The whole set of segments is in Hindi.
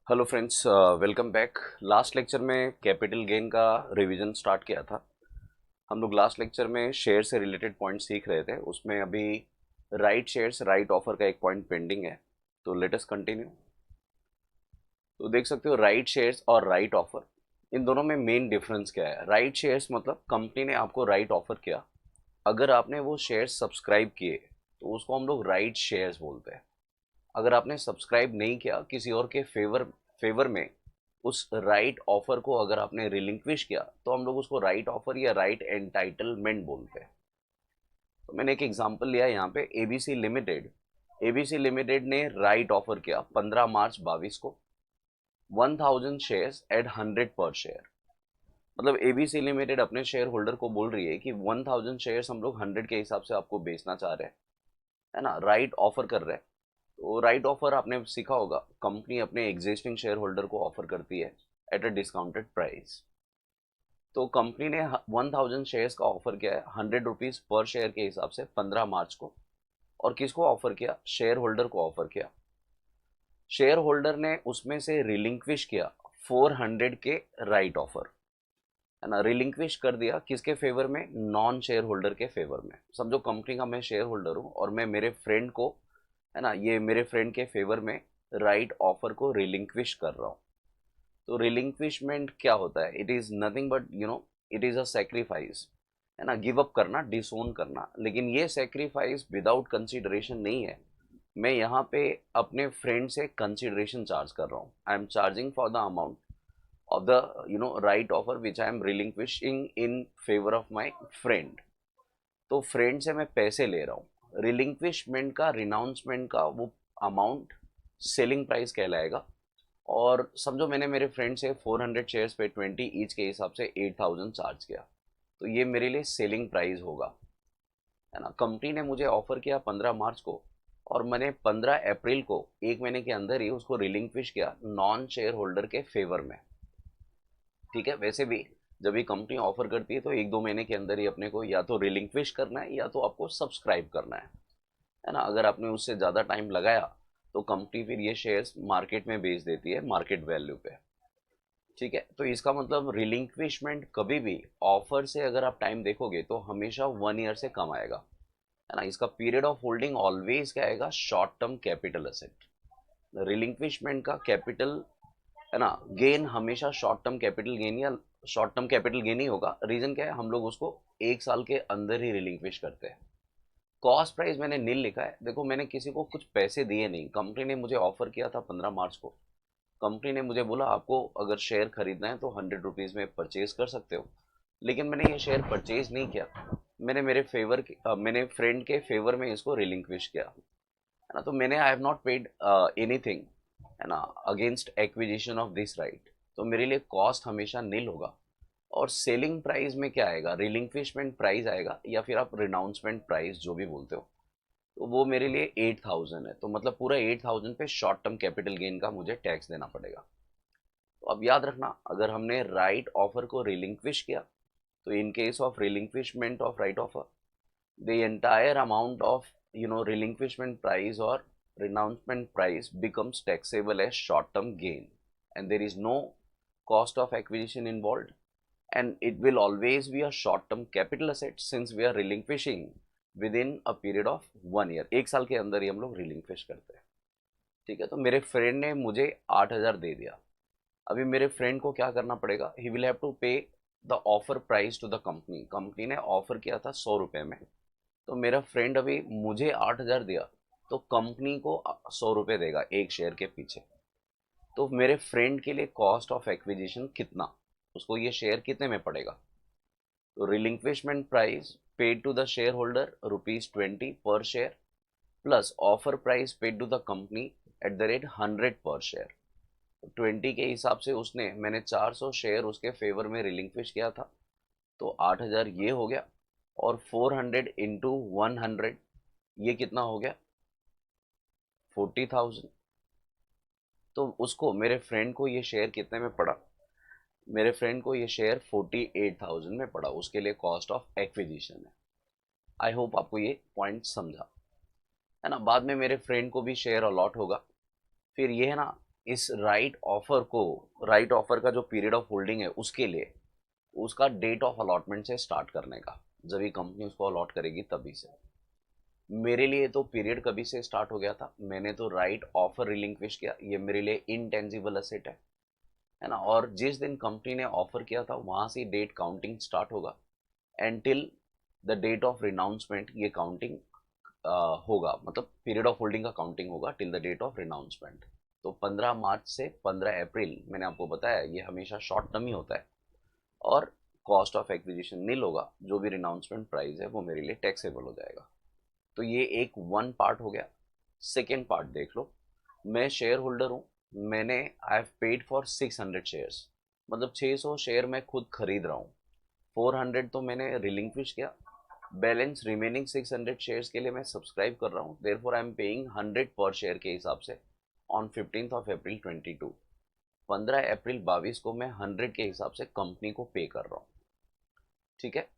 Hello friends, welcome back. Last lecture में कैपिटल गेन का रिवीजन स्टार्ट किया था। हम लोग लास्ट लेक्चर में शेयर से रिलेटेड पॉइंट सीख रहे थे। उसमें अभी राइट शेयर्स राइट ऑफर का एक पॉइंट पेंडिंग है, तो लेट अस कंटिन्यू। तो देख सकते हो राइट शेयर्स और राइट ऑफर, इन दोनों में मेन डिफरेंस क्या है। राइट शेयर्स मतलब कंपनी ने आपको राइट ऑफर किया, अगर आपने वो शेयर्स सब्सक्राइब किए तो उसको हम लोग राइट शेयर्स बोलते हैं। अगर आपने सब्सक्राइब नहीं किया, किसी और के फेवर फेवर में उस राइट ऑफर को अगर आपने रिलिंक्विश किया, तो हम लोग उसको राइट ऑफर या राइट एंटाइटलमेंट बोलते हैं। तो मैंने एक एग्जांपल लिया यहाँ पे, एबीसी लिमिटेड। एबीसी लिमिटेड ने राइट ऑफर किया 15 मार्च 22 को, 1000 शेयर्स एट 100 पर शेयर। मतलब एबीसी लिमिटेड अपने शेयर होल्डर को बोल रही है कि 1000 शेयर्स हम लोग 100 के हिसाब से आपको बेचना चाह रहे हैं, है ना, राइट ऑफर कर रहे हैं। तो राइट ऑफर आपने सीखा होगा, कंपनी अपने एग्जिस्टिंग शेयर होल्डर को ऑफर करती है एट अ डिस्काउंटेड प्राइस। तो कंपनी ने 1000 शेयर्स का ऑफर किया है 100 रुपीज पर शेयर के हिसाब से 15 मार्च को। और किसको ऑफर किया? शेयर होल्डर को ऑफर किया। शेयर होल्डर ने उसमें से रिलिंक्विश किया 400 के राइट ऑफर, है ना। रिलिंक्विश कर दिया किसके फेवर में? नॉन शेयर होल्डर के फेवर में। समझो कंपनी का मैं शेयर होल्डर हूँ और मैं मेरे फ्रेंड को, है ना, ये मेरे फ्रेंड के फेवर में राइट ऑफर को रिलिंक्विश कर रहा हूँ। तो रिलिंक्विशमेंट क्या होता है? It is nothing but it is a sacrifice, है ना, गिव अप करना, डिसोन करना। लेकिन ये सेक्रीफाइस विदाउट कंसिडरेशन नहीं है। मैं यहाँ पे अपने फ्रेंड से कंसिडरेशन चार्ज कर रहा हूँ। I am charging for the amount of the right offer which I am रिलिंक्विशिंग in favour of my friend. तो फ्रेंड से मैं पैसे ले रहा हूँ। रिलिंक्विशमेंट का, रिनाउंसमेंट का वो अमाउंट सेलिंग प्राइस कहलाएगा। और समझो मैंने मेरे फ्रेंड से 400 शेयर्स पे 20 ईच के हिसाब से 8000 चार्ज किया, तो ये मेरे लिए सेलिंग प्राइस होगा, है ना। कंपनी ने मुझे ऑफर किया 15 मार्च को, और मैंने 15 अप्रैल को, एक महीने के अंदर ही उसको रिलिंक्विश किया नॉन शेयर होल्डर के फेवर में। ठीक है, वैसे भी जब ये कंपनी ऑफर करती है तो 1-2 महीने के अंदर ही अपने को या तो रिलिंक्विश करना है या तो आपको सब्सक्राइब करना है ना। अगर आपने उससे ज़्यादा टाइम लगाया तो कंपनी फिर ये शेयर्स मार्केट में बेच देती है मार्केट वैल्यू पे। ठीक है, तो इसका मतलब रिलिंक्विशमेंट कभी भी ऑफर से अगर आप टाइम देखोगे तो हमेशा 1 ईयर से कम आएगा, है ना। इसका पीरियड ऑफ होल्डिंग ऑलवेज क्या आएगा? Short term capital asset. Relinquishment का कैपिटल, है ना, गेन हमेशा शॉर्ट टर्म कैपिटल गेन या शॉर्ट टर्म कैपिटल गेन ही होगा। रीजन क्या है? हम लोग उसको 1 साल के अंदर ही रिलिंक्विश करते हैं। कॉस्ट प्राइस मैंने नील लिखा है। देखो, मैंने किसी को कुछ पैसे दिए नहीं। कंपनी ने मुझे ऑफर किया था 15 मार्च को। कंपनी ने मुझे बोला आपको अगर शेयर खरीदना है तो 100 रुपीज़ में परचेज कर सकते हो। लेकिन मैंने ये शेयर परचेज नहीं किया। मैंने मैंने फ्रेंड के फेवर में इसको रिलिंक्विश किया, है ना। तो मैंने I have not paid anything, है ना, against acquisition of this right. तो मेरे लिए कॉस्ट हमेशा नील होगा। और सेलिंग प्राइस में क्या आएगा? रिलिंक्विशमेंट प्राइस आएगा, या फिर आप रिनाउंसमेंट प्राइस जो भी बोलते हो। तो वो मेरे लिए 8000 है। तो मतलब पूरा 8000 पे शॉर्ट टर्म कैपिटल गेन का मुझे टैक्स देना पड़ेगा। तो अब याद रखना, अगर हमने राइट ऑफर को रिलिंक्विश किया, तो in case of relinquishment of right offer, the entire amount of relinquishment price और renouncement price becomes taxable as short term gain, and there is no cost of acquisition involved, and it will always be a short term capital asset since we are relinquishing within a period of 1 year। 1 साल के अंदर ही हम लोग रिलिंक्विश करते हैं। ठीक है, तो मेरे फ्रेंड ने मुझे 8000 दे दिया। अभी मेरे फ्रेंड को क्या करना पड़ेगा? He will have to pay the offer price to the company. Company ने ऑफर किया था 100 रुपये में, तो मेरा फ्रेंड अभी मुझे 8000 दिया, तो कंपनी को 100 रुपये देगा एक शेयर के पीछे। तो मेरे फ्रेंड के लिए कॉस्ट ऑफ एक्विजिशन कितना, उसको ये शेयर कितने में पड़ेगा? तो relinquishment price paid to the share holder ₹20 per share, plus offer price paid to the company at the rate 100 per share. 20 के हिसाब से उसने, मैंने 400 शेयर उसके फेवर में रिलिंक्विश किया था, तो 8000 ये हो गया। और 400 इंटू 100, ये कितना हो गया? 40,000। तो उसको, मेरे फ्रेंड को ये शेयर कितने में पड़ा? मेरे फ्रेंड को ये शेयर 48,000 में पड़ा। उसके लिए कॉस्ट ऑफ एक्विजिशन है। आई होप आपको ये पॉइंट समझा, है ना। बाद में मेरे फ्रेंड को भी शेयर अलॉट होगा। फिर ये है ना, इस राइट ऑफर का जो पीरियड ऑफ होल्डिंग है उसके लिए उसका डेट ऑफ अलॉटमेंट से स्टार्ट करने का, जब ये कंपनी उसको अलॉट करेगी तभी से। मेरे लिए तो पीरियड कभी से स्टार्ट हो गया था, मैंने तो राइट ऑफर रिलिंक्विश किया, ये मेरे लिए इनटेंजिबल असेट है ना। और जिस दिन कंपनी ने ऑफर किया था वहां से डेट काउंटिंग स्टार्ट होगा and till the date of renouncement ये काउंटिंग होगा, मतलब पीरियड ऑफ होल्डिंग का काउंटिंग होगा till the date of renouncement. तो 15 मार्च से 15 अप्रैल मैंने आपको बताया ये हमेशा शॉर्ट टर्म ही होता है, और कॉस्ट ऑफ एक्विजिशन नील होगा, जो भी रिनाउंसमेंट प्राइस है वो मेरे लिए टैक्सेबल हो जाएगा। तो ये एक वन पार्ट हो गया। सेकेंड पार्ट देख लो, मैं शेयर होल्डर हूँ, मैंने I have paid for 600 shares, मतलब 600 शेयर मैं खुद खरीद रहा हूँ, 400 तो मैंने रिलिंक्विश किया, बैलेंस रिमेनिंग 600 शेयर्स के लिए मैं सब्सक्राइब कर रहा हूँ, therefore I am paying 100 per share के हिसाब से ऑन 15th ऑफ अप्रैल 22, 15 अप्रैल 22 को मैं 100 के हिसाब से कंपनी को पे कर रहा हूँ। ठीक है,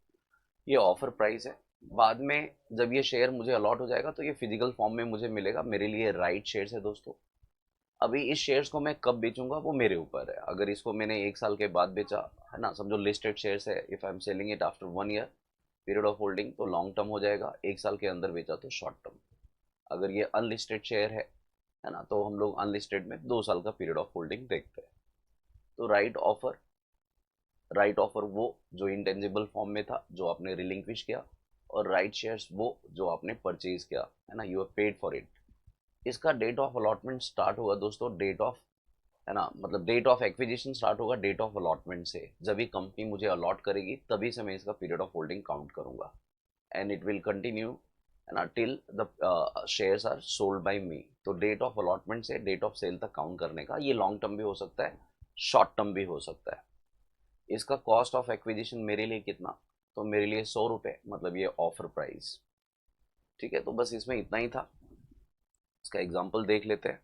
ये ऑफर प्राइस है। बाद में जब ये शेयर मुझे अलॉट हो जाएगा तो ये फिजिकल फॉर्म में मुझे मिलेगा, मेरे लिए राइट शेयर्स है दोस्तों। अभी इस शेयर्स को मैं कब बेचूंगा वो मेरे ऊपर है, अगर इसको मैंने 1 साल के बाद बेचा है ना, समझो लिस्टेड शेयर्स है, if I am selling it after 1 year period of holding तो लॉन्ग टर्म हो जाएगा, 1 साल के अंदर बेचा तो शॉर्ट टर्म। अगर ये अनलिस्टेड शेयर है ना, तो हम लोग अनलिस्टेड में 2 साल का पीरियड ऑफ होल्डिंग देखते हैं। तो राइट ऑफर वो जो इंटेंजिबल फॉर्म में था, जो आपने रिलिंक्विश किया, और राइट शेयर्स वो जो आपने परचेज किया है ना, you have paid for it. इसका डेट ऑफ अलॉटमेंट स्टार्ट होगा दोस्तों, डेट ऑफ है ना, मतलब डेट ऑफ एक्विजिशन स्टार्ट होगा डेट ऑफ अलॉटमेंट से, जब भी कंपनी मुझे अलॉट करेगी तभी से मैं इसका पीरियड ऑफ होल्डिंग काउंट करूंगा, एंड इट विल कंटिन्यू है ना till the shares are sold by me. तो डेट ऑफ अलॉटमेंट से डेट ऑफ सेल तक काउंट करने का, ये लॉन्ग टर्म भी हो सकता है, शॉर्ट टर्म भी हो सकता है। इसका कॉस्ट ऑफ एक्विजिशन मेरे लिए कितना, तो मेरे लिए 100 रुपये, मतलब ये ऑफर प्राइस। ठीक है, तो बस इसमें इतना ही था, इसका एग्जाम्पल देख लेते हैं।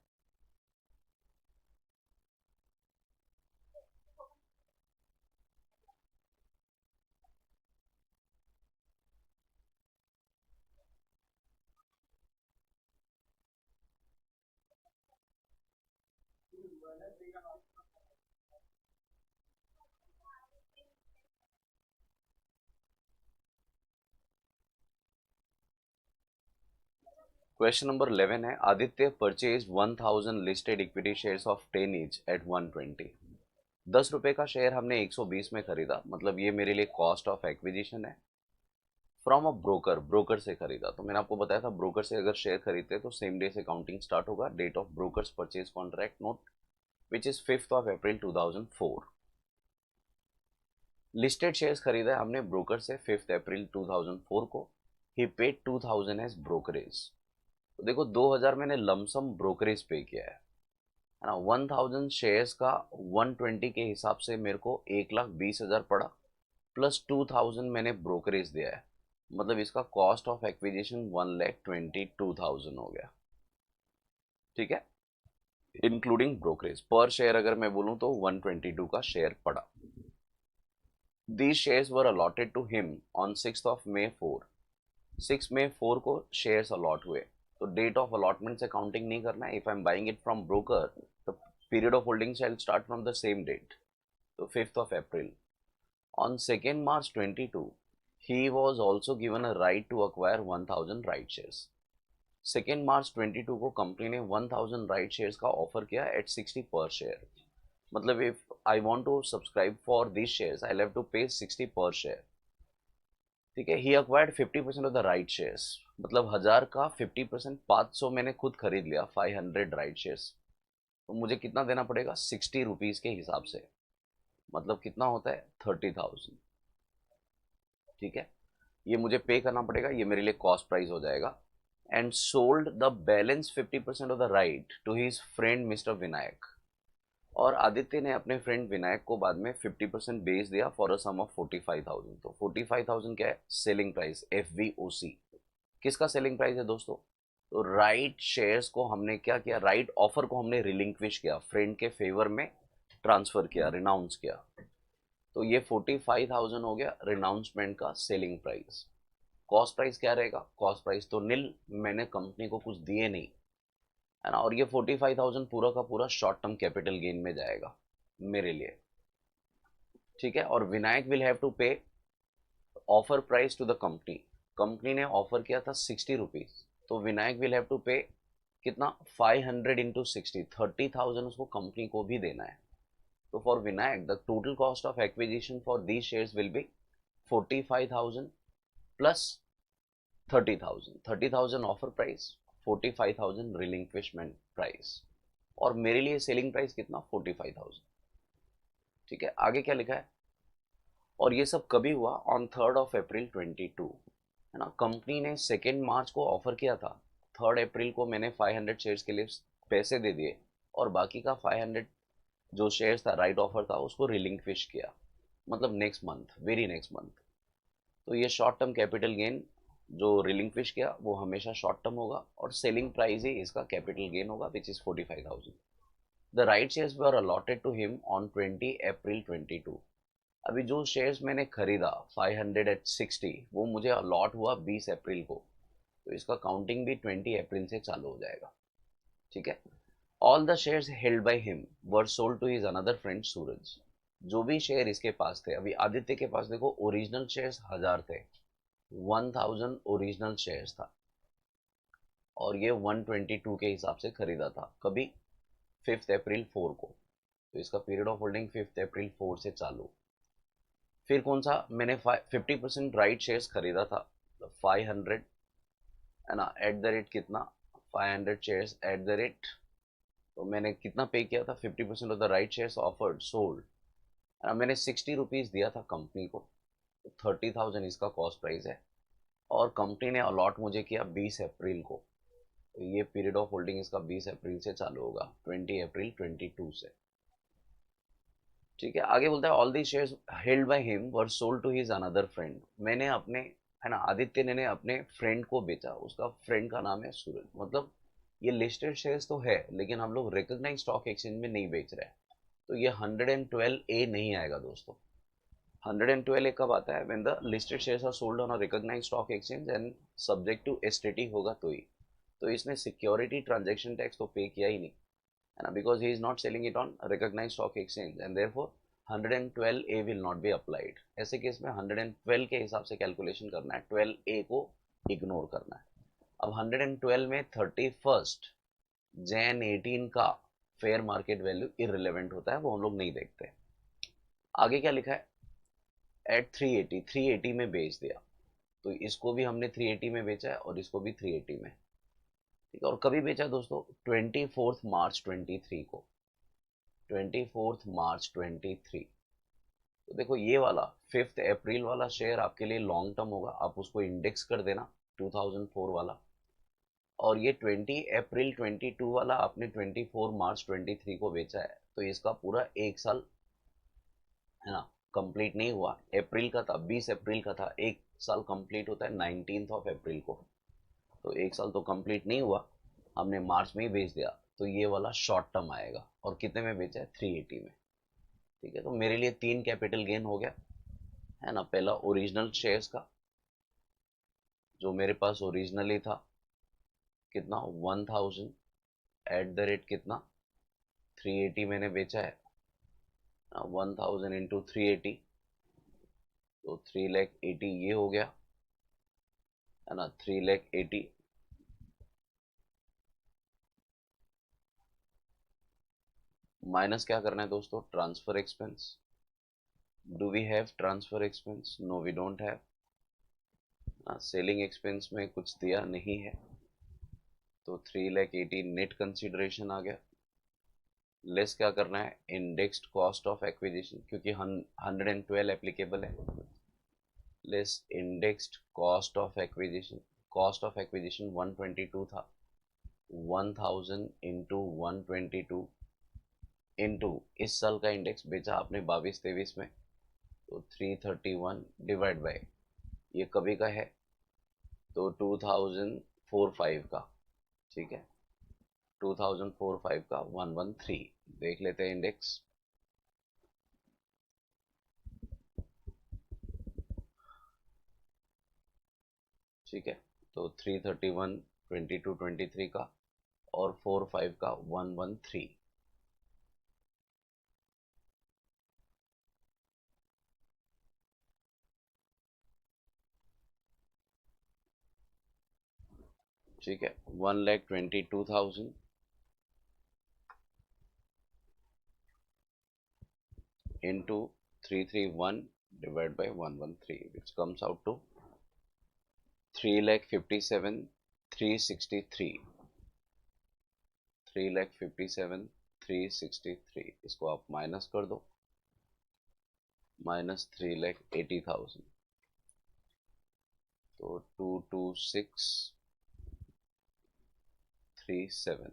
क्वेश्चन नंबर 11 है, Aditya purchase 1000 listed equity shares of 10 each eight 120। 10 रुपए का शेयर हमने 120 में खरीदा, मतलब ये मेरे लिए कॉस्ट ऑफ एक्विजिशन है, फ्रॉम अ ब्रोकर से खरीदा। तो मैंने आपको बताया था ब्रोकर से अगर शेयर खरीदते तो सेम डे से काउंटिंग स्टार्ट होगा, date of brokers purchase contract note which is 5th of April 2004। Listed shares खरीदा है हमने ब्रोकर से 5th अप्रैल 2004 को, ही पेड 2000 एज ब्रोकरेज। तो देखो 2000 मैंने लमसम ब्रोकरेज पे किया है ना, 1000 शेयर्स का 120 के हिसाब से मेरे को 1,20,000 पड़ा, प्लस 2000 मैंने ब्रोकरेज दिया है, मतलब इसका कॉस्ट ऑफ एक्विजिशन 1,22,000 हो गया। ठीक है, इंक्लूडिंग ब्रोकरेज, पर शेयर अगर मैं बोलूं तो 122 का शेयर पड़ा। These shares were allotted to him on 6 May 4, 6 May 4 को शेयर्स अलॉट हुए। तो डेट ऑफ अलॉटमेंट से काउंटिंग नहीं करना है, if I am buying it from broker the period of holding shall start from the same date, तो 5th of April. On 2nd March 22, he was also given a right to acquire 1000 right shares. 2nd March 22 को कंपनी ने 1000 राइट शेयर्स का ऑफर किया एट 60 पर शेयर, मतलब if I want to subscribe for this shares I have to pay 60 per share. ठीक है, he acquired 50% of the right shares, मतलब 1000 का 50%, 500 मैंने खुद खरीद लिया, 500 राइट शेयर्स, तो मुझे कितना देना पड़ेगा 60 रुपीज के हिसाब से, मतलब कितना होता है 30,000। ठीक है, ये मुझे पे करना पड़ेगा, ये मेरे लिए कॉस्ट प्राइस हो जाएगा, and sold the balance 50% of the right to his friend mister Vinayak. और आदित्य ने अपने फ्रेंड विनायक को बाद में 50% बेच दिया फॉर अ सम ऑफ 45,000। तो 45,000 क्या है, सेलिंग प्राइस, FVOC। किसका सेलिंग प्राइस है दोस्तों, तो राइट शेयर्स को हमने क्या किया, राइट ऑफर को हमने रिलिंक्विश किया, फ्रेंड के फेवर में ट्रांसफर किया, रिनाउंस किया, तो ये 45,000 हो गया रिनाउंसमेंट का सेलिंग प्राइस। कॉस्ट प्राइस क्या रहेगा, कॉस्ट प्राइस तो निल, मैंने कंपनी को कुछ दिए नहीं, है ना। और ये 45,000 पूरा का पूरा शॉर्ट टर्म कैपिटल गेन में जाएगा मेरे लिए, ठीक है। और Vinayak will have to pay offer price to the company, company ने ऑफर किया था 60 रुपीज, तो विनायक विल हैव टू पे कितना, 500 इंटू 60, 30,000 उसको कंपनी को भी देना है। तो for Vinayak the total cost of acquisition for these shares will be 45,000 plus 30,000, 30,000 offer price, 45,000 relinquishment price, और मेरे लिए सेलिंग प्राइस कितना, 45,000, ठीक है। आगे क्या लिखा है, और ये सब कभी हुआ ऑन 3 अप्रैल 22, है ना। कंपनी ने 2 मार्च को ऑफर किया था, 3 अप्रैल को मैंने 500 शेयर्स के लिए पैसे दे दिए, और बाकी का 500 जो शेयर्स था, राइट ऑफर था, उसको रिलिंक्विश किया, मतलब next month, very next month. तो ये शॉर्ट टर्म कैपिटल गेन जो रिलिंक्विश किया वो हमेशा शॉर्ट टर्म होगा, और सेलिंग प्राइस ही इसका कैपिटल गेन होगा which is 45,000। The right shares were allotted to him on 20 April 22। अभी जो शेयर्स मैंने खरीदा 500 at 60, वो मुझे अलॉट हुआ 20 अप्रैल को, तो इसका काउंटिंग भी 20 अप्रैल से चालू हो जाएगा, ठीक है। All the shares held by him were sold to his another friend Suraj. जो भी शेयर इसके पास थे, अभी आदित्य के पास देखो ओरिजिनल शेयर्स 1000 थे, 1000 ओरिजिनल शेयर्स था, और ये 122 के हिसाब से खरीदा था, कभी 5 अप्रैल 4 को, तो इसका पीरियड ऑफ होल्डिंग 5 अप्रैल 4 से चालू। फिर कौन सा, मैंने 50% राइट शेयर्स खरीदा था, 500, है ना, एट द रेट कितना, 500 शेयर्स एट द रेट, तो मैंने कितना पे किया था, 50% of the right shares offered sold, मैंने 60 रुपीज दिया था कंपनी को, तो 30,000 इसका कॉस्ट प्राइस है, और कंपनी ने अलॉट मुझे किया 20 अप्रैल को, तो ये पीरियड ऑफ होल्डिंग इसका 20 अप्रैल से चालू होगा, 20 अप्रैल 22 से, ठीक है। आगे बोलता है all the shares held by him were sold to his another friend. मैंने अपने, है ना, आदित्य ने अपने फ्रेंड को बेचा, उसका फ्रेंड का नाम है सूरज, मतलब ये लिस्टेड शेयर्स तो है, लेकिन हम लोग रिकॉग्नाइज स्टॉक एक्सचेंज में नहीं बेच रहे हैं, तो ये 112A नहीं आएगा दोस्तों। 112A कब आता है, when the listed shares are sold on a recognised stock exchange and subject to STT होगा तो ही। तो इसने सिक्योरिटी ट्रांजैक्शन टैक्स तो पे किया ही नहीं, है ना, because he is not selling it on recognized stock exchange and therefore 112A will not be applied। ऐसे केस में 112 के हिसाब से कैलकुलेशन करना है, 12A को इग्नोर करना है। अब 112 में 31 Jan 18 का फेयर मार्केट वैल्यू इररिलेवेंट होता है, वो हम लोग नहीं देखते। आगे क्या लिखा है, एट 380, 380 में बेच दिया, तो इसको भी हमने 380 में बेचा है, और इसको भी 380 में, ठीक है। और कभी बेचा दोस्तों, 24 मार्च 23 को, 24 मार्च 23। तो देखो ये वाला 5 अप्रैल वाला शेयर आपके लिए लॉन्ग टर्म होगा, आप उसको इंडेक्स कर देना 2004 वाला, और ये 20 अप्रैल 22 वाला आपने 24 मार्च 23 को बेचा है, तो इसका पूरा 1 साल, है ना, कंप्लीट नहीं हुआ। अप्रैल का था, 20 अप्रैल का था, 1 साल कंप्लीट होता है 19 अप्रैल को, तो 1 साल तो कंप्लीट नहीं हुआ, हमने मार्च में ही बेच दिया, तो ये वाला शॉर्ट टर्म आएगा, और कितने में बेचा है, 380 में, ठीक है। तो मेरे लिए 3 कैपिटल गेन हो गया, है ना। पहला ओरिजिनल शेयर्स का, जो मेरे पास ओरिजिनली था, कितना, 1000 एट द रेट कितना, 380 मैंने बेचा है, 1000 इंटू 380, तो 380 ये हो गया, है ना, 380, माइनस क्या करना है दोस्तों, transfer expense. Do we have transfer expense, no we don't have. Selling expense में कुछ दिया नहीं है, तो 380 नेट कंसिडरेशन आ गया, लेस क्या करना है, इंडेक्स्ड कॉस्ट ऑफ एक्विजिशन, क्योंकि 112 एप्लीकेबल है, less indexed cost of acquisition 122 था, 1000 इंटू 122 इंटू इस साल का इंडेक्स बेचा आपने 22-23 में, तो 331 डिवाइड बाय, ये कभी का है, तो 2004-5 का, ठीक है, 2004-5 का 113, देख लेते हैं इंडेक्स, ठीक है। तो 331 22 23 का, और 4-5 का 113। ठीक है, 1,22,000 into 331 divided by 113, which comes out to 3,57,363। 3,57,363, इसको आप माइनस कर दो, माइनस 3,80,000, तो 22637।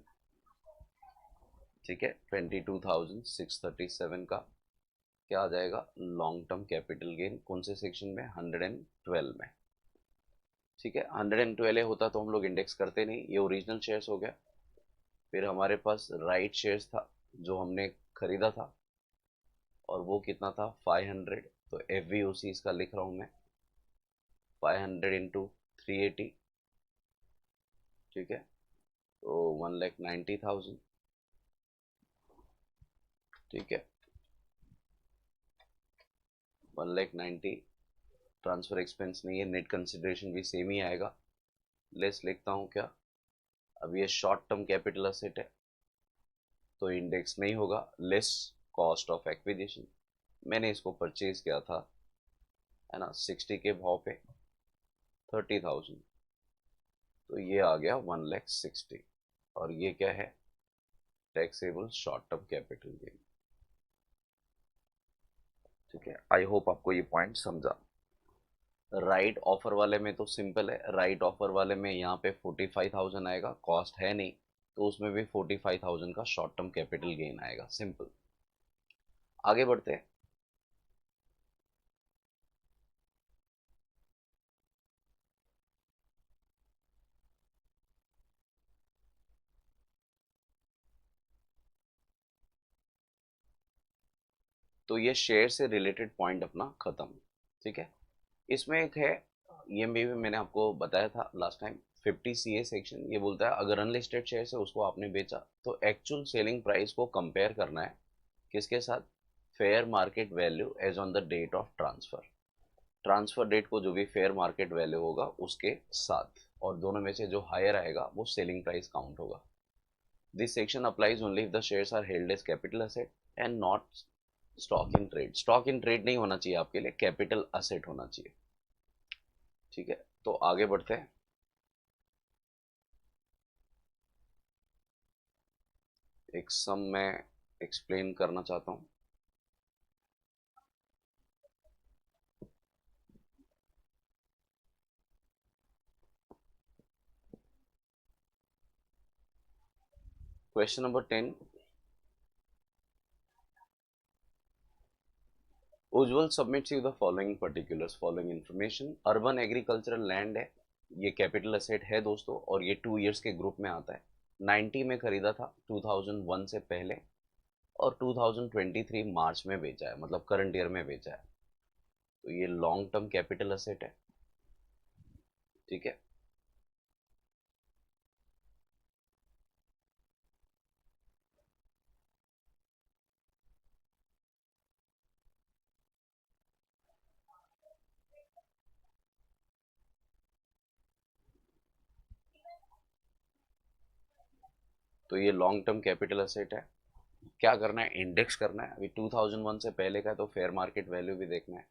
ठीक है, 22,637 का क्या आ जाएगा, लॉन्ग टर्म कैपिटल गेन। कौन से सेक्शन में, 112 में। ठीक है, 112 होता तो हम लोग इंडेक्स करते नहीं, ये ओरिजिनल शेयर्स हो गया। फिर हमारे पास राइट शेयर्स था जो हमने खरीदा था, और वो कितना था, 500। तो एफ वी ओ सी इसका लिख रहा हूँ मैं, 500 इंटू 380। ठीक है, तो 1,90,000। ठीक है, 1,90,000। ट्रांसफर एक्सपेंस नहीं है, नेट कंसिडरेशन भी सेम ही आएगा। लेस लिखता हूँ क्या, अब ये शॉर्ट टर्म कैपिटल असेट है तो इंडेक्स नहीं होगा। लेस कॉस्ट ऑफ एक्विजिशन, मैंने इसको परचेज किया था, है ना, 60 के भाव पे, 30,000, तो ये आ गया 1,60,000। और ये क्या है, taxable short term capital gain. ठीक है, आई होप आपको ये पॉइंट समझा। राइट ऑफर वाले में तो सिंपल है, राइट ऑफर वाले में यहाँ पे 45,000 आएगा, कॉस्ट है नहीं, तो उसमें भी 45,000 का शॉर्ट टर्म कैपिटल गेन आएगा, सिंपल। आगे बढ़ते हैं। तो ये शेयर से रिलेटेड पॉइंट अपना खत्म। ठीक है, इसमें एक है, ये भी मैंने आपको बताया था लास्ट टाइम, 50 CA सेक्शन ये बोलता है अगर अनलिस्टेड शेयर है उसको आपने बेचा तो एक्चुअल सेलिंग प्राइस को कंपेयर करना है किसके साथ, fair market value as on the date of transfer. Transfer date को जो भी फेयर मार्केट वैल्यू होगा उसके साथ, और दोनों में से जो हायर आएगा वो सेलिंग प्राइस काउंट होगा। This section applies only if the shares are held as capital asset and not stock in trade. Stock in trade नहीं होना चाहिए आपके लिए, कैपिटल असेट होना चाहिए। ठीक है, तो आगे बढ़ते हैं। एक सम मैं एक्सप्लेन करना चाहता हूँ। Question number 10, Ujjwal submits you the following particulars, following information. Urban agricultural land है, ये कैपिटल असेट है दोस्तों, और ये 2 इयर्स के ग्रुप में आता है। 90 में खरीदा था, 2001 से पहले, और 2023 मार्च में बेचा है, मतलब करंट ईयर में बेचा है। तो ये लॉन्ग टर्म कैपिटल असेट है। ठीक है, तो ये लॉन्ग टर्म कैपिटल असेट है। क्या करना है, इंडेक्स करना है। अभी 2001 से पहले का है तो फेयर मार्केट वैल्यू भी देखना है।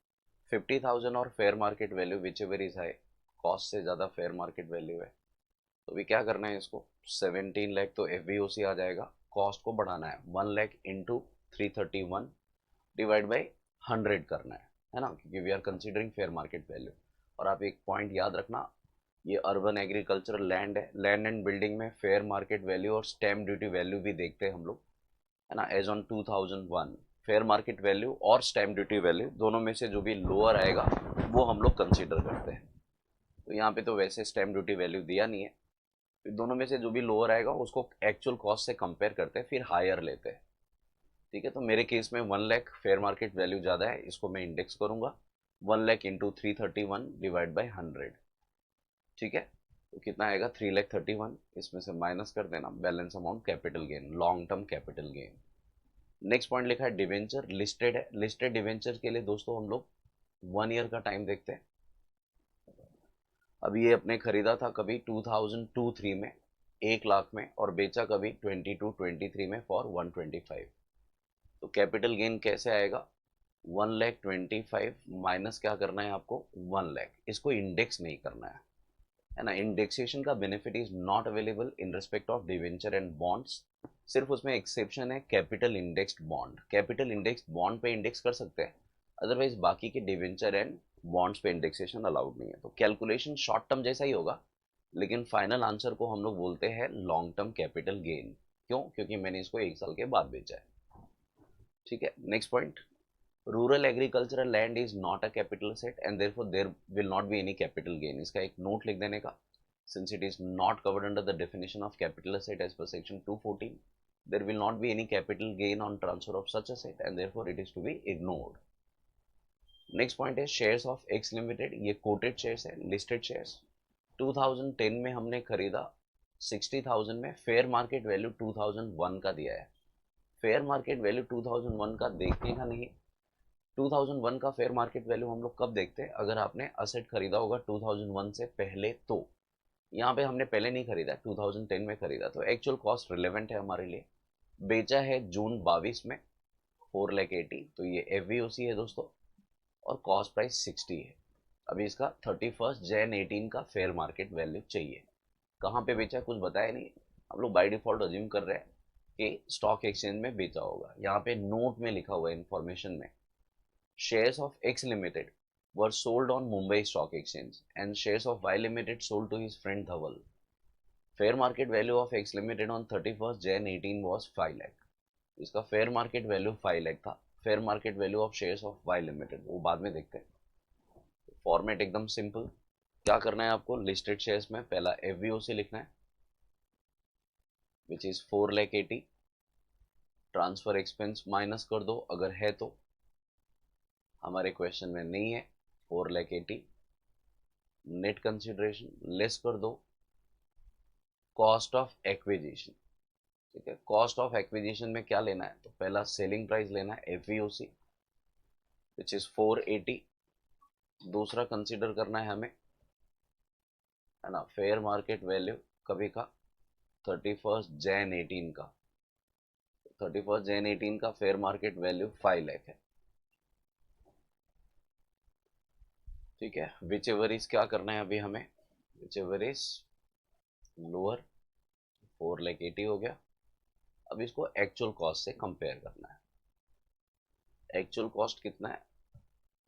50,000 और fair market value which ever is high, cost से ज़्यादा फेयर मार्केट वैल्यू है, तो अभी क्या करना है, इसको 17 लाख तो एफ आ जाएगा। कॉस्ट को बढ़ाना है, 1 लाख इंटू 331 डिवाइड बाई 100 करना है ना, क्योंकि we are considering fair market value. और आप एक पॉइंट याद रखना, ये अर्बन एग्रीकल्चरल लैंड है, लैंड एंड बिल्डिंग में फेयर मार्केट वैल्यू और स्टैम्प ड्यूटी वैल्यू भी देखते हैं हम लोग, है ना। As on 2001 fair market value और स्टैम्प ड्यूटी वैल्यू दोनों में से जो भी लोअर आएगा वो हम लोग कंसीडर करते हैं। तो यहाँ पे तो वैसे स्टैम्प ड्यूटी वैल्यू दिया नहीं है, फिर दोनों में से जो भी लोअर आएगा उसको एक्चुअल कॉस्ट से कंपेयर करते हैं, फिर हायर लेते हैं। ठीक है, तो मेरे केस में 1 लाख फेयर मार्केट वैल्यू ज़्यादा है, इसको मैं इंडेक्स करूँगा 1 लाख इंटू 331 डिवाइड बाई 100। ठीक है, तो कितना आएगा 3,31,000, इसमें से माइनस कर देना balance amount capital gain, long term capital gain. Next point लिखा है डिवेंचर लिस्टेड है। लिस्टेड डिवेंचर के लिए दोस्तों हम लोग 1 ईयर का टाइम देखते हैं। अब ये अपने खरीदा था कभी 2002-3 में 1 लाख में, और बेचा कभी 22-23 में फॉर 125। तो कैपिटल गेन कैसे आएगा, 1,25,000 माइनस क्या करना है आपको 1 लाख, इसको इंडेक्स नहीं करना है ना। इंडेक्सेशन का benefit is not available in respect of debenture and bonds. सिर्फ उसमें एक्सेप्शन है capital indexed bond, capital indexed bond पे इंडेक्स कर सकते हैं, अदरवाइज बाकी के डिवेंचर एंड बॉन्ड्स पे इंडेक्सेशन अलाउड नहीं है। तो कैलकुलेशन शॉर्ट टर्म जैसा ही होगा, लेकिन फाइनल आंसर को हम लोग बोलते हैं लॉन्ग टर्म कैपिटल गेन। क्यों, क्योंकि मैंने इसको 1 साल के बाद बेचा है। ठीक है, next point, rural agricultural land is not a capital set and therefore there will not be any capital gain. इसका एक नोट लिख देने का, since it is not covered under the definition of capital asset as per section 214, there will not be any capital gain on transfer of such asset and therefore it is to be ignored. Next point है शेयर्स ऑफ एक्स लिमिटेड, ये कोटेड शेयर्स है, लिस्टेड शेयर्स। 2010 में हमने खरीदा 60,000 में, फेयर मार्केट वैल्यू 2001 का दिया है। फेयर मार्केट वैल्यू 2001 का देखने का नहीं, 2001 का फेयर मार्केट वैल्यू हम लोग कब देखते हैं, अगर आपने असेट खरीदा होगा 2001 से पहले। तो यहाँ पे हमने पहले नहीं खरीदा, 2010 में खरीदा, तो एक्चुअल कॉस्ट रिलेवेंट है हमारे लिए। बेचा है जून 22 में 4,80,000, तो ये एफ है दोस्तों, और कॉस्ट प्राइस 60 है। अभी इसका 31 जैन 18 का फेयर मार्केट वैल्यू चाहिए। कहाँ पे बेचा कुछ बताया नहीं, हम लोग बाय डिफॉल्ट अज्यूम कर रहे हैं कि स्टॉक एक्सचेंज में बेचा होगा। यहाँ पे नोट में लिखा हुआ है इन्फॉर्मेशन में, shares of x limited were sold on Mumbai Stock Exchange and shares of Y Limited sold to his friend Dhaval. Fair market value of X Limited on 31st Jan 18 was 5 lakh. इसका फेयर मार्केट वैल्यू 5 लाख था। Fair market value of shares of Y limited वो बाद में देखते हैं। फॉर्मेट एकदम सिंपल, क्या करना है आपको, लिस्टेड शेयर्स में पहला एफ लिखना है which is 4,80,000, transfer expense minus कर दो अगर है तो, हमारे क्वेश्चन में नहीं है। 4,80,000 नेट कंसिडरेशन लेस कर दो कॉस्ट ऑफ एक्विजिशन। ठीक है, कॉस्ट ऑफ एक्विजिशन में क्या लेना है, तो पहला सेलिंग प्राइस लेना है एफ विच इज 480। दूसरा कंसीडर करना है हमें, है ना, फेयर मार्केट वैल्यू कभी का 31 जैन 18 का, 31 जैन 18 का फेयर मार्केट वैल्यू 5 लाख है। ठीक है, विच एवर इज क्या करना है अभी हमें, विच एवर इज लोअर, 4,80,000 हो गया। अब इसको एक्चुअल कॉस्ट से कंपेयर करना है। एक्चुअल कॉस्ट कितना है,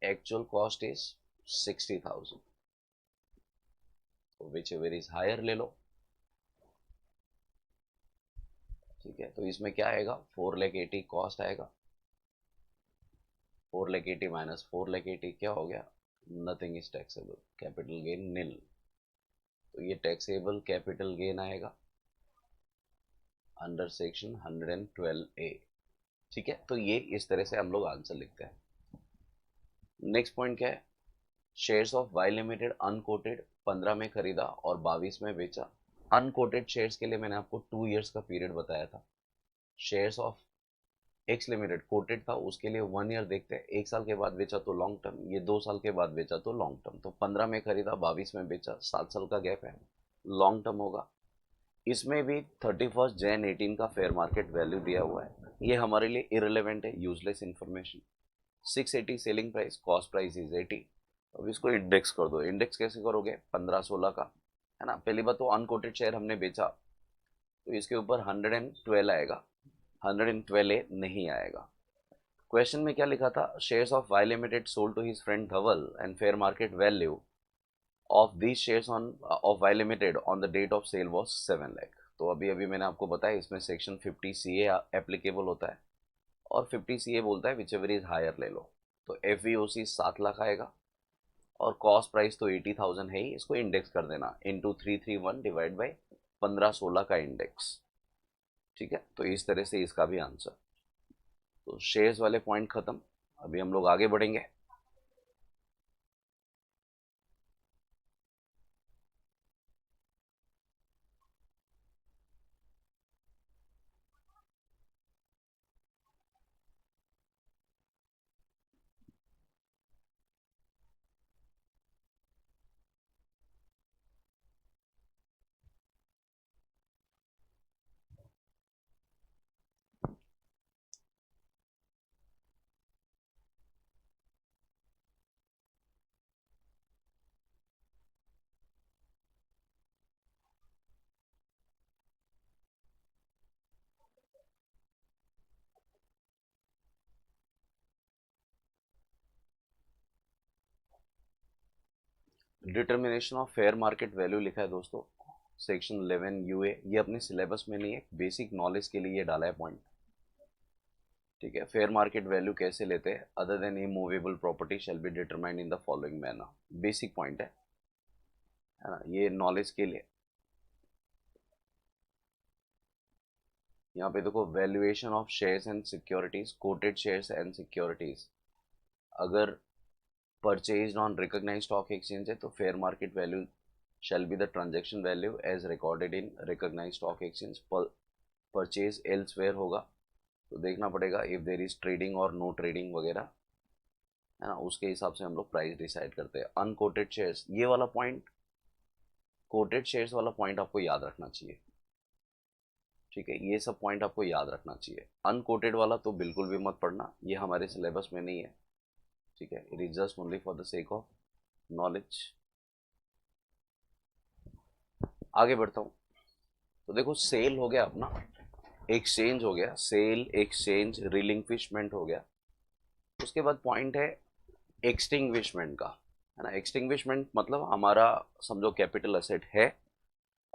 एक्चुअल कॉस्ट इज 60,000, तो विच एवर इज हायर ले लो। ठीक है, तो इसमें क्या आएगा, 4,80,000 कॉस्ट आएगा, 4,80,000 माइनस 4,80,000 क्या हो गया, nothing is taxable, capital gain nil. तो ये टैक्सेबल कैपिटल गेन आएगा अंडर सेक्शन 112A। ठीक है, तो ये इस तरह से हम लोग आंसर लिखते हैं। नेक्स्ट पॉइंट क्या है, shares of Y limited unquoted 15 में खरीदा और 22 में बेचा। अनकोटेड शेयर्स के लिए मैंने आपको 2 इयर्स का पीरियड बताया था। Shares of x limited coated था, उसके लिए 1 ईयर देखते हैं, 1 साल के बाद बेचा तो लॉन्ग टर्म, ये 2 साल के बाद बेचा तो लॉन्ग टर्म। तो 15 में खरीदा 22 में बेचा, 7 साल का गैप है, लॉन्ग टर्म होगा। इसमें भी 31 जैन 18 का फेयर मार्केट वैल्यू दिया हुआ है, ये हमारे लिए इरेलीवेंट है, useless information. 680 selling price, cost price is 80। अब इसको इंडेक्स कर दो। इंडेक्स कैसे करोगे, 15-16 का, है ना। पहली बात तो अनकोटेड शेयर हमने बेचा, तो इसके ऊपर 112 आएगा, 112A नहीं आएगा। क्वेश्चन में क्या लिखा था, shares of Y limited sold to his friend Dhaval and fair market value of these shares on of Y limited on the date of sale was 7 lakh. तो अभी अभी मैंने आपको बताया इसमें सेक्शन 50CA एप्लीकेबल होता है, और 50CA बोलता है विच एवर इज हायर ले लो। तो FVOC 7 लाख आएगा, और कॉस्ट प्राइस तो 80,000 है ही, इसको इंडेक्स कर देना इंटू 331 डिवाइड बाई 15-16 का इंडेक्स। ठीक है, तो इस तरह से इसका भी आंसर। तो शेयर्स वाले पॉइंट खत्म, अभी हम लोग आगे बढ़ेंगे। Determination of fair market value लिखा है दोस्तों, सेक्शन 11 यूए। ये अपने सिलेबस में नहीं है, बेसिक नॉलेज के लिए ये डाला है पॉइंट। ठीक है, फेयर मार्केट वैल्यू कैसे लेते हैं, other than immovable property shall be determined in the following manner. Basic point है ना, ये नॉलेज के लिए। यहाँ पे देखो, valuation of shares and securities, quoted shares and securities अगर purchased on recognised stock exchange है तो fair market value shall be the transaction value as recorded in recognized stock exchange। Purchase elsewhere होगा तो देखना पड़ेगा इफ देर इज ट्रेडिंग और नो ट्रेडिंग वगैरह, है ना, उसके हिसाब से हम लोग प्राइस डिसाइड करते हैं। अनकोटेड शेयर्स, ये वाला पॉइंट, कोटेड शेयर्स वाला पॉइंट आपको याद रखना चाहिए। ठीक है, ये सब पॉइंट आपको याद रखना चाहिए। अनकोटेड वाला तो बिल्कुल भी मत पढ़ना, ये हमारे सिलेबस में नहीं है। ठीक है, it is just only for the sake of knowledge. आगे बढ़ता हूँ। तो देखो, सेल हो गया अपना, एक्सचेंज हो गया, सेल एक्सचेंज रिलिंक्विशमेंट हो गया। उसके बाद पॉइंट है एक्सटिंग्विशमेंट का, है ना। एक्सटिंग्विशमेंट मतलब हमारा समझो कैपिटल असेट है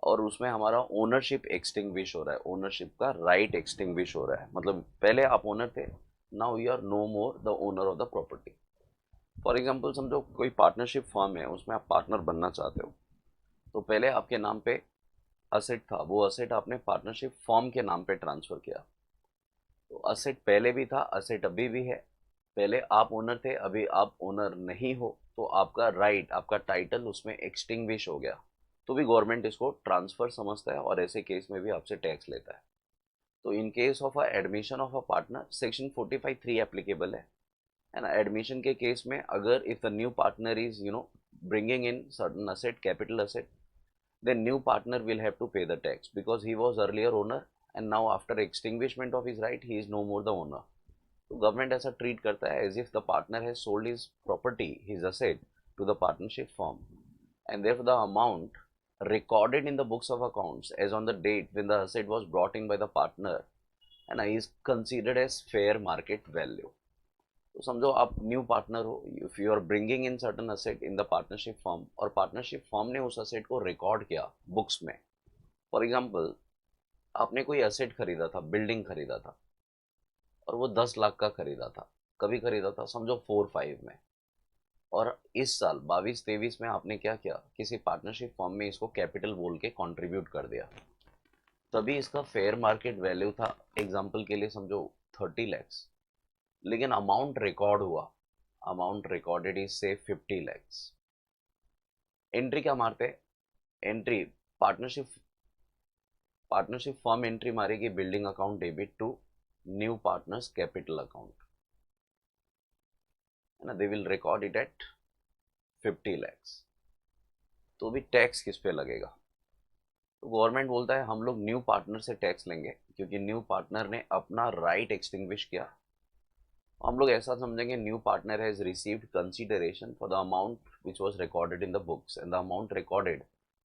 और उसमें हमारा ओनरशिप एक्सटिंग्विश हो रहा है, ओनरशिप का राइट एक्सटिंग्विश हो रहा है। मतलब पहले आप ओनर थे, now you are no more the owner of the property. For example समझो कोई पार्टनरशिप फर्म है, उसमें आप पार्टनर बनना चाहते हो, तो पहले आपके नाम पे असेट था, वो असेट आपने पार्टनरशिप फॉर्म के नाम पे ट्रांसफर किया। तो असेट पहले भी था, असेट अभी भी है। पहले आप ओनर थे, अभी आप ओनर नहीं हो, तो आपका राइट, आपका टाइटल उसमें एक्सटिंग्विश हो गया। तो भी गवर्नमेंट इसको ट्रांसफर समझता है और ऐसे केस में भी आपसे टैक्स लेता है। तो in case of a admission of a partner, section 45(3) applicable है ना। एडमिशन के केस में अगर if the new partner is bringing in certain asset, capital asset, then new partner will have to pay the tax because he was earlier owner and now after extinguishment of his right he is no more the owner। तो गवर्नमेंट ऐसा ट्रीट करता है as if the partner has sold his property, his asset to the partnership firm and therefore the amount recorded in the books of accounts as on the date when the asset was brought in by the partner and is considered as fair market value। तो समझो आप न्यू पार्टनर हो, if you are bringing in certain asset in the partnership firm और पार्टनरशिप फॉर्म ने उस असेट को रिकॉर्ड किया बुक्स में। फॉर एग्जांपल आपने कोई असेट खरीदा था, बिल्डिंग खरीदा था और वो 10 लाख का खरीदा था। कभी खरीदा था, समझो 4-5 में, और इस साल 22-23 में आपने क्या किया, किसी पार्टनरशिप फॉर्म में इसको कैपिटल बोल के कंट्रीब्यूट कर दिया, तभी इसका फेयर मार्केट वैल्यू था एग्जाम्पल के लिए समझो 30 लैक्स, लेकिन अमाउंट रिकॉर्ड हुआ, अमाउंट रिकॉर्डेड इज से 50 लैक्स। एंट्री क्या मारते, entry partnership, partnership firm entry मारेगी building account debit to new partners capital account, है ना। They will record it at 50 lakhs. तो भी टैक्स किस पे लगेगा, तो गवर्नमेंट बोलता है हम लोग न्यू पार्टनर से टैक्स लेंगे क्योंकि न्यू पार्टनर ने अपना राइट एक्सटिंग्विश किया। हम लोग ऐसा समझेंगे new partner has received consideration for the amount which was recorded in the books and the amount recorded,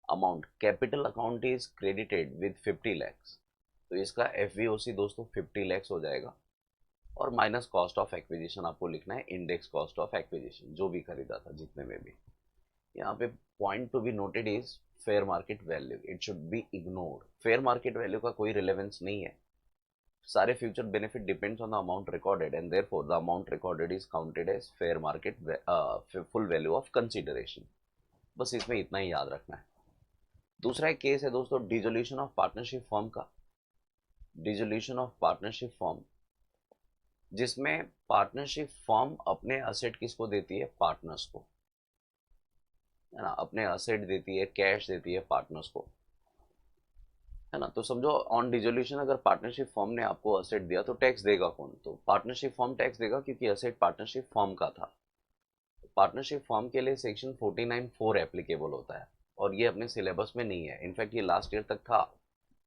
amount capital account is credited with 50 lakhs. तो इसका एफवीओसी दोस्तों 50 लैक्स हो जाएगा और माइनस कॉस्ट ऑफ एक्विजिशन आपको लिखना है, इंडेक्स कॉस्ट ऑफ एक्विजिशन जो भी खरीदा था जितने में भी। यहाँ पे point to be noted is fair market value, it should be ignored. Fair market value का कोई रिलेवेंस नहीं है, सारे future benefit depends on the amount recorded and therefore the amount recorded is counted as fair market full value of consideration. बस इसमें इतना ही याद रखना है। दूसरा एक केस है दोस्तों डिसोल्यूशन ऑफ पार्टनरशिप फॉर्म का, डिसोल्यूशन ऑफ पार्टनरशिप फॉर्म, जिसमें पार्टनरशिप फॉर्म अपने असेट किसको देती है, पार्टनर्स को, है ना, अपने असेट देती है, कैश देती है पार्टनर्स को, है ना। तो समझो ऑन डिसोल्यूशन अगर पार्टनरशिप फॉर्म ने आपको असेट दिया तो टैक्स देगा कौन, तो पार्टनरशिप फॉर्म टैक्स देगा क्योंकि असेट पार्टनरशिप फॉर्म का था। पार्टनरशिप फॉर्म के लिए सेक्शन 49(4) एप्लीकेबल होता है और ये अपने सिलेबस में नहीं है। इनफैक्ट ये लास्ट ईयर तक था,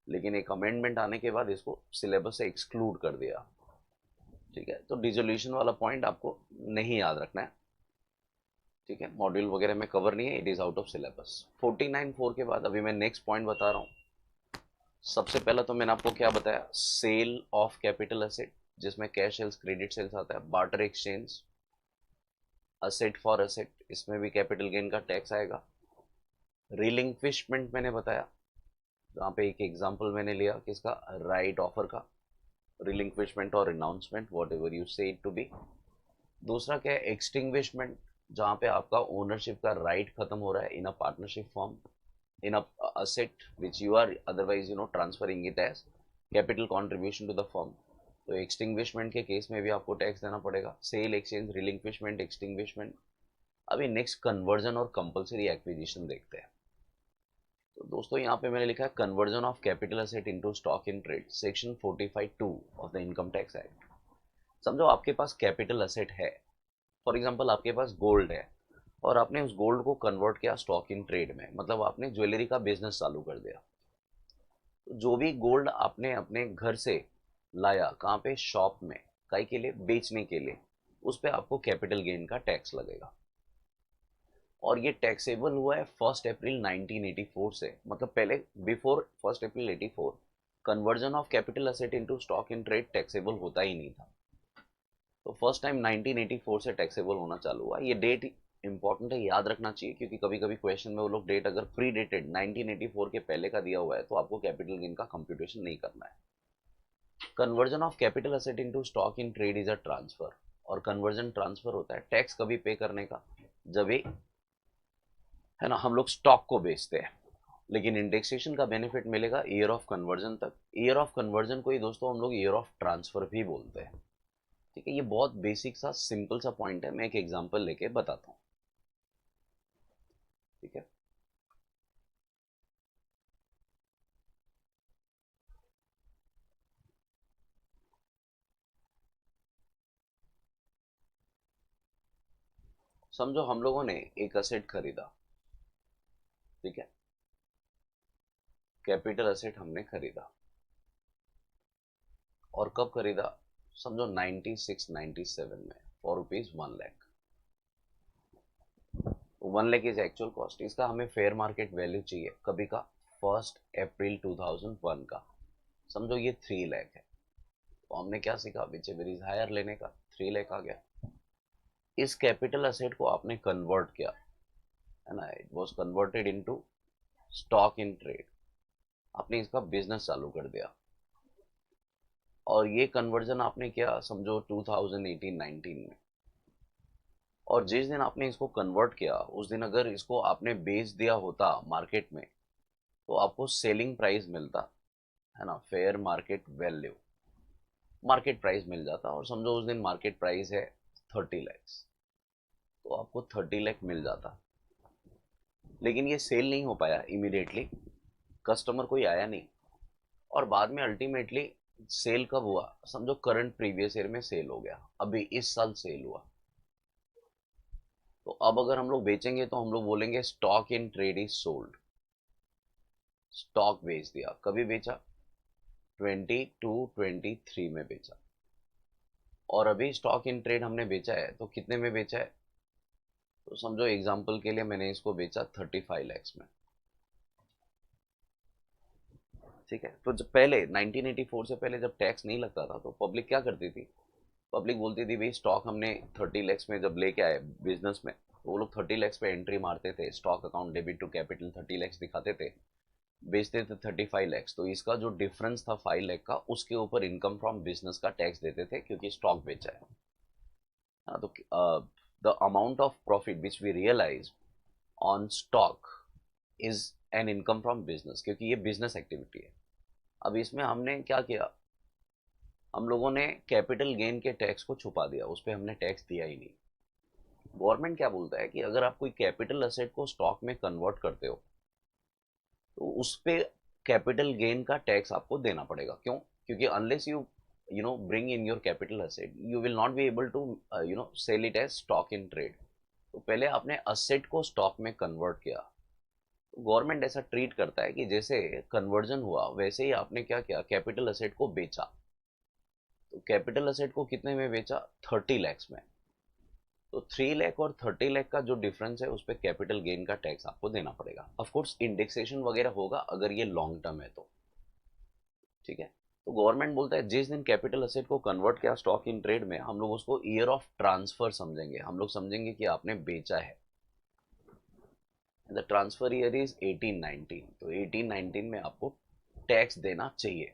लेकिन एक अमेंडमेंट आने के बाद इसको सिलेबस से एक्सक्लूड कर दिया। ठीक है, तो डिसोल्यूशन वाला पॉइंट आपको नहीं याद रखना है। ठीक है, मॉड्यूल वगैरह में कवर नहीं है, it is out of syllabus. 49(4) के बाद अभी मैं नेक्स्ट पॉइंट बता रहा हूँ। सबसे पहला तो मैंने आपको क्या बताया, सेल ऑफ कैपिटल असेट, जिसमें कैश सेल्स, क्रेडिट सेल्स आता है, barter exchange, asset for asset, इसमें भी कैपिटल गेन का टैक्स आएगा, रिलिंक्विशमेंट मैंने बताया, जहाँ पे एक एग्जांपल मैंने लिया किसका, राइट ऑफर का, रिलिंक्विशमेंट और रिनाउंसमेंट वॉट एवर यू से इट टू बी। दूसरा क्या है, एक्सटिंग्विशमेंट, जहाँ पे आपका ओनरशिप का राइट खत्म हो रहा है in a partnership firm, in a asset which you are otherwise transferring it as capital contribution to the firm। तो एक्सटिंग्विशमेंट के केस में भी आपको टैक्स देना पड़ेगा। Sale, exchange, relinquishment, extinguishment. अभी नेक्स्ट कन्वर्जन और कंपलसरी एक्विजिशन देखते हैं। तो दोस्तों यहाँ पे मैंने लिखा है conversion of capital asset into stock in trade, section 45(2) of the income tax act. समझो आपके पास कैपिटल असेट है, फॉर एग्जांपल आपके पास गोल्ड है और आपने उस गोल्ड को कन्वर्ट किया स्टॉक इन ट्रेड में, मतलब आपने ज्वेलरी का बिजनेस चालू कर दिया। तो जो भी गोल्ड आपने अपने घर से लाया, कहाँ पे, शॉप में, काई के लिए, बेचने के लिए, उस पे आपको कैपिटल गेन का टैक्स लगेगा। और ये टैक्सेबल हुआ है 1 अप्रैल 1984 से, मतलब पहले before 1 April 84 conversion of capital asset into stock in trade taxable होता ही नहीं था। तो फर्स्ट टाइम 1984 से टैक्सेबल होना चालू हुआ। ये डेट इंपॉर्टेंट है, याद रखना चाहिए, क्योंकि कभी कभी क्वेश्चन में वो लोग डेट अगर प्री डेटेड 1984 के पहले का दिया हुआ है तो आपको कैपिटल गेन का कंप्यूटेशन नहीं करना है। Conversion of capital asset into stock in trade is a transfer, और कन्वर्जन ट्रांसफर होता है टैक्स कभी पे करने का, जब ये है ना हम लोग स्टॉक को बेचते हैं। लेकिन इंडेक्सेशन का बेनिफिट मिलेगा ईयर ऑफ कन्वर्जन तक। ईयर ऑफ कन्वर्जन को ही दोस्तों हम लोग ईयर ऑफ ट्रांसफर भी बोलते हैं। ठीक है, ये बहुत बेसिक सा सिंपल सा पॉइंट है, मैं एक एग्जांपल लेके बताता हूँ। ठीक है, समझो हम लोगों ने एक असेट खरीदा। ठीक है, कैपिटल असेट हमने खरीदा, और कब खरीदा, समझो 96 97 में, for ₹1 lakh. 1 lakh is actual cost, इसका हमें फेयर मार्केट वैल्यू चाहिए कभी का, 1 अप्रैल 2001 का। समझो ये 3 लाख है, तो हमने क्या सीखा, विचेवर इज हायर लेने का, 3 लाख आ गया। इस कैपिटल असेट को आपने कन्वर्ट किया, है ना, it was converted into stock in trade, आपने इसका बिजनेस चालू कर दिया। और ये कन्वर्जन आपने किया समझो 2018-19 में, और जिस दिन आपने इसको कन्वर्ट किया उस दिन अगर इसको आपने बेच दिया होता मार्केट में, तो आपको सेलिंग प्राइस मिलता, है ना, fair market value, market price मिल जाता, और समझो उस दिन मार्केट प्राइस है 30 लाख, तो आपको 30 लाख मिल जाता। लेकिन ये सेल नहीं हो पाया इमीडिएटली, कस्टमर कोई आया नहीं, और बाद में अल्टीमेटली सेल कब हुआ, समझो करंट प्रीवियस ईयर में सेल हो गया, अभी इस साल सेल हुआ। तो अब अगर हम लोग बेचेंगे तो हम लोग बोलेंगे stock in trade is sold, stock बेच दिया। कभी बेचा, 22-23 में बेचा, और अभी स्टॉक इन ट्रेड हमने बेचा है, तो कितने में बेचा है, तो समझो एग्जांपल के लिए मैंने इसको बेचा 35 लाख में। ठीक है, तो जब पहले 1984 से पहले जब टैक्स नहीं लगता था, तो पब्लिक क्या करती थी, पब्लिक बोलती थी भाई स्टॉक हमने 30 लाख में जब लेके आए बिजनेस में, तो वो लोग 30 लाख पे एंट्री मारते थे, stock account debit to capital 30 lakh दिखाते थे, बेचते थे 35 लाख, तो इसका जो डिफरेंस था 5 लाख का, उसके ऊपर इनकम फ्रॉम बिजनेस का टैक्स देते थे, क्योंकि स्टॉक बेचा है। हाँ, तो the amount of profit which we realise on stock is an income from business, क्योंकि ये बिजनेस एक्टिविटी है। अब इसमें हमने क्या किया, हम लोगों ने कैपिटल गेन के टैक्स को छुपा दिया, उस पर हमने टैक्स दिया ही नहीं। गवर्नमेंट क्या बोलता है कि अगर आप कोई कैपिटल असेट को स्टॉक में कन्वर्ट करते हो, तो उस पे कैपिटल गेन का टैक्स आपको देना पड़ेगा। क्यों, क्योंकि unless you know bring in your capital asset, you will not be able to sell it as stock in trade. तो पहले आपने असेट को स्टॉक में कन्वर्ट किया, तो गवर्नमेंट ऐसा ट्रीट करता है कि जैसे कन्वर्जन हुआ वैसे ही आपने क्या किया, कैपिटल असेट को बेचा। तो कैपिटल असेट को कितने में बेचा, 30 लाख में। तो 3 लाख और 30 लाख का जो डिफरेंस है, उस पर कैपिटल गेन का टैक्स आपको देना पड़ेगा। ऑफ कोर्स इंडेक्सेशन वगैरह होगा अगर ये लॉन्ग टर्म है तो। ठीक है, तो गवर्नमेंट बोलता है जिस दिन कैपिटल असेट को कन्वर्ट किया स्टॉक इन ट्रेड में, हम लोग उसको ईयर ऑफ ट्रांसफर समझेंगे, हम लोग समझेंगे कि आपने बेचा है द ट्रांसफर ईयर इज 18-19, तो 18-19 में आपको टैक्स देना चाहिए।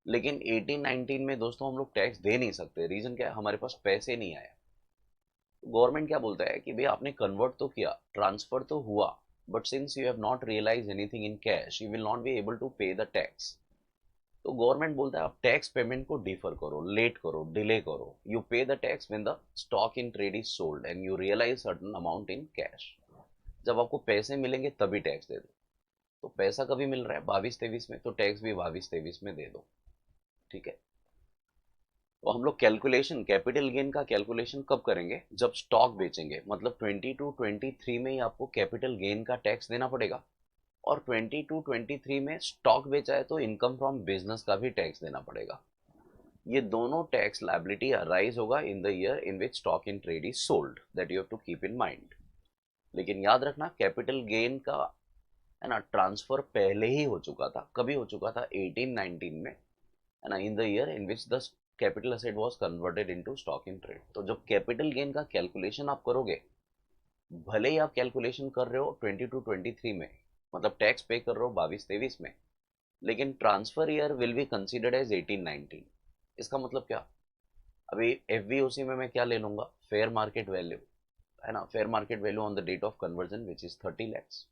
लेकिन 18-19 में दोस्तों हम लोग टैक्स दे नहीं सकते। रीजन क्या है? हमारे पास पैसे नहीं आए। गवर्नमेंट क्या बोलता है कि भाई आपने कन्वर्ट तो किया, ट्रांसफर तो हुआ, but since you have not realise anything in cash, you will not be able to pay the tax. तो गवर्नमेंट बोलता है आप टैक्स पेमेंट को डिफर करो, लेट करो, डिले करो। You pay the tax when the stock in trade is sold and you realise certain amount in cash. जब आपको पैसे मिलेंगे तभी टैक्स दे दो। तो पैसा कभी मिल रहा है 22-23 में, तो टैक्स भी 22-23 में दे दो। ठीक है। तो हम लोग कैलकुलेशन, कैपिटल गेन का कैलकुलेशन कब करेंगे? जब स्टॉक बेचेंगे, मतलब 22-23 में ही आपको कैपिटल गेन का टैक्स देना पड़ेगा। और 22-23 में स्टॉक बेचा है तो इनकम फ्रॉम बिजनेस का भी टैक्स देना पड़ेगा। ये दोनों टैक्स लायबिलिटी अराइज होगा in the year in which stock in trade is sold, that you have to keep in mind. लेकिन याद रखना कैपिटल गेन का है ना ट्रांसफर पहले ही हो चुका था। कभी हो चुका था? 18-19 में, है ना, इन the year in which the capital asset was converted into stock in trade. तो जब कैपिटल गेन का कैलकुलेशन आप करोगे, भले ही आप कैलकुलेशन कर रहे हो 22-23 में, मतलब टैक्स पे कर रहे हो 22-23 में, लेकिन transfer year will be considered as 18-19। इसका मतलब क्या? अभी एफवीओसी में मैं क्या ले लूंगा? फेयर मार्केट वैल्यू, है ना, fair market value on the date of conversion which is 30 lakhs.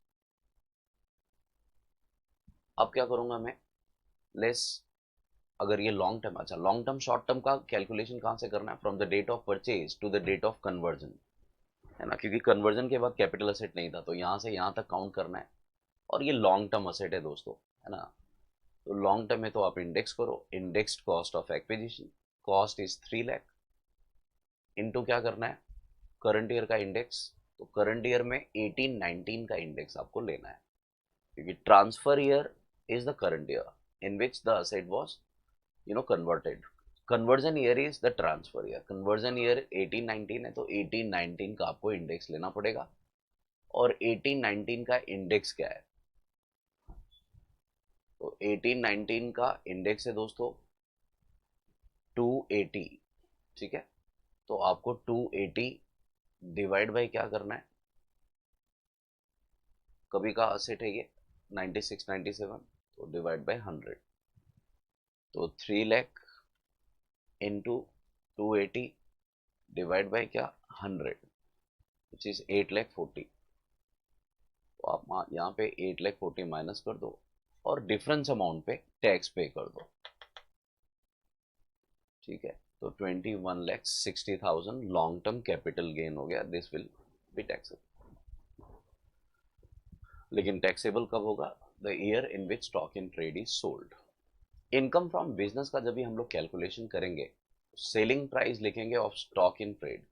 अब क्या करूंगा मैं? लेस, अगर ये लॉन्ग टर्म, अच्छा लॉन्ग टर्म शॉर्ट टर्म का कैलकुलेशन कहाँ से करना है? From the date of purchase to the date of conversion, है ना, क्योंकि कन्वर्जन के बाद कैपिटल असेट नहीं था, तो यहाँ से यहाँ तक काउंट करना है। और ये लॉन्ग टर्म असेट है दोस्तों, है ना। तो लॉन्ग टर्म में तो आप इंडेक्स करो, indexed cost of acquisition, cost is 3 lakh, into क्या करना है? करंट ईयर का इंडेक्स। तो करंट ईयर में 18-19 का इंडेक्स आपको लेना है, क्योंकि transfer year is the current year in which the asset was converted. Conversion year is the transfer year. Conversion year 18-19 है, तो 18-19 का आपको इंडेक्स लेना पड़ेगा। और 18-19 का इंडेक्स क्या है? तो 18-19 का इंडेक्स है दोस्तों 280। ठीक है। तो आपको 280 डिवाइड बाई क्या करना है? कभी का असेट है ये 96-97, तो डिवाइड बाई 100। तो 3 लाख इंटू 280 डिवाइड बाई क्या? 100, विच इज 8 लाख 40। तो आप यहाँ पे 8 लाख 40 माइनस कर दो और डिफरेंस अमाउंट पे टैक्स पे कर दो। ठीक है। तो 21,60,000 लॉन्ग टर्म कैपिटल गेन हो गया। This will be taxable. लेकिन टैक्सेबल कब होगा? The year in which stock in trade is sold. Income from business का जब भी हम लोग कैलकुलेशन करेंगे, सेलिंग प्राइस लिखेंगे of stock in trade.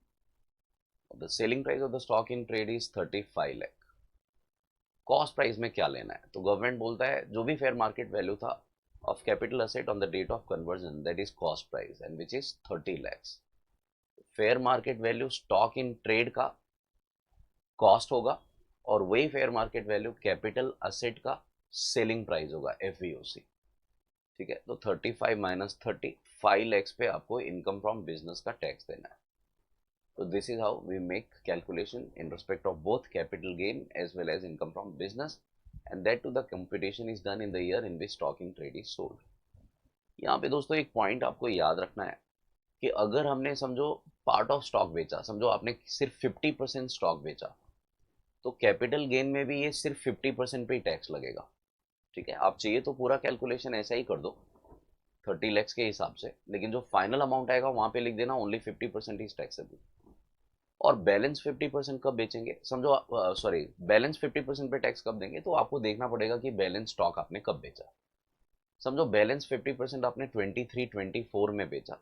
The selling price of the stock in trade is 35 lakh. Cost price में क्या लेना है? तो गवर्नमेंट बोलता है जो भी फेयर मार्केट वैल्यू था of capital asset on the date of conversion, that is cost price and which is 30 lakhs. Fair market value stock in trade का कॉस्ट होगा, और वही fair market value capital asset का सेलिंग प्राइस होगा, एफवीओसी। ठीक है। तो 35 माइनस 30, 5 लैक्स पे आपको इनकम फ्रॉम बिजनेस का टैक्स देना है। तो this is how we make calculation in respect of both capital gain as well as income from business, and that too the computation is done in the year in which stock in trade is sold. यहाँ पे दोस्तों एक पॉइंट आपको याद रखना है कि अगर हमने समझो पार्ट ऑफ स्टॉक बेचा, समझो आपने सिर्फ 50% स्टॉक बेचा, तो कैपिटल गेन में भी ये सिर्फ 50% पे ही टैक्स लगेगा। ठीक है। आप चाहिए तो पूरा कैलकुलेशन ऐसा ही कर दो 30 लैक्स के हिसाब से, लेकिन जो फाइनल अमाउंट आएगा वहां पे लिख देना ओनली 50% इज टैक्सेबल। और बैलेंस 50% कब बेचेंगे? समझो सॉरी, बैलेंस 50% पे टैक्स कब देंगे? तो आपको देखना पड़ेगा कि बैलेंस स्टॉक आपने कब बेचा। समझो बैलेंस 50% आपने 23-24 में बेचा,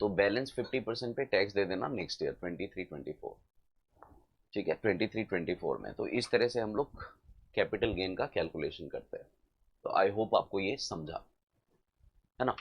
तो बैलेंस 50% पे टैक्स दे देना नेक्स्ट ईयर 23-24। ठीक है, 23-24 में। तो इस तरह से हम लोग कैपिटल गेन का कैलकुलेशन करते हैं। तो आई होप आपको ये समझा, है ना।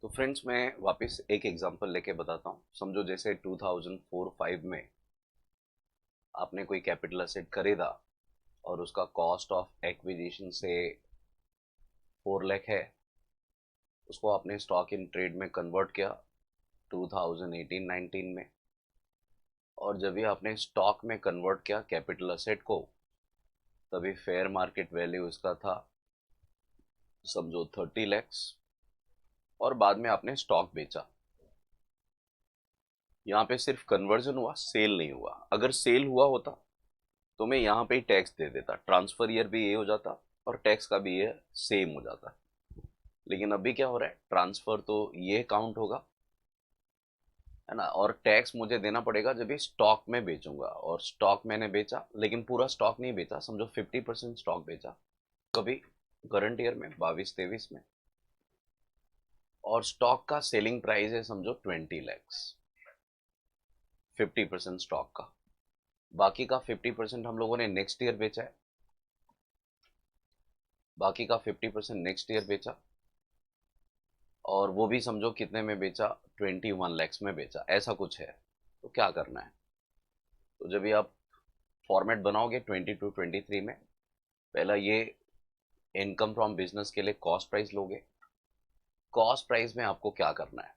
तो फ्रेंड्स मैं वापस एक एग्जांपल लेके बताता हूँ। समझो जैसे 2004-5 में आपने कोई कैपिटल एसेट खरीदा और उसका कॉस्ट ऑफ एक्विजिशन से 4 लाख है। उसको आपने स्टॉक इन ट्रेड में कन्वर्ट किया 2018-19 में, और जब भी आपने स्टॉक में कन्वर्ट किया कैपिटल एसेट को, तभी फेयर मार्केट वैल्यू इसका था समझो 30 lakhs, और बाद में आपने स्टॉक बेचा। यहाँ पे सिर्फ कन्वर्जन हुआ, सेल नहीं हुआ। अगर सेल हुआ होता तो मैं यहाँ पे ही टैक्स दे देता, ट्रांसफर ईयर भी ये हो जाता और टैक्स का भी ये सेम हो जाता। लेकिन अभी क्या हो रहा है, ट्रांसफर तो ये काउंट होगा, है ना, और टैक्स मुझे देना पड़ेगा जब ये स्टॉक में बेचूंगा। और स्टॉक मैंने बेचा, लेकिन पूरा स्टॉक नहीं बेचा, समझो 50% स्टॉक बेचा कभी करंट ईयर में 22-23 में, और स्टॉक का सेलिंग प्राइस है समझो 20 lakhs। 50% स्टॉक का, बाकी का 50% हम लोगों ने नेक्स्ट ईयर बेचा है, बाकी का 50% नेक्स्ट ईयर बेचा, और वो भी समझो कितने में बेचा, 21 lakhs में बेचा, ऐसा कुछ है। तो क्या करना है, तो जब भी आप फॉर्मेट बनाओगे 22-23 में, पहला ये इनकम फ्रॉम बिजनेस के लिए कॉस्ट प्राइस लोगे। कॉस्ट प्राइस में आपको क्या करना है,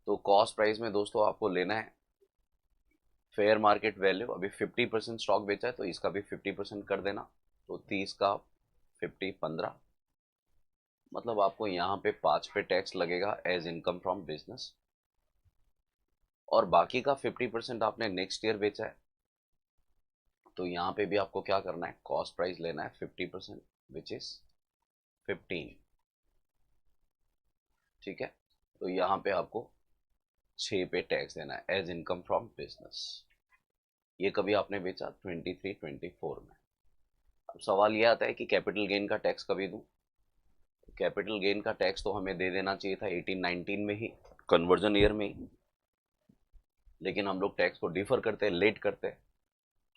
तो कॉस्ट प्राइस में दोस्तों आपको लेना है फेयर मार्केट वैल्यू। अभी 50% स्टॉक बेचा है तो इसका भी 50% कर देना, तो 30 का 50 15, मतलब आपको यहाँ पे 5 पे टैक्स लगेगा एज इनकम फ्रॉम बिजनेस। और बाकी का 50% आपने नेक्स्ट ईयर बेचा है, तो यहाँ पे भी आपको क्या करना है, कॉस्ट प्राइस लेना है 50%, विच इज 15। ठीक है, तो यहाँ पे आपको 6 पे टैक्स देना है एज इनकम फ्रॉम बिजनेस। ये कभी आपने बेचा 23-24 में। अब सवाल ये आता है कि कैपिटल गेन का टैक्स कभी दूं। कैपिटल गेन का टैक्स तो हमें दे देना चाहिए था 18-19 में ही, कन्वर्जन ईयर में ही, लेकिन हम लोग टैक्स को डिफर करते हैं, लेट करते हैं।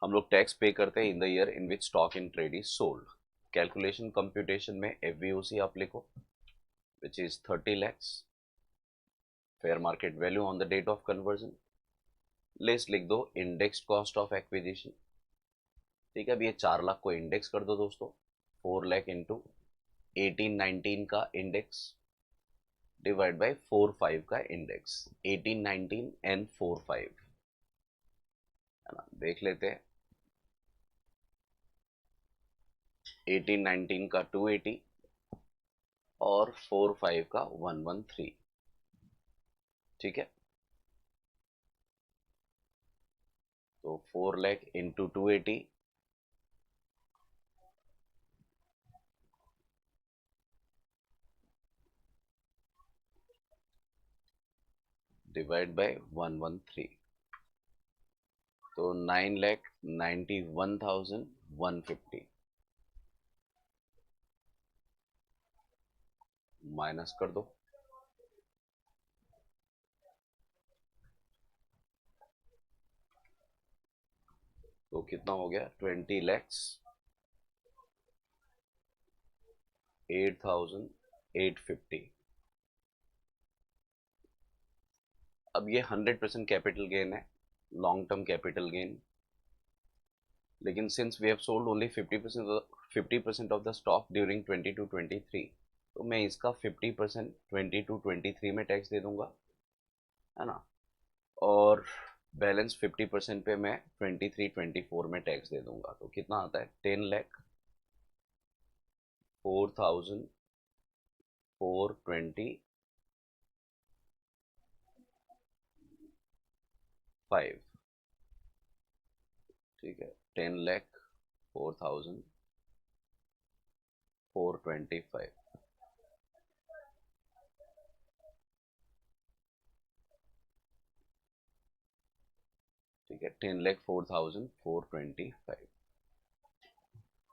हम लोग टैक्स पे करते हैं in the year in which stock in trade is sold. Calculation computation में एफवीओसी आप लिखो, which is 30 lakhs, fair market value on the date of conversion, less लिख दो इंडेक्स्ड कॉस्ट ऑफ एक्विजिशन। ठीक है, अब ये 4 लाख को इंडेक्स कर दो दोस्तों, 4 लाख इंटू 18-19 का इंडेक्स डिवाइड बाय 4-5 का इंडेक्स, 18-19 एंड 4-5, है ना। देख लेते हैं, 18-19 का 280 और 4-5 का 113। ठीक है, तो 4 लाख इंटू 280 डिवाइड बाय 113, तो 9,91,150 माइनस कर दो, तो कितना हो गया, 20 lakhs 8,850। अब ये 100% कैपिटल गेन है, लॉन्ग टर्म कैपिटल गेन, लेकिन since we have sold only 50% of the stock during 22-23, तो मैं इसका 50% 22-23 में टैक्स दे दूंगा, है ना, और बैलेंस 50% पे मैं 23-24 में टैक्स दे दूंगा। तो कितना आता है, 10,04,425। ठीक है, 10,04,425। ठीक है, 10,04,425।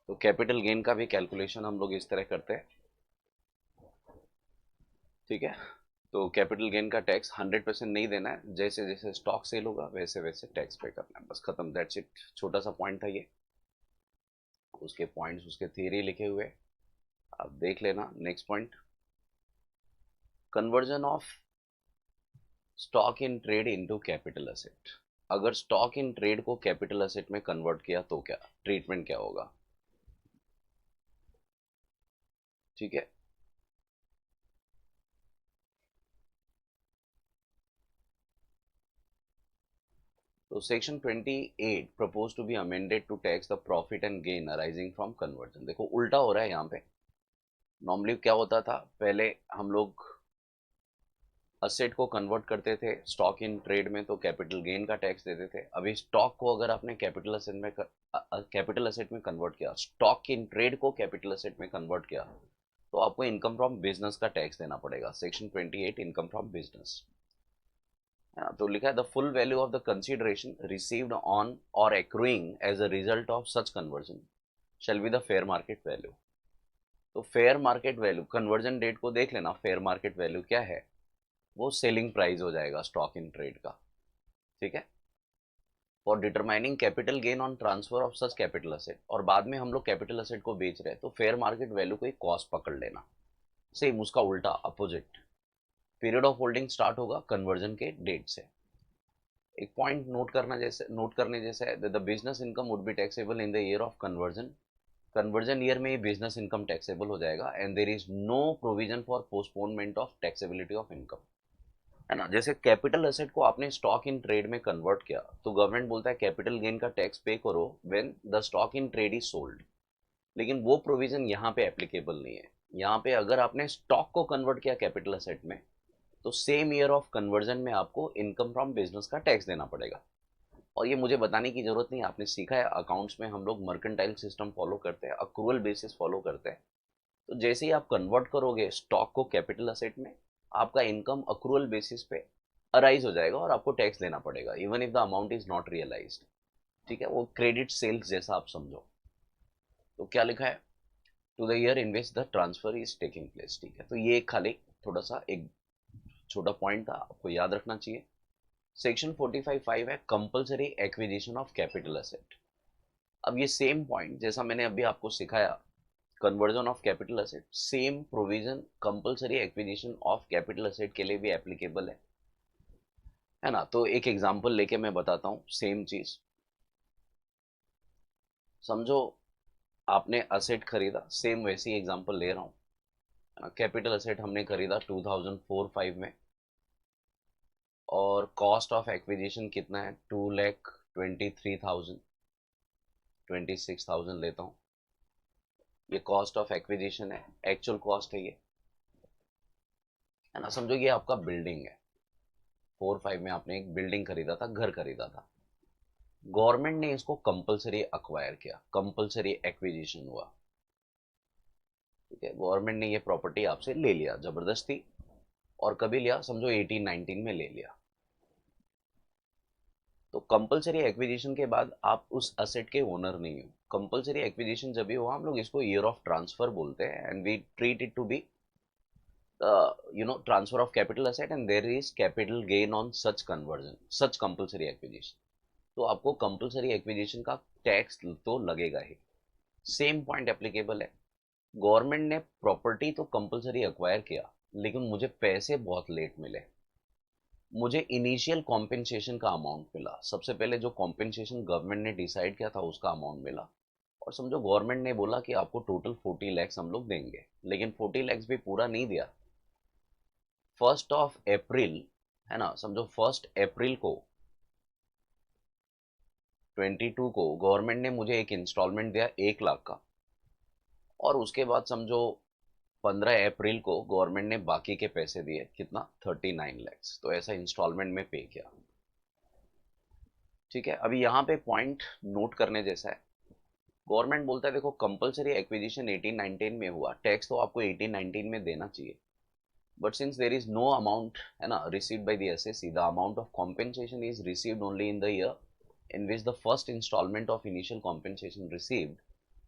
तो कैपिटल गेन का भी कैलकुलेशन हम लोग इस तरह करते हैं। ठीक है, तो कैपिटल गेन का टैक्स 100% नहीं देना है, जैसे जैसे स्टॉक सेल होगा वैसे वैसे टैक्स पे करना है, बस खत्म, दैट्स इट। छोटा सा पॉइंट था ये, उसके पॉइंट्स उसके थियरी लिखे हुए, आप देख लेना। Next point, conversion of stock in trade into capital asset. अगर स्टॉक इन ट्रेड को कैपिटल असेट में कन्वर्ट किया तो क्या ट्रीटमेंट क्या होगा? ठीक है, तो section 28 propose to be amended to tax the profit and gain arising from conversion. देखो उल्टा हो रहा है यहाँ पे। नॉर्मली क्या होता था, पहले हम लोग असेट को कन्वर्ट करते थे स्टॉक इन ट्रेड में तो कैपिटल गेन का टैक्स देते थे। अभी स्टॉक को अगर आपने कैपिटल असेट में कन्वर्ट किया, स्टॉक इन ट्रेड को कैपिटल असेट में कन्वर्ट किया, तो आपको इनकम फ्रॉम बिजनेस का टैक्स देना पड़ेगा। Section 28 income from business. तो लिखा है the full value of the consideration received on और accruing as a result of such conversion shall be the fair market value. तो fair market value conversion date को देख लेना, फेयर मार्केट वैल्यू क्या है, वो सेलिंग प्राइस हो जाएगा स्टॉक इन ट्रेड का। ठीक है, for determining capital gain on transfer of such capital asset, और बाद में हम लोग कैपिटल असेट को बेच रहे हैं तो फेयर मार्केट वैल्यू को एक कॉस्ट पकड़ लेना। सेम उसका उल्टा opposite, period of holding start होगा कन्वर्जन के डेट से। एक पॉइंट नोट करने जैसे है, the business income would be taxable in the year of conversion. Conversion year में ही बिजनेस इनकम टैक्सेबल हो जाएगा and there is no provision for postponement of taxability of income. है ना, जैसे कैपिटल एसेट को आपने स्टॉक इन ट्रेड में कन्वर्ट किया तो गवर्नमेंट बोलता है कैपिटल गेन का टैक्स पे करो when the stock in trade is sold. लेकिन वो प्रोविजन यहाँ पे एप्लीकेबल नहीं है। यहाँ पे अगर आपने स्टॉक को कन्वर्ट किया कैपिटल एसेट में तो सेम ईयर ऑफ कन्वर्जन में आपको इनकम फ्रॉम बिजनेस का टैक्स देना पड़ेगा। और ये मुझे बताने की जरूरत नहीं, आपने सीखा है अकाउंट्स में हम लोग मर्केंटाइल सिस्टम फॉलो करते हैं, अक्रूवल बेसिस फॉलो करते हैं। तो जैसे ही आप कन्वर्ट करोगे स्टॉक को कैपिटल असेट में, आपका इनकम अक्रूवल बेसिस पे अराइज हो जाएगा और आपको टैक्स देना पड़ेगा even if the amount is not realised. ठीक है, वो क्रेडिट सेल्स जैसा आप समझो। तो क्या लिखा है, to the year in which the transfer is taking place. ठीक है, तो ये खाली थोड़ा सा एक छोटा पॉइंट था, आपको याद रखना चाहिए। सेक्शन 45(5) है compulsory acquisition of capital asset. अब ये सेम पॉइंट जैसा मैंने अभी आपको सिखाया, conversion of capital asset, same provision compulsory acquisition of capital asset के लिए भी एप्लीकेबल है ना। तो एक एग्जांपल लेके मैं बताता हूँ सेम चीज। समझो आपने असेट खरीदा, सेम वैसी एग्जांपल ले रहा हूँ। कैपिटल असेट हमने खरीदा 2004-5 में और कॉस्ट ऑफ एक्विजिशन कितना है, 2,23,000, 26,000 लेता हूँ। ये कॉस्ट ऑफ एक्विजिशन है, एक्चुअल कॉस्ट है ये, है ना। समझो ये आपका बिल्डिंग है, 4-5 में आपने एक बिल्डिंग खरीदा था, घर खरीदा था। गवर्नमेंट ने इसको कंपलसरी अक्वायर किया, कंपलसरी एक्विजिशन हुआ। ठीक है, गवर्नमेंट ने ये प्रॉपर्टी आपसे ले लिया जबरदस्ती, और कभी लिया, समझो 18-19 में ले लिया। तो कंपलसरी एक्विजिशन के बाद आप उस असेट के ओनर नहीं हो। कंपलसरी एक्विजिशन जब भी हुआ, हम लोग इसको ईयर ऑफ ट्रांसफर बोलते हैं and we treat it to be transfer of capital asset and there is capital gain on such conversion, such compulsory acquisition. तो आपको कंपलसरी एक्विजिशन का टैक्स तो लगेगा ही। सेम पॉइंट एप्लीकेबल है। गवर्नमेंट ने प्रॉपर्टी तो कंपलसरी एक्वायर किया, लेकिन मुझे पैसे बहुत लेट मिले। मुझे इनिशियल कॉम्पेंसेशन का अमाउंट मिला, सबसे पहले जो कॉम्पेंसेशन गवर्नमेंट ने डिसाइड किया था उसका अमाउंट मिला। और समझो गवर्नमेंट ने बोला कि आपको टोटल 40 लाख हम लोग देंगे, लेकिन 40 लाख भी पूरा नहीं दिया। 1 अप्रैल, है ना, समझो 1 अप्रैल को 22 को गवर्नमेंट ने मुझे एक इंस्टॉलमेंट दिया 1 लाख का, और उसके बाद समझो 15 अप्रैल को गवर्नमेंट ने बाकी के पैसे दिए, कितना, 39 लाख। तो ऐसा इंस्टॉलमेंट में पे किया। ठीक है, अभी यहाँ पे पॉइंट नोट करने जैसा है। गवर्नमेंट बोलता है देखो कंपलसरी एक्विजिशन 18-19 में हुआ, टैक्स तो आपको 18-19 में देना चाहिए, but since there is no amount, है ना, received by the SSC, the amount of compensation is received only in the year in which the first instalment of initial compensation received.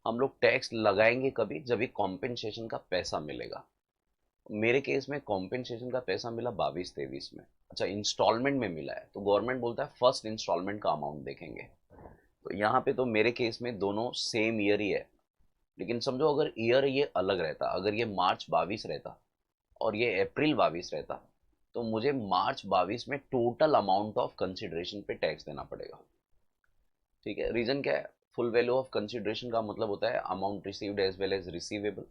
हम लोग टैक्स लगाएंगे कभी, जब भी कॉम्पेंसेशन का पैसा मिलेगा। मेरे केस में कॉम्पेंसेशन का पैसा मिला 22-23 में, अच्छा इंस्टॉलमेंट में मिला है, तो गवर्नमेंट बोलता है फर्स्ट इंस्टॉलमेंट का अमाउंट देखेंगे। तो यहाँ पे तो मेरे केस में दोनों सेम ईयर ही है। लेकिन समझो अगर ईयर ये अलग रहता, अगर ये मार्च 22 रहता और ये अप्रैल 22 रहता, तो मुझे मार्च 22 में टोटल अमाउंट ऑफ कंसिडरेशन पे टैक्स देना पड़ेगा। ठीक है, रीजन क्या है? फुल वैल्यू ऑफ कंसिडरेशन का मतलब होता है amount received as well as receivable.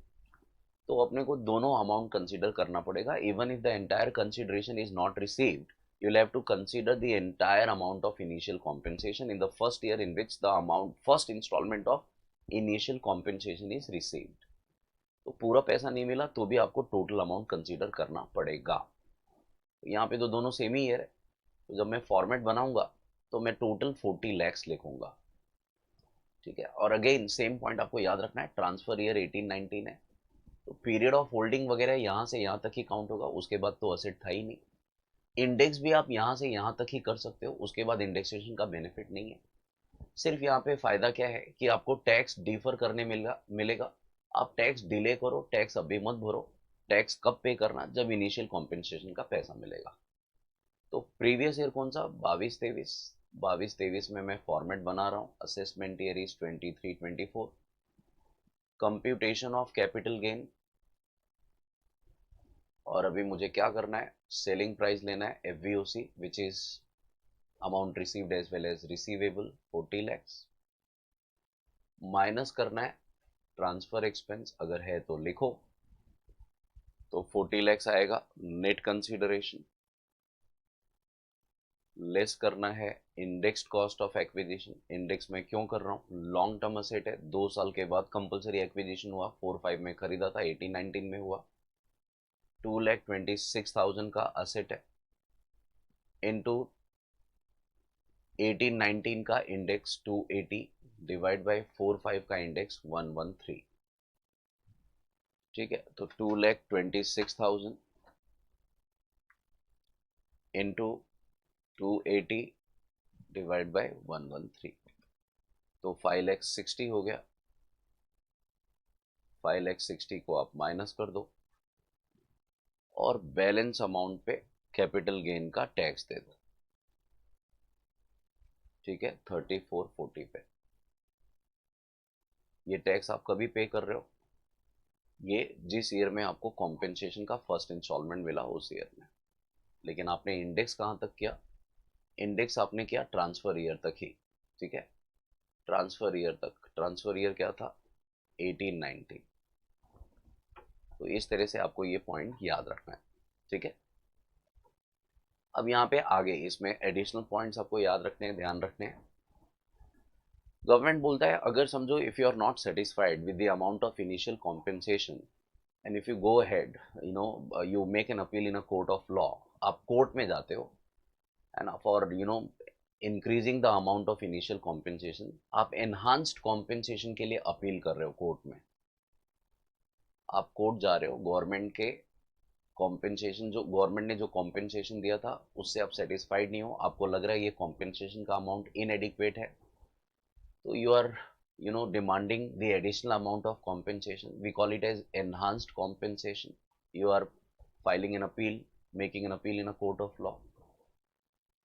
तो अपने को दोनों अमाउंट कंसीडर करना पड़ेगा। Even if the entire consideration is not received, you will have to consider the entire amount of initial compensation in the first year in which the amount first installment of initial compensation is received। तो पूरा पैसा नहीं मिला तो भी आपको टोटल अमाउंट कंसीडर करना पड़ेगा। तो यहाँ पे तो दोनों सेम ही ईयर है, तो जब मैं फॉर्मेट बनाऊंगा तो मैं टोटल 40 लैक्स लिखूंगा। ठीक है, और अगेन सेम पॉइंट आपको याद रखना है, ट्रांसफर ईयर 18-19 है, तो पीरियड ऑफ होल्डिंग वगैरह यहाँ से यहाँ तक ही काउंट होगा, उसके बाद तो असेट था ही नहीं। इंडेक्स भी आप यहाँ से यहाँ तक ही कर सकते हो, उसके बाद इंडेक्सेशन का बेनिफिट नहीं है। सिर्फ यहाँ पे फायदा क्या है कि आपको टैक्स डिफर करने मिलेगा। आप टैक्स डिले करो, टैक्स अभी मत भरो। टैक्स कब पे करना? जब इनिशियल कॉम्पेंसेशन का पैसा मिलेगा। तो प्रीवियस ईयर कौन सा? 22-23। 22-23 में मैं फॉर्मेट बना रहा हूँ, assessment year is 23-24। Computation of capital gain, और अभी मुझे क्या करना है? सेलिंग प्राइस लेना है, FVOC, which is amount received as well as receivable 40 lakhs, minus करना है ट्रांसफर एक्सपेंस, अगर है तो लिखो, तो 40 लैक्स आएगा नेट कंसीडरेशन, लेस करना है indexed cost of acquisition. Index में क्यों कर रहा हूँ? लॉन्ग टर्म असेट है, 2 साल के बाद कंपलसरी एक्विजिशन हुआ, 4-5 में खरीदा था, 18-19 में हुआ, 2,26,000 का असेट है, इनटू 18-19 का इंडेक्स 280 डिवाइड बाय 4-5 का इंडेक्स 113। ठीक है, तो 2,26,000 इंटू 280 डिवाइड बाय 113, तो 5,60,000 हो गया। 5,60,000 को आप माइनस कर दो और बैलेंस अमाउंट पे कैपिटल गेन का टैक्स दे दो। ठीक है, 3440 पे। ये टैक्स आप कभी पे कर रहे हो? ये जिस ईयर में आपको कॉम्पेंसेशन का फर्स्ट इंस्टॉलमेंट मिला उस ईयर में। लेकिन आपने इंडेक्स कहाँ तक किया? इंडेक्स आपने किया ट्रांसफर ईयर तक ही। ठीक है, ट्रांसफर ईयर तक। ट्रांसफर ईयर क्या था? 18-19। तो इस तरह से आपको ये पॉइंट याद रखना है। ठीक है, अब यहाँ पे आगे इसमें एडिशनल पॉइंट्स आपको याद रखने हैं, ध्यान रखने हैं। गवर्नमेंट बोलता है अगर समझो if you are not satisfied with the amount of initial compensation and if you go ahead, you make an appeal in a court of law, आप कोर्ट में जाते हो and for increasing the amount of initial compensation, आप एनहांस्ड कॉम्पेंसेशन के लिए अपील कर रहे हो कोर्ट में। आप कोर्ट जा रहे हो, गवर्नमेंट के कॉम्पेंसेशन, जो गवर्नमेंट ने जो कॉम्पेंसेशन दिया था उससे आप सेटिस्फाइड नहीं हो, आपको लग रहा है ये कॉम्पेंसेशन का अमाउंट इनएडिक्वेट है, तो you are demanding the additional amount of compensation. We call it as enhanced compensation. You are filing an appeal, making an appeal in a court of law.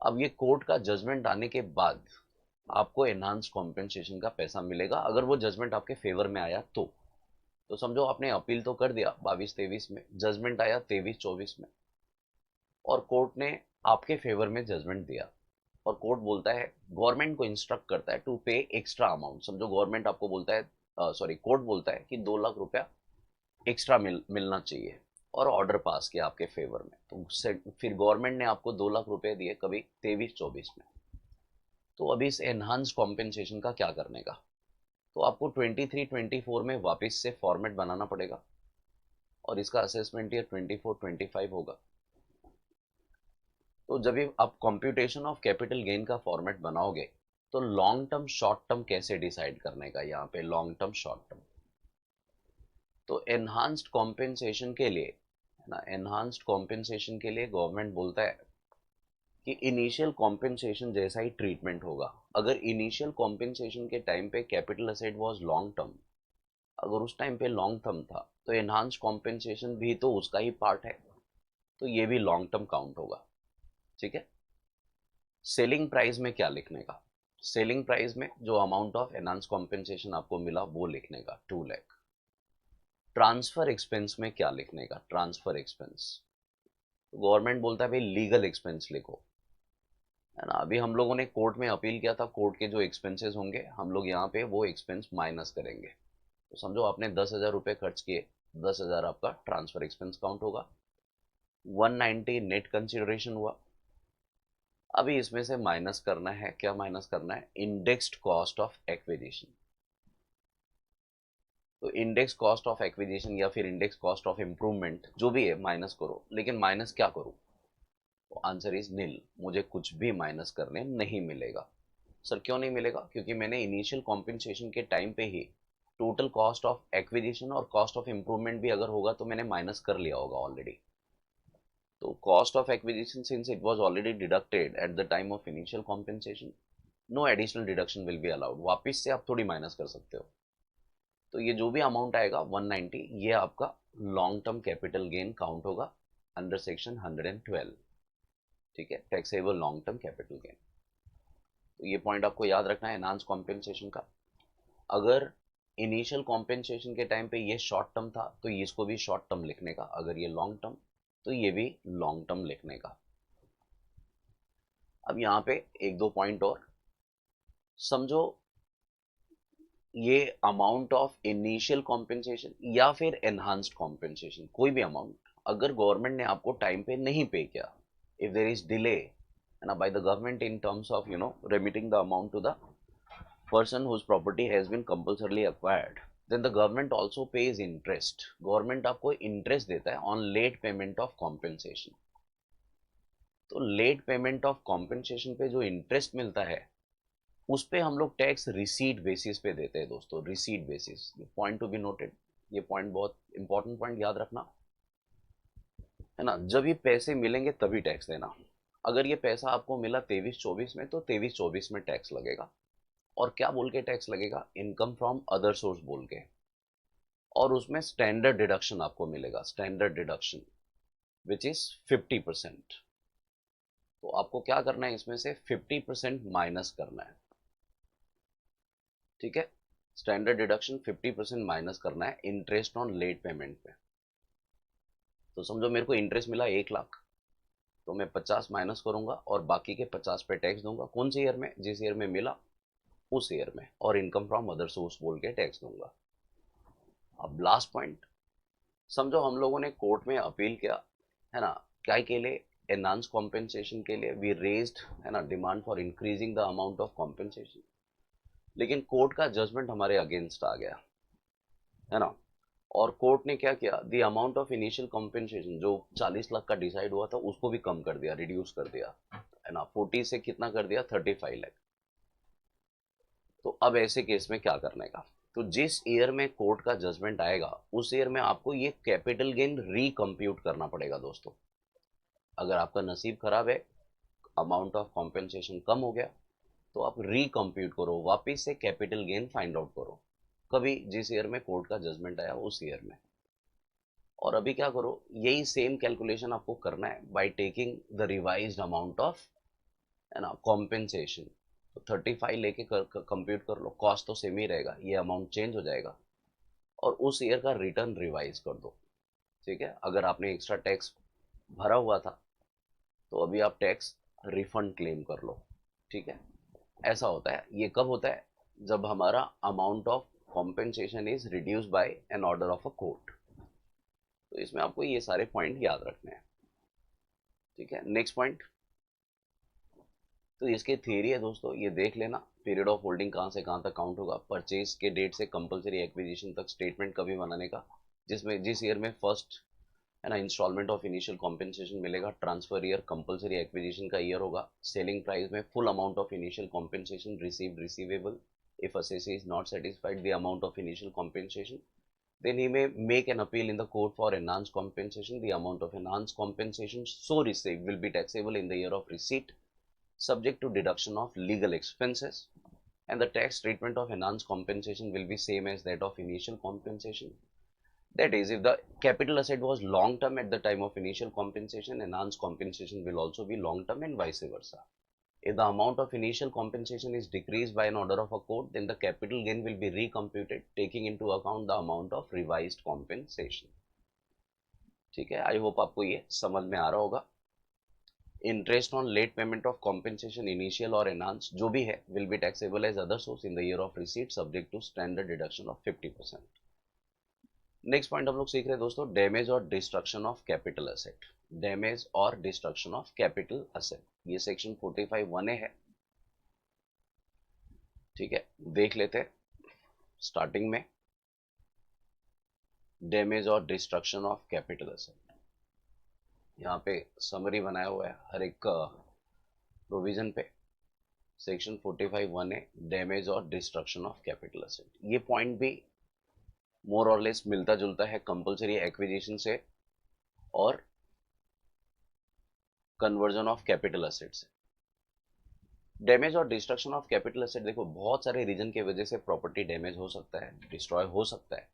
अब ये कोर्ट का जजमेंट आने के बाद आपको एनहांस कॉम्पेंसेशन का पैसा मिलेगा, अगर वो जजमेंट आपके फेवर में आया तो समझो आपने अपील तो कर दिया 22-23 में, जजमेंट आया 23-24 में, और कोर्ट ने आपके फेवर में जजमेंट दिया, और कोर्ट बोलता है, गवर्नमेंट को इंस्ट्रक्ट करता है टू पे एक्स्ट्रा अमाउंट। समझो गवर्नमेंट आपको बोलता है, सॉरी कोर्ट बोलता है कि 2 लाख रुपया एक्स्ट्रा मिलना चाहिए, और ऑर्डर पास किया आपके फेवर में, तो फिर गवर्नमेंट ने आपको 2 लाख रुपए दिए कभी 23-24 में। तो अभी इस एनहांस कॉम्पेंसेशन का क्या करने का? तो आपको 23-24 में वापस से फॉर्मेट बनाना पड़ेगा, और इसका असेसमेंट ईयर 24-25 होगा। तो जब भी आप कंप्यूटेशन ऑफ कैपिटल गेन का फॉर्मेट बनाओगे, तो लॉन्ग टर्म शॉर्ट टर्म कैसे डिसाइड करने का? यहाँ पे लॉन्ग टर्म शॉर्ट टर्म, तो एनहांस्ड कॉम्पेंसेशन के लिए ना, एनहांस्ड कॉम्पेंसेशन के लिए गवर्नमेंट बोलता है कि इनिशियल कॉम्पेंसेशन जैसा ही ट्रीटमेंट होगा। अगर इनिशियल कॉम्पेंसेशन के टाइम पे capital asset was long term, अगर उस टाइम पे लॉन्ग टर्म था, तो एनहांस्ड कॉम्पेंसेशन भी तो उसका ही पार्ट है, तो ये भी लॉन्ग टर्म काउंट होगा। ठीक है, सेलिंग प्राइस में क्या लिखने का? सेलिंग प्राइस में जो अमाउंट ऑफ एनहांस कॉम्पेंसेशन आपको मिला वो लिखने का, 2 लाख। ट्रांसफर एक्सपेंस में क्या लिखने का, ट्रांसफर एक्सपेंस गवर्नमेंट बोलता है भाई लीगल एक्सपेंस लिखो, है ना। अभी हम लोगों ने कोर्ट में अपील किया था, कोर्ट के जो एक्सपेंसेस होंगे हम लोग यहाँ पे वो एक्सपेंस माइनस करेंगे। तो समझो आपने 10,000 रुपये खर्च किए, 10,000 आपका ट्रांसफर एक्सपेंस काउंट होगा, 190 नेट कंसिडरेशन हुआ। अभी इसमें से माइनस करना है, क्या माइनस करना है, इंडेक्स्ड कॉस्ट ऑफ एक्विजिशन। तो इंडेक्स कॉस्ट ऑफ एक्विजिशन या फिर इंडेक्स कॉस्ट ऑफ इंप्रूवमेंट जो भी है माइनस करो, लेकिन माइनस क्या करो, तो आंसर इज नील, मुझे कुछ भी माइनस करने नहीं मिलेगा। सर क्यों नहीं मिलेगा, क्योंकि मैंने इनिशियल कॉम्पेंसेशन के टाइम पे ही टोटल कॉस्ट ऑफ एक्विजिशन और कॉस्ट ऑफ इंप्रूवमेंट भी अगर होगा तो मैंने माइनस कर लिया होगा ऑलरेडी। तो cost of acquisition since it was already deducted at the time of initial compensation, no additional deduction will be allowed, वापस से आप थोड़ी माइनस कर सकते हो। तो ये जो भी अमाउंट आएगा 190, ये आपका long term capital gain count होगा अंडर सेक्शन 112, ठीक है, taxable long term capital gain. तो ये पॉइंट आपको याद रखना है एनहांस कॉम्पेंसेशन का। अगर इनिशियल कॉम्पेंसेशन के टाइम पे ये शॉर्ट टर्म था तो इसको भी शॉर्ट टर्म लिखने का, अगर ये लॉन्ग टर्म तो ये भी लॉन्ग टर्म लिखने का। अब यहाँ पे एक दो पॉइंट और समझो, ये अमाउंट ऑफ इनिशियल कॉम्पेंसेशन या फिर एनहांस्ड कॉम्पेंसेशन, कोई भी अमाउंट अगर गवर्नमेंट ने आपको टाइम पे नहीं पे किया, इफ देर इज डिले ना by the government in terms of remitting the amount to the person whose property has been compulsorily acquired, then the government also pays interest, government आपको इंटरेस्ट देता है on late payment of compensation. तो लेट पेमेंट ऑफ कॉम्पेंसेशन पे जो इंटरेस्ट मिलता है उस पे हम लोग टैक्स रिसीट बेसिस पे देते हैं दोस्तों, receipt basis, point to be noted, ये पॉइंट बहुत इंपॉर्टेंट पॉइंट याद रखना, है ना। जब ये पैसे मिलेंगे तभी टैक्स देना। अगर ये पैसा आपको मिला 23-24 में तो 23-24 में टैक्स लगेगा। और क्या बोल के टैक्स लगेगा, इनकम फ्रॉम अदर सोर्स बोल के, और उसमें स्टैंडर्ड डिडक्शन आपको मिलेगा, स्टैंडर्ड डिडक्शन विच इज 50%। तो आपको क्या करना है, इसमें से 50% माइनस करना है, ठीक है। स्टैंडर्ड डिडक्शन 50% माइनस करना है इंटरेस्ट ऑन लेट पेमेंट पे। तो समझो मेरे को इंटरेस्ट मिला 1 लाख, तो मैं 50 माइनस करूंगा और बाकी के 50 पे टैक्स दूंगा, कौन से ईयर में, जिस ईयर में मिला उस ईयर में, और इनकम फ्रॉम अदर सोर्स बोल के टैक्स दूंगा। अब लास्ट पॉइंट, समझो हम लोगों ने कोर्ट में अपील किया, है ना, क्या के लिए, एनहांस कॉम्पेंसेशन के लिए, वी रेज्ड, है ना, demand for increasing the amount of compensation, लेकिन कोर्ट का जजमेंट हमारे अगेंस्ट आ गया, है ना। और कोर्ट ने क्या किया, the amount of initial compensation जो 40 लाख का डिसाइड हुआ था उसको भी कम कर दिया, रिड्यूस कर दिया, है ना, 40 से कितना कर दिया, 35 लाख। तो अब ऐसे केस में क्या करने का, तो जिस ईयर में कोर्ट का जजमेंट आएगा उस ईयर में आपको ये कैपिटल गेन रिकम्प्यूट करना पड़ेगा दोस्तों। अगर आपका नसीब खराब है, अमाउंट ऑफ कॉम्पेंसेशन कम हो गया, तो आप रिकम्प्यूट करो, वापिस से कैपिटल गेन फाइंड आउट करो, कभी जिस ईयर में कोर्ट का जजमेंट आया उस ईयर में। और अभी क्या करो, यही सेम कैलकुलेशन आपको करना है by taking the revised amount of, है ना, कॉम्पेंसेशन। तो 35 लेके कंप्यूट कर लो, कॉस्ट तो सेम ही रहेगा, ये अमाउंट चेंज हो जाएगा, और उस ईयर का रिटर्न रिवाइज कर दो, ठीक है। अगर आपने एक्स्ट्रा टैक्स भरा हुआ था तो अभी आप टैक्स रिफंड क्लेम कर लो, ठीक है। ऐसा होता है, ये कब होता है, जब हमारा amount of compensation is reduce by an order of a court. तो इसमें आपको ये सारे पॉइंट याद रखने हैं, ठीक है। नेक्स्ट पॉइंट, तो इसकी थियरी है दोस्तों, ये देख लेना, पीरियड ऑफ होल्डिंग कहाँ से कहाँ तक काउंट होगा, परचेज के डेट से कंपलसरी एक्विजिशन तक स्टेटमेंट कभी बनाने का, जिसमें जिस ईयर में फर्स्ट, है ना, इंस्टॉलमेंट ऑफ इनिशियल कॉम्पेंसेशन मिलेगा, ट्रांसफर ईयर कंपलसरी एक्विजिशन का ईयर होगा, सेलिंग प्राइस में full amount of initial compensation received receivable, if assessee is not satisfied the amount of initial compensation, then he may make an appeal in the court for enhanced compensation. The amount of enhanced compensation so received will be taxable in the year of receipt, subject to deduction of legal expenses, and the tax treatment of enhanced compensation will be same as that of initial compensation. That is, if the capital asset was long term at the time of initial compensation, enhanced compensation will also be long term and vice versa. If the amount of initial compensation is decreased by an order of a court, then the capital gain will be recomputed taking into account the amount of revised compensation. ठीक है, आई होप आपको ये समझ में आ रहा होगा. Interest on late payment of compensation initial और एनहांस जो भी है will be taxable as other source in the year of receipt subject to standard deduction of 50%. Next point हम लोग सीख रहे हैं दोस्तों, डैमेज और destruction of capital asset. Damage और डिस्ट्रक्शन ऑफ कैपिटल असेट, ये सेक्शन 45(1)(a) है. ठीक है, देख लेते हैं. स्टार्टिंग में डैमेज और डिस्ट्रक्शन ऑफ कैपिटल असेट, यहाँ पे समरी बनाया हुआ है हर एक प्रोविजन पे. सेक्शन 45(1)(a) डैमेज और डिस्ट्रक्शन ऑफ कैपिटल असेट. ये पॉइंट भी मोर और लेस मिलता जुलता है कंपलसरी एक्विजिशन से और कन्वर्जन ऑफ कैपिटल असेट से. डैमेज और डिस्ट्रक्शन ऑफ कैपिटल असेट, देखो बहुत सारे रीजन की वजह से प्रॉपर्टी डैमेज हो सकता है, डिस्ट्रॉय हो सकता है.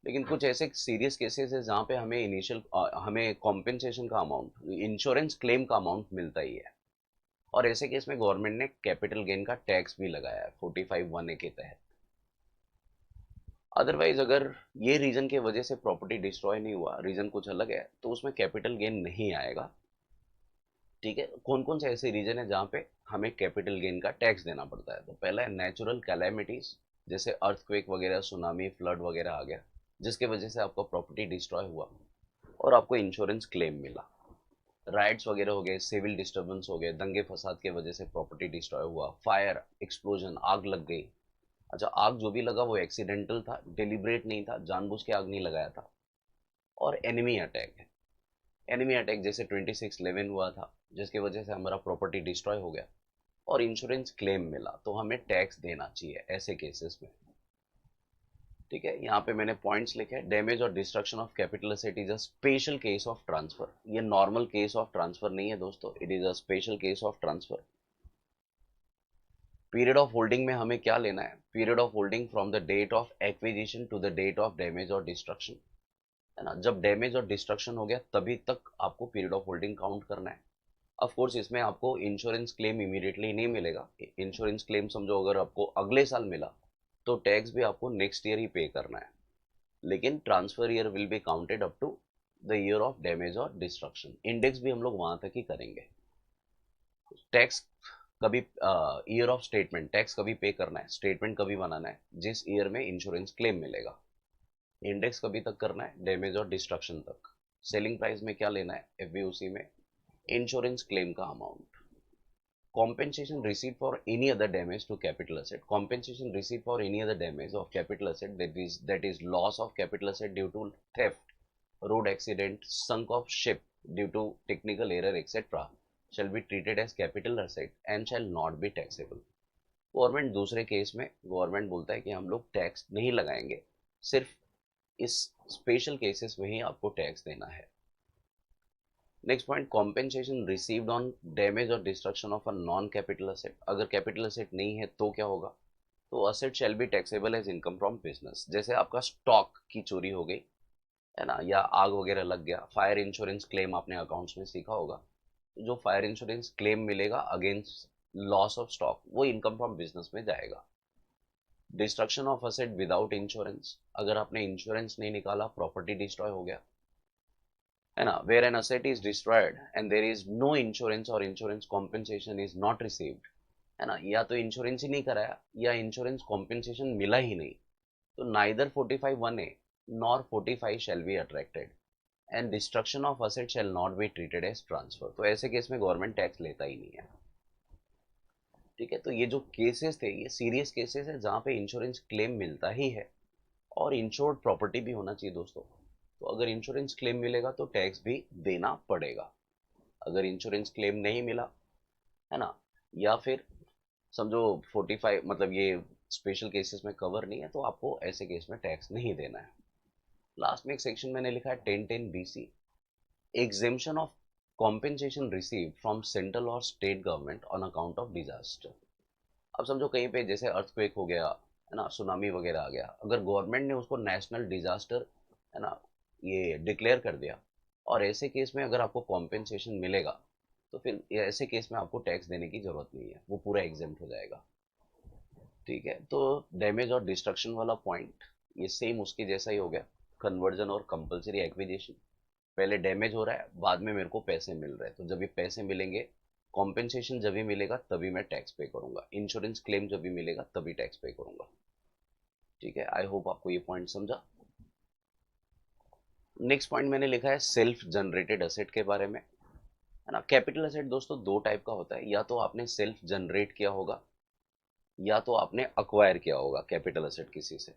लेकिन कुछ ऐसे सीरियस केसेस है जहाँ पे हमें कॉम्पेंसेशन का अमाउंट, इंश्योरेंस क्लेम का अमाउंट मिलता ही है. और ऐसे केस में गवर्नमेंट ने कैपिटल गेन का टैक्स भी लगाया है 45(1)(a) के तहत. अदरवाइज अगर ये रीजन के वजह से प्रॉपर्टी डिस्ट्रॉय नहीं हुआ, रीजन कुछ अलग है, तो उसमें कैपिटल गेन नहीं आएगा. ठीक है, कौन कौन से ऐसे रीजन है जहाँ पे हमें कैपिटल गेन का टैक्स देना पड़ता है? तो पहला है नेचुरल कैलेमिटीज, जैसे अर्थक्वेक वगैरह, सुनामी, फ्लड वगैरह आ गया, जिसके वजह से आपका प्रॉपर्टी डिस्ट्रॉय हुआ और आपको इंश्योरेंस क्लेम मिला. राइट्स वगैरह हो गए, सिविल डिस्टर्बेंस हो गए, दंगे फसाद के वजह से प्रॉपर्टी डिस्ट्रॉय हुआ, फायर, एक्सप्लोजन, आग लग गई. अच्छा, आग जो भी लगा वो एक्सीडेंटल था, डिलिब्रेट नहीं था, जानबूझ के आग नहीं लगाया था. और एनिमी अटैक है. एनिमी अटैक जैसे 26/11 हुआ था, जिसकी वजह से हमारा प्रॉपर्टी डिस्ट्रॉय हो गया और इंश्योरेंस क्लेम मिला, तो हमें टैक्स देना चाहिए ऐसे केसेस में. ठीक है, यहाँ पे मैंने पॉइंट्स लिखे हैं. डैमेज और destruction of capital asset is a special case of transfer. ये नॉर्मल केस ऑफ ट्रांसफर नहीं है दोस्तों, it is a special case of transfer. Period of holding में हमें क्या लेना है? Period of holding from the date of acquisition to the date of damage और डिस्ट्रक्शन, है ना. जब डैमेज और डिस्ट्रक्शन हो गया तभी तक आपको पीरियड ऑफ होल्डिंग काउंट करना है. ऑफ कोर्स इसमें आपको इंश्योरेंस क्लेम इमीडिएटली नहीं मिलेगा. इंश्योरेंस क्लेम समझो अगर आपको अगले साल मिला तो टैक्स भी आपको नेक्स्ट ईयर ही पे करना है. लेकिन transfer year will be counted up to the year of damage और डिस्ट्रक्शन. इंडेक्स भी हम लोग वहां तक ही करेंगे. टैक्स कभी ईयर ऑफ स्टेटमेंट, टैक्स कभी पे करना है, स्टेटमेंट कभी बनाना है जिस ईयर में इंश्योरेंस क्लेम मिलेगा. इंडेक्स कभी तक करना है? डैमेज और डिस्ट्रक्शन तक. सेलिंग प्राइस में क्या लेना है? एफबीओसी में इंश्योरेंस क्लेम का amount. compensation received for any other damage to capital asset. Compensation received for any other damage of capital asset, that is loss of capital asset due to theft, road accident, sunk of ship due to technical error, etc., shall be treated as capital asset and shall not be taxable. Government दूसरे केस में गवर्नमेंट बोलता है कि हम लोग टैक्स नहीं लगाएंगे, सिर्फ इस स्पेशल केसेस में ही आपको टैक्स देना है. Next point, compensation received on damage और destruction of a non capital asset. अगर कैपिटल असेट नहीं है तो क्या होगा? तो asset shall be taxable as income from business. जैसे आपका स्टॉक की चोरी हो गई, है ना, या आग वगैरह लग गया, फायर इंश्योरेंस क्लेम आपने अकाउंट्स में सीखा होगा, तो जो फायर इंश्योरेंस क्लेम मिलेगा अगेंस्ट लॉस ऑफ स्टॉक वो इनकम फ्रॉम बिजनेस में जाएगा. Destruction of asset without insurance, अगर आपने इंश्योरेंस नहीं निकाला, प्रॉपर्टी डिस्ट्रॉय हो गया, है ना. Where an asset is destroyed and there is no insurance और insurance compensation is not received, है ना, या तो इंश्योरेंस ही नहीं कराया या इंश्योरेंस कॉम्पेंसेशन मिला ही नहीं, तो neither 45(1)(a nor 45 shall be attracted and destruction of asset shall not be treated as transfer. तो ऐसे केस में गवर्नमेंट टैक्स लेता ही नहीं है. ठीक है, तो ये जो केसेस थे ये सीरियस केसेस है जहाँ पे इंश्योरेंस क्लेम मिलता ही है और इंश्योर्ड प्रॉपर्टी भी होना चाहिए दोस्तों. तो अगर इंश्योरेंस क्लेम मिलेगा तो टैक्स भी देना पड़ेगा. अगर इंश्योरेंस क्लेम नहीं मिला, है ना, या फिर समझो 45 मतलब ये स्पेशल केसेस में कवर नहीं है, तो आपको ऐसे केस में टैक्स नहीं देना है. लास्ट में एक सेक्शन मैंने लिखा है 10(10)(b)(c), exemption of compensation receive from central और state government on account of disaster. अब समझो कहीं पे जैसे अर्थक्वेक हो गया, है ना, सुनामी वगैरह आ गया, अगर गवर्नमेंट ने उसको नेशनल डिजास्टर, है ना, ये डिक्लेयर कर दिया, और ऐसे केस में अगर आपको कॉम्पेंसेशन मिलेगा तो फिर ये ऐसे केस में आपको टैक्स देने की ज़रूरत नहीं है, वो पूरा एग्जेम्प्ट हो जाएगा। ठीक है, तो डैमेज और डिस्ट्रक्शन वाला पॉइंट ये सेम उसके जैसा ही हो गया, कन्वर्जन और कंपलसरी एक्विजिशन। पहले डैमेज हो रहा है, बाद में मेरे को पैसे मिल रहे हैं, तो जब ये पैसे मिलेंगे, कॉम्पेंसेशन जब भी मिलेगा तभी मैं टैक्स पे करूंगा, इंश्योरेंस क्लेम जब भी मिलेगा तभी टैक्स पे करूंगा। ठीक है, आई होप आपको ये पॉइंट समझा। नेक्स्ट पॉइंट मैंने लिखा है सेल्फ जनरेटेड असेट के बारे में, है ना। कैपिटल असेट दोस्तों दो टाइप का होता है, या तो आपने सेल्फ जनरेट किया होगा या तो आपने अक्वायर किया होगा कैपिटल असेट किसी से।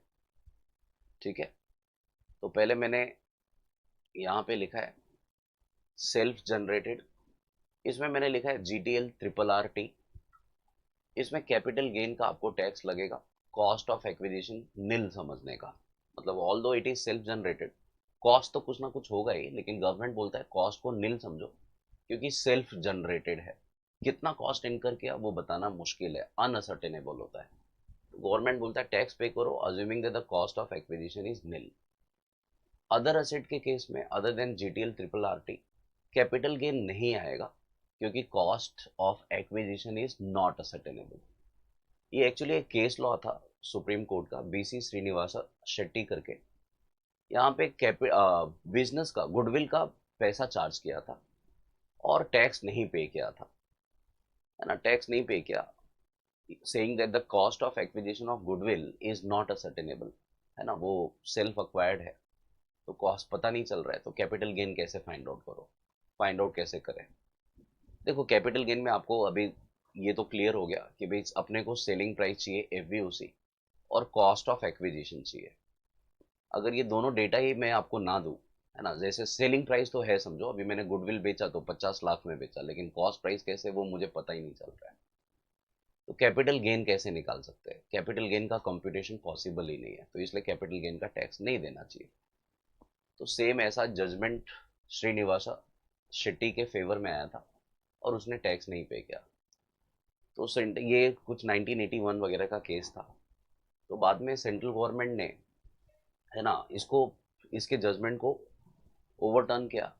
ठीक है, तो पहले मैंने यहाँ पे लिखा है सेल्फ जनरेटेड, इसमें मैंने लिखा है जीटीएल ट्रिपल आर टी। इसमें कैपिटल गेन का आपको टैक्स लगेगा, कॉस्ट ऑफ एक्विजिशन नील समझने का, मतलब ऑल दो it is self generated, cost तो कुछ ना कुछ होगा ही, लेकिन गवर्नमेंट बोलता है कॉस्ट को नील समझो क्योंकि सेल्फ जनरेटेड है। कितना कॉस्ट इनकर किया वो बताना मुश्किल है, अनअसर्टेनेबल होता है। गवर्नमेंट बोलता है टैक्स पे करो assuming that the cost of acquisition is nil. Other asset के केस में other than GTL triple R T capital gain नहीं आएगा क्योंकि cost of acquisition is not ascertainable. ये एक्चुअली एक केस लॉ था सुप्रीम कोर्ट का, बीसी श्रीनिवास शेट्टी करके। यहाँ पे बिजनेस का गुडविल का पैसा चार्ज किया था और टैक्स नहीं पे किया था, है ना, टैक्स नहीं पे किया, saying that the cost of acquisition of goodwill is not ascertainable, है ना, वो सेल्फ अक्वायर्ड है, तो कॉस्ट पता नहीं चल रहा है, तो कैपिटल गेन कैसे फाइंड आउट करो, फाइंड आउट कैसे करें। देखो कैपिटल गेन में आपको अभी ये तो क्लियर हो गया कि भाई अपने को सेलिंग प्राइस चाहिए एफवीओसी और कॉस्ट ऑफ एक्विजिशन चाहिए। अगर ये दोनों डेटा ही मैं आपको ना दूं, है ना, जैसे सेलिंग प्राइस तो है समझो, अभी मैंने गुडविल बेचा तो 50 लाख में बेचा, लेकिन कॉस्ट प्राइस कैसे वो मुझे पता ही नहीं चल रहा है, तो कैपिटल गेन कैसे निकाल सकते हैं, कैपिटल गेन का कंप्यूटेशन पॉसिबल ही नहीं है, तो इसलिए कैपिटल गेन का टैक्स नहीं देना चाहिए। तो सेम ऐसा जजमेंट श्रीनिवासा शेट्टी के फेवर में आया था और उसने टैक्स नहीं पे किया, तो ये कुछ 1981 वगैरह का केस था। तो बाद में सेंट्रल गवर्नमेंट ने, है ना, इसको, इसके जजमेंट को ओवरटर्न किया,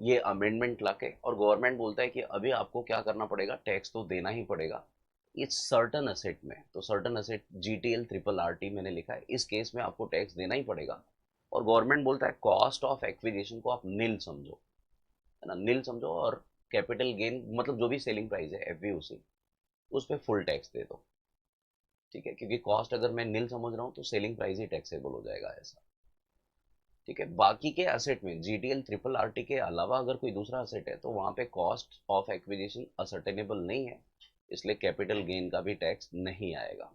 ये अमेंडमेंट लाके, और गवर्नमेंट बोलता है कि अभी आपको क्या करना पड़ेगा, टैक्स तो देना ही पड़ेगा इस सर्टन असेट में। तो certain asset GTL triple R T मैंने लिखा है, इस केस में आपको टैक्स देना ही पड़ेगा। और गवर्नमेंट बोलता है कॉस्ट ऑफ एक्विजिशन को आप नील समझो, है ना, नील समझो, और कैपिटल गेन मतलब जो भी सेलिंग प्राइस है एफवीओसी उस पर फुल टैक्स दे दो। ठीक है, क्योंकि कॉस्ट अगर मैं नील समझ रहा हूँ तो सेलिंग प्राइस ही टैक्सेबल हो जाएगा ऐसा। ठीक है, बाकी के असेट में जीटीएल ट्रिपल आरटी के अलावा अगर कोई दूसरा असेट है तो वहां पे कॉस्ट ऑफ एक्विजिशन असर्टेनेबल नहीं है, इसलिए कैपिटल गेन का भी टैक्स नहीं आएगा।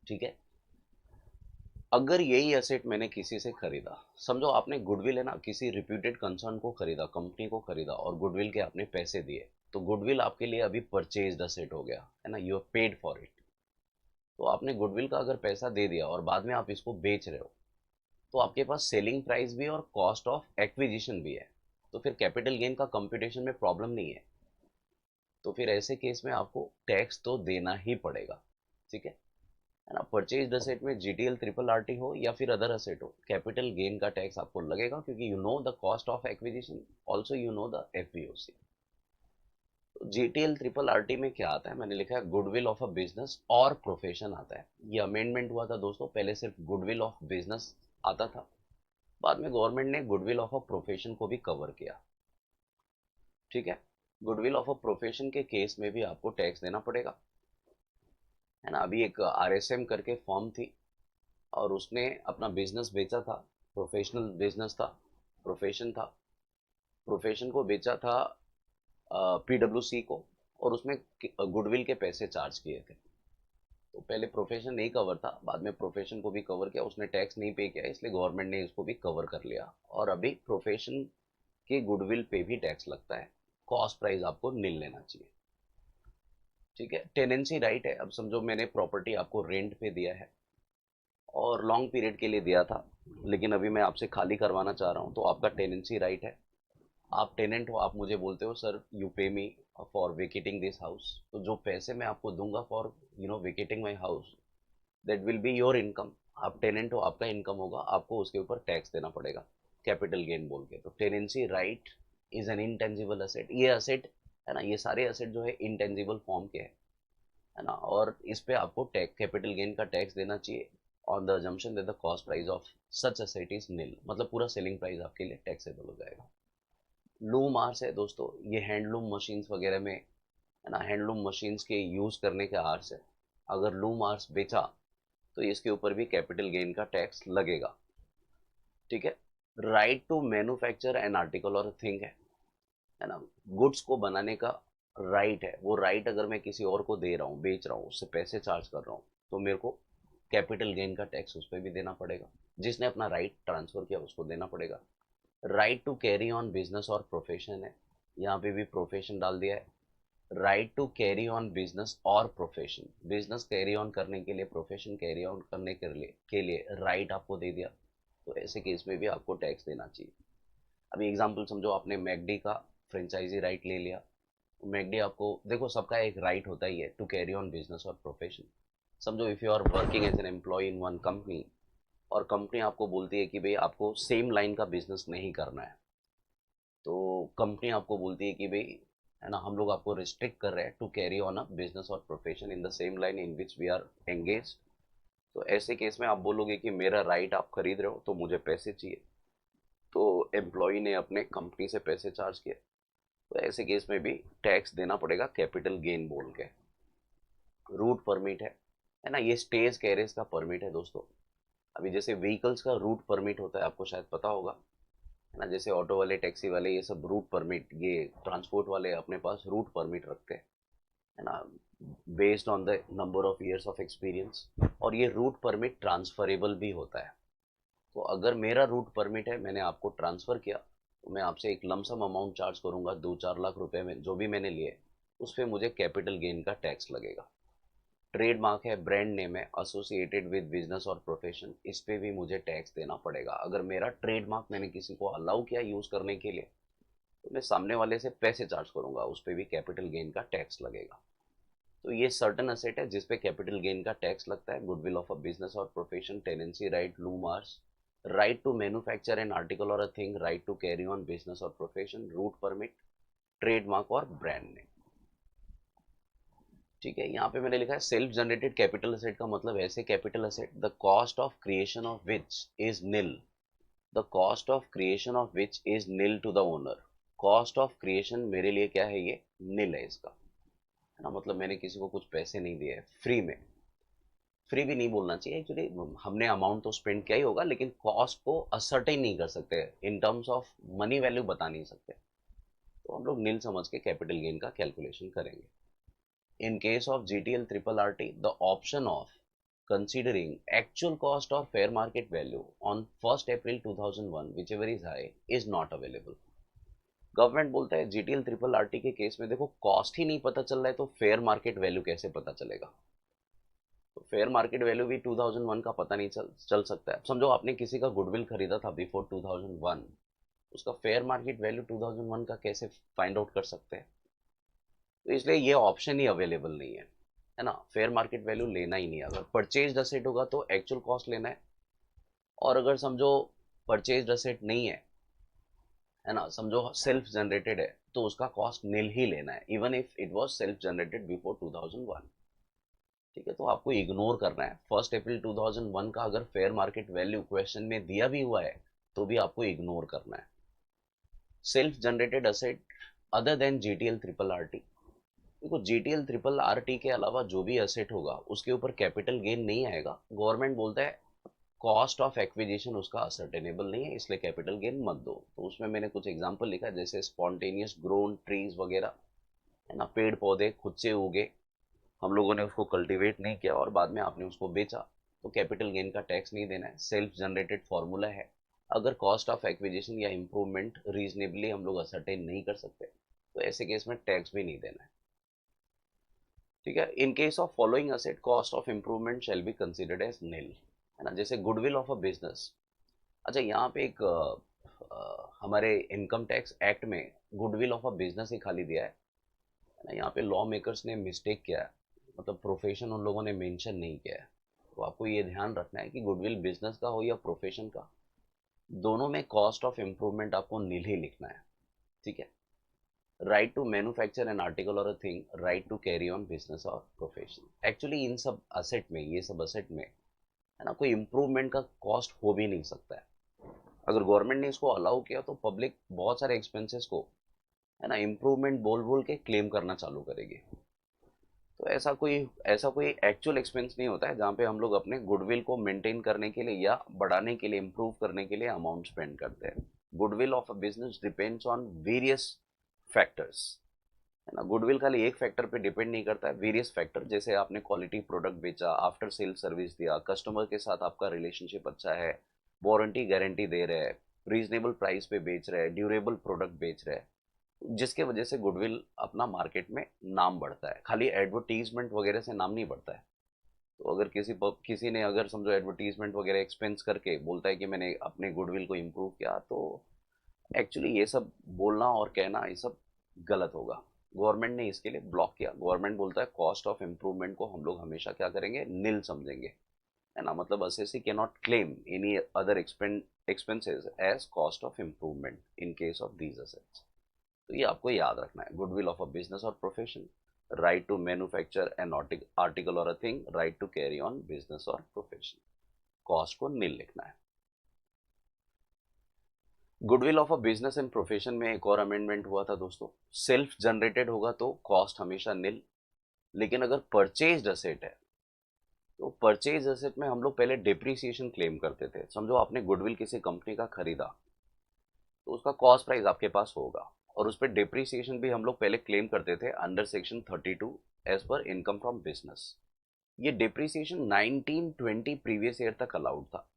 ठीक है, अगर यही असेट मैंने किसी से खरीदा, समझो आपने गुडविल, है ना, किसी रिप्यूटेड कंसर्न को खरीदा, कंपनी को खरीदा और गुडविल के आपने पैसे दिए, तो गुडविल आपके लिए अभी परचेज्ड असेट हो गया, है ना, you have paid for it. तो आपने गुडविल का अगर पैसा दे दिया और बाद में आप इसको बेच रहे हो, तो आपके पास सेलिंग प्राइस भी और कॉस्ट ऑफ एक्विजिशन भी है, तो फिर कैपिटल गेन का कंप्यूटेशन में प्रॉब्लम नहीं है, तो फिर ऐसे केस में आपको टैक्स तो देना ही पड़ेगा। ठीक है ना, परचेज असेट में जीटीएल ट्रिपल आरटी हो या फिर अदर असेट हो, कैपिटल गेन का टैक्स आपको लगेगा क्योंकि you know the cost of acquisition, also you know the FVOC. तो जीटीएल ट्रिपल आरटी में क्या आता है, मैंने लिखा है गुडविल ऑफ अ बिजनेस और प्रोफेशन आता है। ये अमेंडमेंट हुआ था दोस्तों, पहले सिर्फ गुडविल ऑफ बिजनेस आता था, बाद में गवर्नमेंट ने गुडविल ऑफ अ प्रोफेशन को भी कवर किया। ठीक है, गुडविल ऑफ अ प्रोफेशन के केस में भी आपको टैक्स देना पड़ेगा, है ना। अभी एक आरएसएम करके फॉर्म थी और उसने अपना बिजनेस बेचा था, प्रोफेशनल बिजनेस था, प्रोफेशन था, प्रोफेशन को बेचा था पीडब्ल्यूसी को, और उसमें गुडविल के पैसे चार्ज किए थे। तो पहले प्रोफेशन नहीं कवर था, बाद में प्रोफेशन को भी कवर किया, उसने टैक्स नहीं पे किया, इसलिए गवर्नमेंट ने इसको भी कवर कर लिया, और अभी प्रोफेशन के गुडविल पे भी टैक्स लगता है, कॉस्ट प्राइस आपको नील लेना चाहिए। ठीक है, टेनेंसी राइट है, अब समझो मैंने प्रॉपर्टी आपको रेंट पे दिया है और लॉन्ग पीरियड के लिए दिया था, लेकिन अभी मैं आपसे खाली करवाना चाह रहा हूँ, तो आपका टेनेंसी राइट है। आप टेनेंट हो, आप मुझे बोलते हो sir you pay me for vacating this house, तो जो पैसे मैं आपको दूंगा for vacating my house, that will be your income. आप टेनेंट हो, आपका इनकम होगा, आपको उसके ऊपर टैक्स देना पड़ेगा कैपिटल गेन बोल के। तो tenancy right is an intangible asset. ये असेट है ना, ये सारे असेट जो है इंटेंजिबल फॉर्म के है ना, और इस पे आपको टैक्स, कैपिटल गेन का टैक्स देना चाहिए on the assumption that the cost price of such asset is निल, मतलब पूरा सेलिंग प्राइस आपके लिए टैक्सेबल हो जाएगा। लूम आर्स है दोस्तों, ये हैंडलूम मशीन्स वगैरह में है ना, हैंडलूम मशीन्स के यूज करने के आर्स है। अगर लूम आर्स बेचा तो इसके ऊपर भी कैपिटल गेन का टैक्स लगेगा। ठीक है। Right to manufacture an article और थिंग है ना, गुड्स को बनाने का राइट है, वो राइट अगर मैं किसी और को दे रहा हूँ, बेच रहा हूँ, उससे पैसे चार्ज कर रहा हूँ, तो मेरे को कैपिटल गेन का टैक्स उस पर भी देना पड़ेगा। जिसने अपना राइट ट्रांसफर किया उसको देना पड़ेगा। Right to carry on business और प्रोफेशन है, यहाँ पे भी प्रोफेशन डाल दिया है। Right to carry on business और प्रोफेशन, बिजनेस कैरी ऑन करने के लिए, प्रोफेशन कैरी ऑन करने के लिए राइट आपको दे दिया, तो ऐसे केस में भी आपको टैक्स देना चाहिए। अभी एग्जांपल समझो, आपने मैकडी का फ्रेंचाइजी राइट ले लिया। मैकडी आपको, देखो सबका एक राइट होता ही है टू कैरी ऑन बिजनेस और प्रोफेशन। समझो if you are working as an employ in one company, और कंपनी आपको बोलती है कि भाई आपको सेम लाइन का बिजनेस नहीं करना है, तो कंपनी आपको बोलती है कि भाई है ना, हम लोग आपको रिस्ट्रिक्ट कर रहे हैं to carry on a business और profession in the same line in which we are engage. तो ऐसे केस में आप बोलोगे कि मेरा राइट आप खरीद रहे हो तो मुझे पैसे चाहिए, तो एम्प्लॉय ने अपने कंपनी से पैसे चार्ज किए, तो ऐसे केस में भी टैक्स देना पड़ेगा कैपिटल गेन बोल के। रूट परमिट है ना, ये स्टेज कैरेज का परमिट है दोस्तों। अभी जैसे व्हीकल्स का रूट परमिट होता है, आपको शायद पता होगा है ना, जैसे ऑटो वाले, टैक्सी वाले, ये सब रूट परमिट, ये ट्रांसपोर्ट वाले अपने पास रूट परमिट रखते हैं है ना, based on the number of years of experience. और ये रूट परमिट ट्रांसफरेबल भी होता है। तो अगर मेरा रूट परमिट है, मैंने आपको ट्रांसफ़र किया, तो मैं आपसे एक लमसम अमाउंट चार्ज करूंगा, 2-4 लाख रुपए में जो भी मैंने लिए, उस पर मुझे कैपिटल गेन का टैक्स लगेगा। ट्रेडमार्क है, ब्रांड नेम है, एसोसिएटेड विद बिजनेस और प्रोफेशन, इस पे भी मुझे टैक्स देना पड़ेगा। अगर मेरा ट्रेडमार्क मैंने किसी को अलाउ किया यूज़ करने के लिए, तो मैं सामने वाले से पैसे चार्ज करूंगा, उस पर भी कैपिटल गेन का टैक्स लगेगा। तो ये सर्टन असेट है जिस पे कैपिटल गेन का टैक्स लगता है। गुडविल ऑफ अ बिजनेस और profession, tenancy right, loom hours, right to manufacture an article और a thing, right to carry on business और प्रोफेशन, रूट परमिट, ट्रेडमार्क और ब्रांड नेम। ठीक है, यहाँ पे मैंने लिखा है सेल्फ जनरेटेड कैपिटल असेट का मतलब ऐसे capital asset the cost of creation of which is nil, the cost of creation of which is nil to the owner. Cost of creation मेरे लिए क्या है, ये निल है इसका, है ना, मतलब मैंने किसी को कुछ पैसे नहीं दिए, फ्री में, फ्री भी नहीं बोलना चाहिए एक्चुअली, हमने अमाउंट तो स्पेंड किया ही होगा, लेकिन कॉस्ट को असर्टेन नहीं कर सकते, in terms of money value बता नहीं सकते, तो हम लोग नील समझ के कैपिटल गेन का कैलकुलेशन करेंगे। इन case of GTL triple RT, the option of considering actual cost or fair market value on 1st April 2001 whichever is high is not available। Government बोलता है जीटीएल ट्रिपल आरटी के केस में देखो कॉस्ट ही नहीं पता चल रहा है, तो फेयर मार्केट वैल्यू कैसे पता चलेगा। तो फेयर मार्केट वैल्यू भी 2001 का पता नहीं चल सकता है। समझो आपने किसी का गुडविल खरीदा था बिफोर 2001, उसका फेयर मार्केट वैल्यू 2001 का कैसे फाइंड आउट कर सकते हैं। तो इसलिए ये ऑप्शन ही अवेलेबल नहीं है ना, फेयर मार्केट वैल्यू लेना ही नहीं है। अगर परचेज असेट होगा तो एक्चुअल कॉस्ट लेना है, और अगर समझो परचेज असेट नहीं है ना, समझो सेल्फ जनरेटेड है, तो उसका कॉस्ट नील ही लेना है, even if it was self generated before 2001। ठीक है, तो आपको इग्नोर करना है 1 अप्रैल 2001 का अगर फेयर मार्केट वैल्यू क्वेश्चन में दिया भी हुआ है, तो भी आपको इग्नोर करना है। Self generated asset other than GTL triple RT, देखो जीटीएल ट्रिपल आरटी के अलावा जो भी असेट होगा उसके ऊपर कैपिटल गेन नहीं आएगा। गवर्नमेंट बोलता है कॉस्ट ऑफ एक्विजिशन उसका असर्टेनेबल नहीं है, इसलिए कैपिटल गेन मत दो। तो उसमें मैंने कुछ एग्जांपल लिखा है, जैसे स्पॉन्टेनियस ग्रोन ट्रीज वगैरह, है ना, पेड़ पौधे खुद से उगे, हम लोगों ने उसको कल्टीवेट नहीं किया और बाद में आपने उसको बेचा, तो कैपिटल गेन का टैक्स नहीं देना है। सेल्फ जनरेटेड फार्मूला है, अगर कॉस्ट ऑफ एक्विजिशन या इंप्रूवमेंट रीजनेबली हम लोग असरटेन नहीं कर सकते, तो ऐसे केस में टैक्स भी नहीं देना है। ठीक है, in case of following asset cost of improvement shall be considered as nil, है ना, जैसे गुडविल ऑफ अ बिजनेस। अच्छा, यहाँ पे एक हमारे इनकम टैक्स एक्ट में गुडविल ऑफ अ बिजनेस ही खाली दिया है ना, यहाँ पे लॉ मेकर्स ने मिस्टेक किया है, मतलब प्रोफेशन उन लोगों ने मेंशन नहीं किया है। तो आपको ये ध्यान रखना है कि गुडविल बिजनेस का हो या प्रोफेशन का, दोनों में कॉस्ट ऑफ इम्प्रूवमेंट आपको नील ही लिखना है। ठीक है। Right to manufacture an article और a thing, right to carry on business और प्रोफेशन। एक्चुअली इन सब असेट में, ये सब असेट में है ना, कोई इम्प्रूवमेंट का कॉस्ट हो भी नहीं सकता है। अगर गवर्नमेंट ने इसको अलाउ किया तो पब्लिक बहुत सारे एक्सपेंसेस को है ना इम्प्रूवमेंट बोल बोल के क्लेम करना चालू करेगी। तो ऐसा कोई एक्चुअल एक्सपेंस नहीं होता है जहाँ पे हम लोग अपने गुडविल को मेंटेन करने के लिए या बढ़ाने के लिए, इम्प्रूव करने के लिए अमाउंट स्पेंड करते हैं। Goodwill of a business depends on various factors, है ना। गुडविल खाली एक फैक्टर पे डिपेंड नहीं करता है, वेरियस फैक्टर, जैसे आपने क्वालिटी प्रोडक्ट बेचा, आफ्टर सेल सर्विस दिया, कस्टमर के साथ आपका रिलेशनशिप अच्छा है, वारंटी गारंटी दे रहे हैं, रीजनेबल प्राइस पे बेच रहे हैं, ड्यूरेबल प्रोडक्ट बेच रहे हैं, जिसके वजह से गुडविल अपना मार्केट में नाम बढ़ता है। खाली एडवर्टीजमेंट वगैरह से नाम नहीं बढ़ता है। तो अगर किसी ने अगर समझो एडवर्टीजमेंट वगैरह एक्सपेंस करके बोलता है कि मैंने अपने गुडविल को इम्प्रूव किया, तो एक्चुअली ये सब बोलना और कहना ये सब गलत होगा। गवर्नमेंट ने इसके लिए ब्लॉक किया। गवर्नमेंट बोलता है कॉस्ट ऑफ इम्प्रूवमेंट को हम लोग हमेशा क्या करेंगे, नील समझेंगे, है ना। मतलब assessee cannot claim any other expenses as cost of improvement in case of these assets. तो ये आपको याद रखना है। गुडविल ऑफ अ बिजनेस और profession, right to manufacture an article और a thing, right to carry on business और प्रोफेशन। कॉस्ट को नील लिखना है। Goodwill of a business and profession में एक और अमेंडमेंट हुआ था दोस्तों। सेल्फ जनरेटेड होगा तो कॉस्ट हमेशा नील, लेकिन अगर परचेज्ड असेट है तो परचेज असेट में हम लोग पहले डिप्रिसिएशन क्लेम करते थे। समझो आपने गुडविल किसी कंपनी का खरीदा, तो उसका कॉस्ट प्राइस आपके पास होगा और उस पर डिप्रिसिएशन भी हम लोग पहले क्लेम करते थे under section 32 as per income from business. ये डिप्रिसिएशन 1920 प्रीवियस ईयर तक अलाउड था।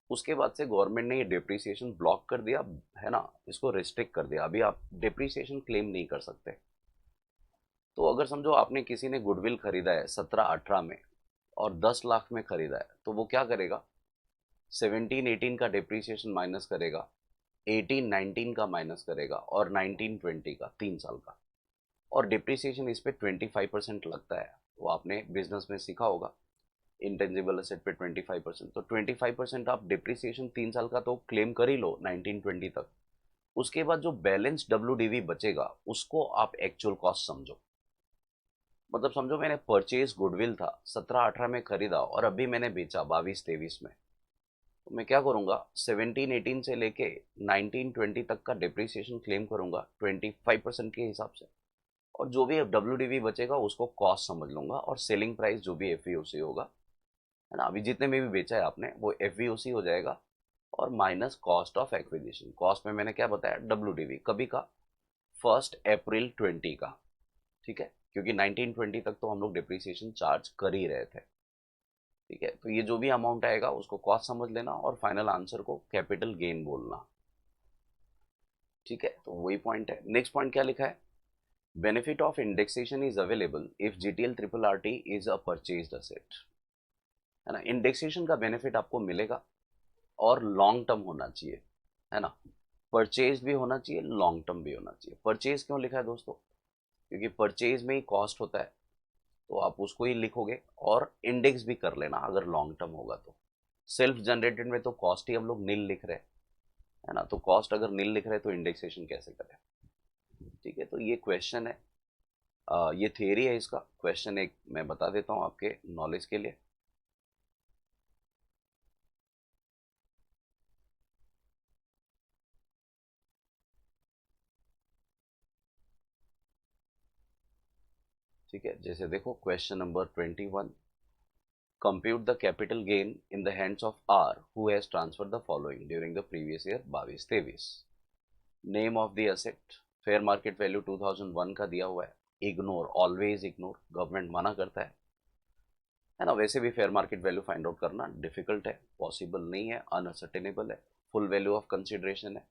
उसके बाद से गवर्नमेंट ने ये डिप्रिसिएशन ब्लॉक कर दिया, है ना, इसको रिस्ट्रिक्ट कर दिया। अभी आप डिप्रिसिएशन क्लेम नहीं कर सकते। तो अगर समझो आपने किसी ने गुडविल खरीदा है 17-18 में और 10 लाख में खरीदा है, तो वो क्या करेगा, 17-18 का डिप्रिसिएशन माइनस करेगा, 18-19 का माइनस करेगा और 19-20 का, 3 साल का। और डिप्रिसिएशन इस पे 25% लगता है। वो आपने बिजनेस में सीखा होगा, इंटेंजिबल एसेट पे 25%। तो 25% आप डिप्रिसिएशन 3 साल का तो क्लेम कर ही लो 19-20 तक। उसके बाद जो बैलेंस WDV बचेगा उसको आप एक्चुअल कॉस्ट समझो। मतलब समझो मैंने परचेज गुडविल था, 17-18 में खरीदा और अभी मैंने बेचा 22-23 में, तो मैं क्या करूंगा, 17-18 से लेके 19-20 तक का डिप्रिसिएशन क्लेम करूंगा 25% के हिसाब से। और जो भी WDV बचेगा उसको कॉस्ट समझ लूंगा, और सेलिंग प्राइस जो भी FVOC होगा, है ना, अभी जितने में भी बेचा है आपने वो FVOC हो जाएगा, और minus cost of acquisition. Cost में मैंने क्या बताया, WDV कभी का, 1 अप्रैल 20 का, ठीक है, क्योंकि 19-20 तक तो हम लोग डिप्रिसिएशन चार्ज कर ही रहे थे। ठीक है, तो ये जो भी अमाउंट आएगा उसको कॉस्ट समझ लेना और फाइनल आंसर को कैपिटल गेन बोलना। ठीक है, तो वही पॉइंट है। नेक्स्ट पॉइंट क्या लिखा है, benefit of indexation is available if GTL RRRT is a purchased asset, है ना। इंडेक्सेशन का बेनिफिट आपको मिलेगा और लॉन्ग टर्म होना चाहिए, है ना। परचेज भी होना चाहिए, लॉन्ग टर्म भी होना चाहिए। परचेज क्यों लिखा है दोस्तों, क्योंकि परचेज में ही कॉस्ट होता है, तो आप उसको ही लिखोगे और इंडेक्स भी कर लेना अगर लॉन्ग टर्म होगा तो। सेल्फ जनरेटेड में तो कॉस्ट ही हम लोग नील लिख रहे हैं, है ना, तो कॉस्ट अगर नील लिख रहे हैं तो इंडेक्सेशन कैसे करें। ठीक है, तो ये क्वेश्चन है, ये थियरी है। इसका क्वेश्चन एक मैं बता देता हूँ आपके नॉलेज के लिए। ठीक है, जैसे देखो question number 21, compute the capital gain in the hands of R who has transfer the following during the previous year 22-23। Name of the asset, fair market value 2001 का दिया हुआ है। इग्नोर, ऑलवेज इग्नोर, गवर्नमेंट मना करता है ना। वैसे भी fair market value find out करना डिफिकल्ट है, पॉसिबल नहीं है, अनसर्टेनेबल है। फुल वैल्यू ऑफ कंसिडरेशन है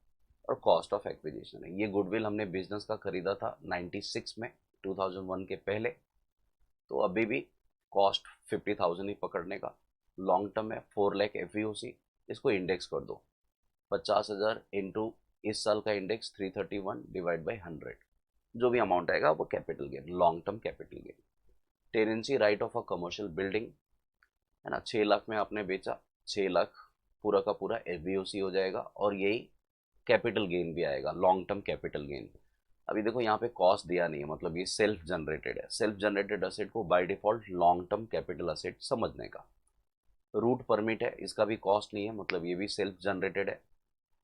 और कॉस्ट ऑफ एक्विजिशन है। ये गुडविल हमने बिजनेस का खरीदा था 96 में, 2001 के पहले, तो अभी भी कॉस्ट 50,000 ही पकड़ने का। लॉन्ग टर्म है 4 लाख FVOC, इसको इंडेक्स कर दो, 50,000 इंटू इस साल का इंडेक्स 331 डिवाइड बाई 100, जो भी अमाउंट आएगा वो capital gain, long term capital gain. Tenancy right of a commercial building, है ना, 6 लाख में आपने बेचा, 6 लाख पूरा का पूरा FVOC हो जाएगा और यही कैपिटल गेन भी आएगा, लॉन्ग टर्म कैपिटल गेन। अभी देखो यहाँ पे कॉस्ट दिया नहीं है, मतलब ये सेल्फ जनरेटेड है। सेल्फ जनरेटेड असेट को by default long term capital asset समझने का। रूट परमिट है, इसका भी कॉस्ट नहीं है, मतलब ये भी सेल्फ जनरेटेड है।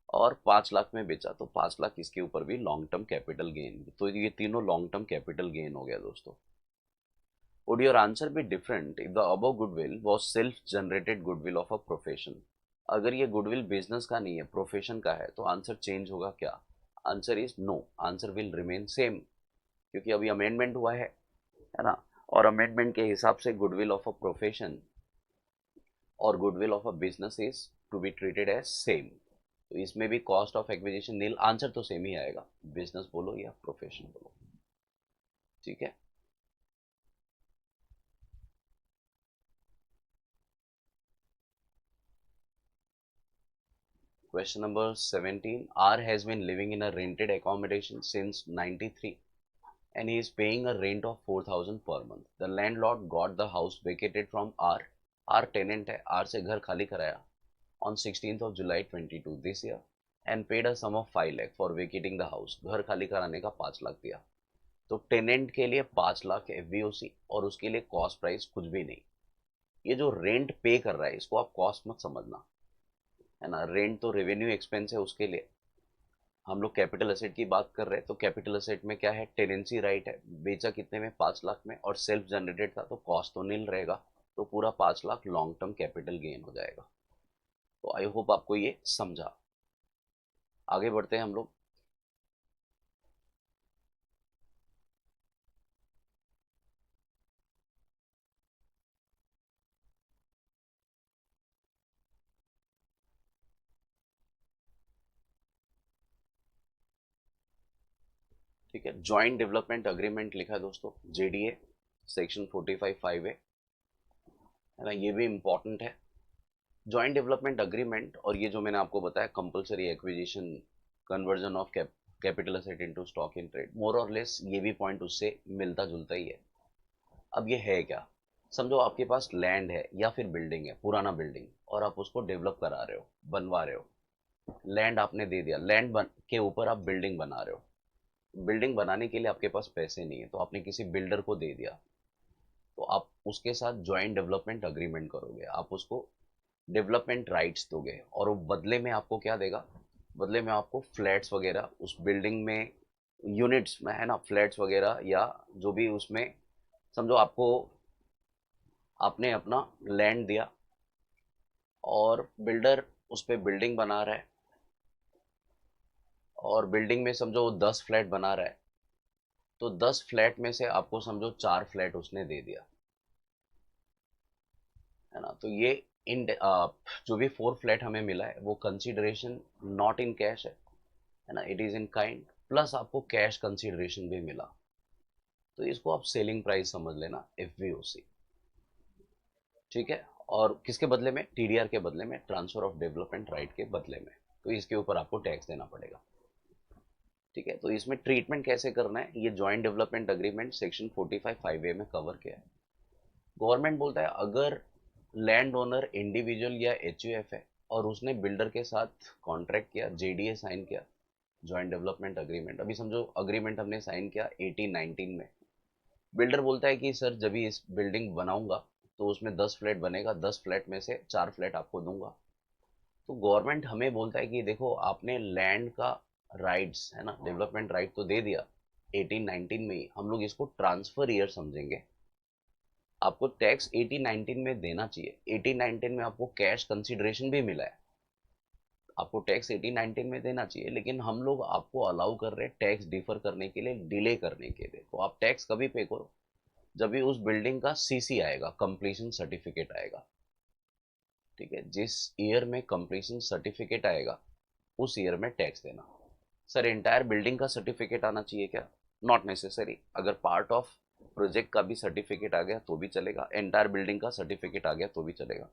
और 5 लाख में बेचा तो 5 लाख, इसके ऊपर भी लॉन्ग टर्म कैपिटल गेन। तो ये तीनों लॉन्ग टर्म कैपिटल गेन हो गया दोस्तों। Would your answer be different if the above goodwill was self generated goodwill of a profession? अगर ये गुडविल बिजनेस का नहीं है, प्रोफेशन का है, तो आंसर चेंज होगा क्या? Answer is no, answer will remain same, क्योंकि अभी अमेंडमेंट हुआ है ना। और अमेंडमेंट के हिसाब से गुडविल ऑफ अ प्रोफेशन और goodwill of a business is to be treated as same. तो इसमें भी cost of acquisition nil, answer तो सेम ही आएगा, बिजनेस बोलो या प्रोफेशन बोलो। ठीक है। Question number 17. R has been living in a rented accommodation since 93 and he is paying a rent of 4,000 per month. The landlord got the house vacated from R. R tenant है, R से घर खाली कराया on 16th of July 22 this year and paid a sum of 5 lakh for vacating the house. घर खाली कराने का 5 लाख दिया। तो टेनेंट के लिए 5 लाख एफवीओसी और उसके लिए कॉस्ट प्राइस कुछ भी नहीं। ये जो रेंट पे कर रहा है इसको आप कॉस्ट मत समझना, है ना। रेंट तो रेवेन्यू एक्सपेंस है, उसके लिए हम लोग कैपिटल एसेट की बात कर रहे हैं। तो कैपिटल एसेट में क्या है, टेनेंसी राइट है। बेचा कितने में, 5 लाख में, और सेल्फ जनरेटेड था तो कॉस्ट तो नील रहेगा। तो पूरा 5 lakh long term capital gain हो जाएगा। तो आई होप आपको ये समझा। आगे बढ़ते हैं हम लोग। ठीक है, जॉइंट डेवलपमेंट अग्रीमेंट लिखा है दोस्तों, जेडीए सेक्शन 45(5)(a) है ना। ये भी इंपॉर्टेंट है। जॉइंट डेवलपमेंट अग्रीमेंट और ये जो मैंने आपको बताया compulsory acquisition, conversion of capital asset into stock in trade, more और लेस ये भी पॉइंट उससे मिलता जुलता ही है। अब ये है क्या, समझो आपके पास लैंड है या फिर बिल्डिंग है, पुराना बिल्डिंग, और आप उसको डेवलप करा रहे हो, बनवा रहे हो। लैंड आपने दे दिया, लैंड बन के ऊपर आप बिल्डिंग बना रहे हो। बिल्डिंग बनाने के लिए आपके पास पैसे नहीं है तो आपने किसी बिल्डर को दे दिया। तो आप उसके साथ ज्वाइंट डेवलपमेंट अग्रीमेंट करोगे, आप उसको डेवलपमेंट राइट्स दोगे और वो बदले में आपको क्या देगा, बदले में आपको फ्लैट्स वगैरह उस बिल्डिंग में, यूनिट्स में, है ना, फ्लैट्स वगैरह या जो भी उसमें, समझो आपको, आपने अपना लैंड दिया और बिल्डर उस पर बिल्डिंग बना रहा है, और बिल्डिंग में समझो वो 10 फ्लैट बना रहा है। तो 10 फ्लैट में से आपको समझो 4 फ्लैट उसने दे दिया, है ना। तो ये इन जो भी 4 फ्लैट हमें मिला है वो कंसीडरेशन नॉट इन कैश है ना, it is in kind, plus आपको कैश कंसीडरेशन भी मिला। तो इसको आप सेलिंग प्राइस समझ लेना, एफवीओसी। ठीक है। और किसके बदले में, टीडीआर के बदले में, ट्रांसफर ऑफ डेवलपमेंट राइट के बदले में। तो इसके ऊपर आपको टैक्स देना पड़ेगा। ठीक है। तो इसमें ट्रीटमेंट कैसे करना है, ये joint development agreement section 45(5)(a) में कवर किया है। गवर्नमेंट बोलता है अगर लैंड ओनर इंडिविजुअल या एचयूएफ है और उसने बिल्डर के साथ कॉन्ट्रैक्ट किया, जेडीए साइन किया, जॉइंट डेवलपमेंट अग्रीमेंट। अभी समझो अग्रीमेंट हमने साइन किया 18-19 में। बिल्डर बोलता है कि सर जब भी इस बिल्डिंग बनाऊंगा तो उसमें 10 फ्लैट बनेगा, 10 फ्लैट में से 4 फ्लैट आपको दूंगा। तो गवर्नमेंट हमें बोलता है कि देखो आपने लैंड का राइट्स, है ना, डेवलपमेंट राइट तो दे दिया 18-19 में ही, हम लोग इसको ट्रांसफर ईयर समझेंगे। आपको टैक्स 18-19 में देना चाहिए, 18-19 में आपको कैश कंसिडरेशन भी मिला है, आपको टैक्स 18-19 में देना चाहिए, लेकिन हम लोग आपको अलाउ कर रहे हैं टैक्स डिफर करने के लिए, डिले करने के लिए। तो आप टैक्स कभी पे करो, जब भी उस बिल्डिंग का सीसी आएगा, कंप्लीशन सर्टिफिकेट आएगा। ठीक है, जिस ईयर में कंप्लीशन सर्टिफिकेट आएगा उस ईयर में टैक्स देना। सर एंटायर बिल्डिंग का सर्टिफिकेट आना चाहिए क्या, नॉट नेसेसरी। अगर पार्ट ऑफ प्रोजेक्ट का भी सर्टिफिकेट आ गया तो भी चलेगा, एंटायर बिल्डिंग का सर्टिफिकेट आ गया तो भी चलेगा।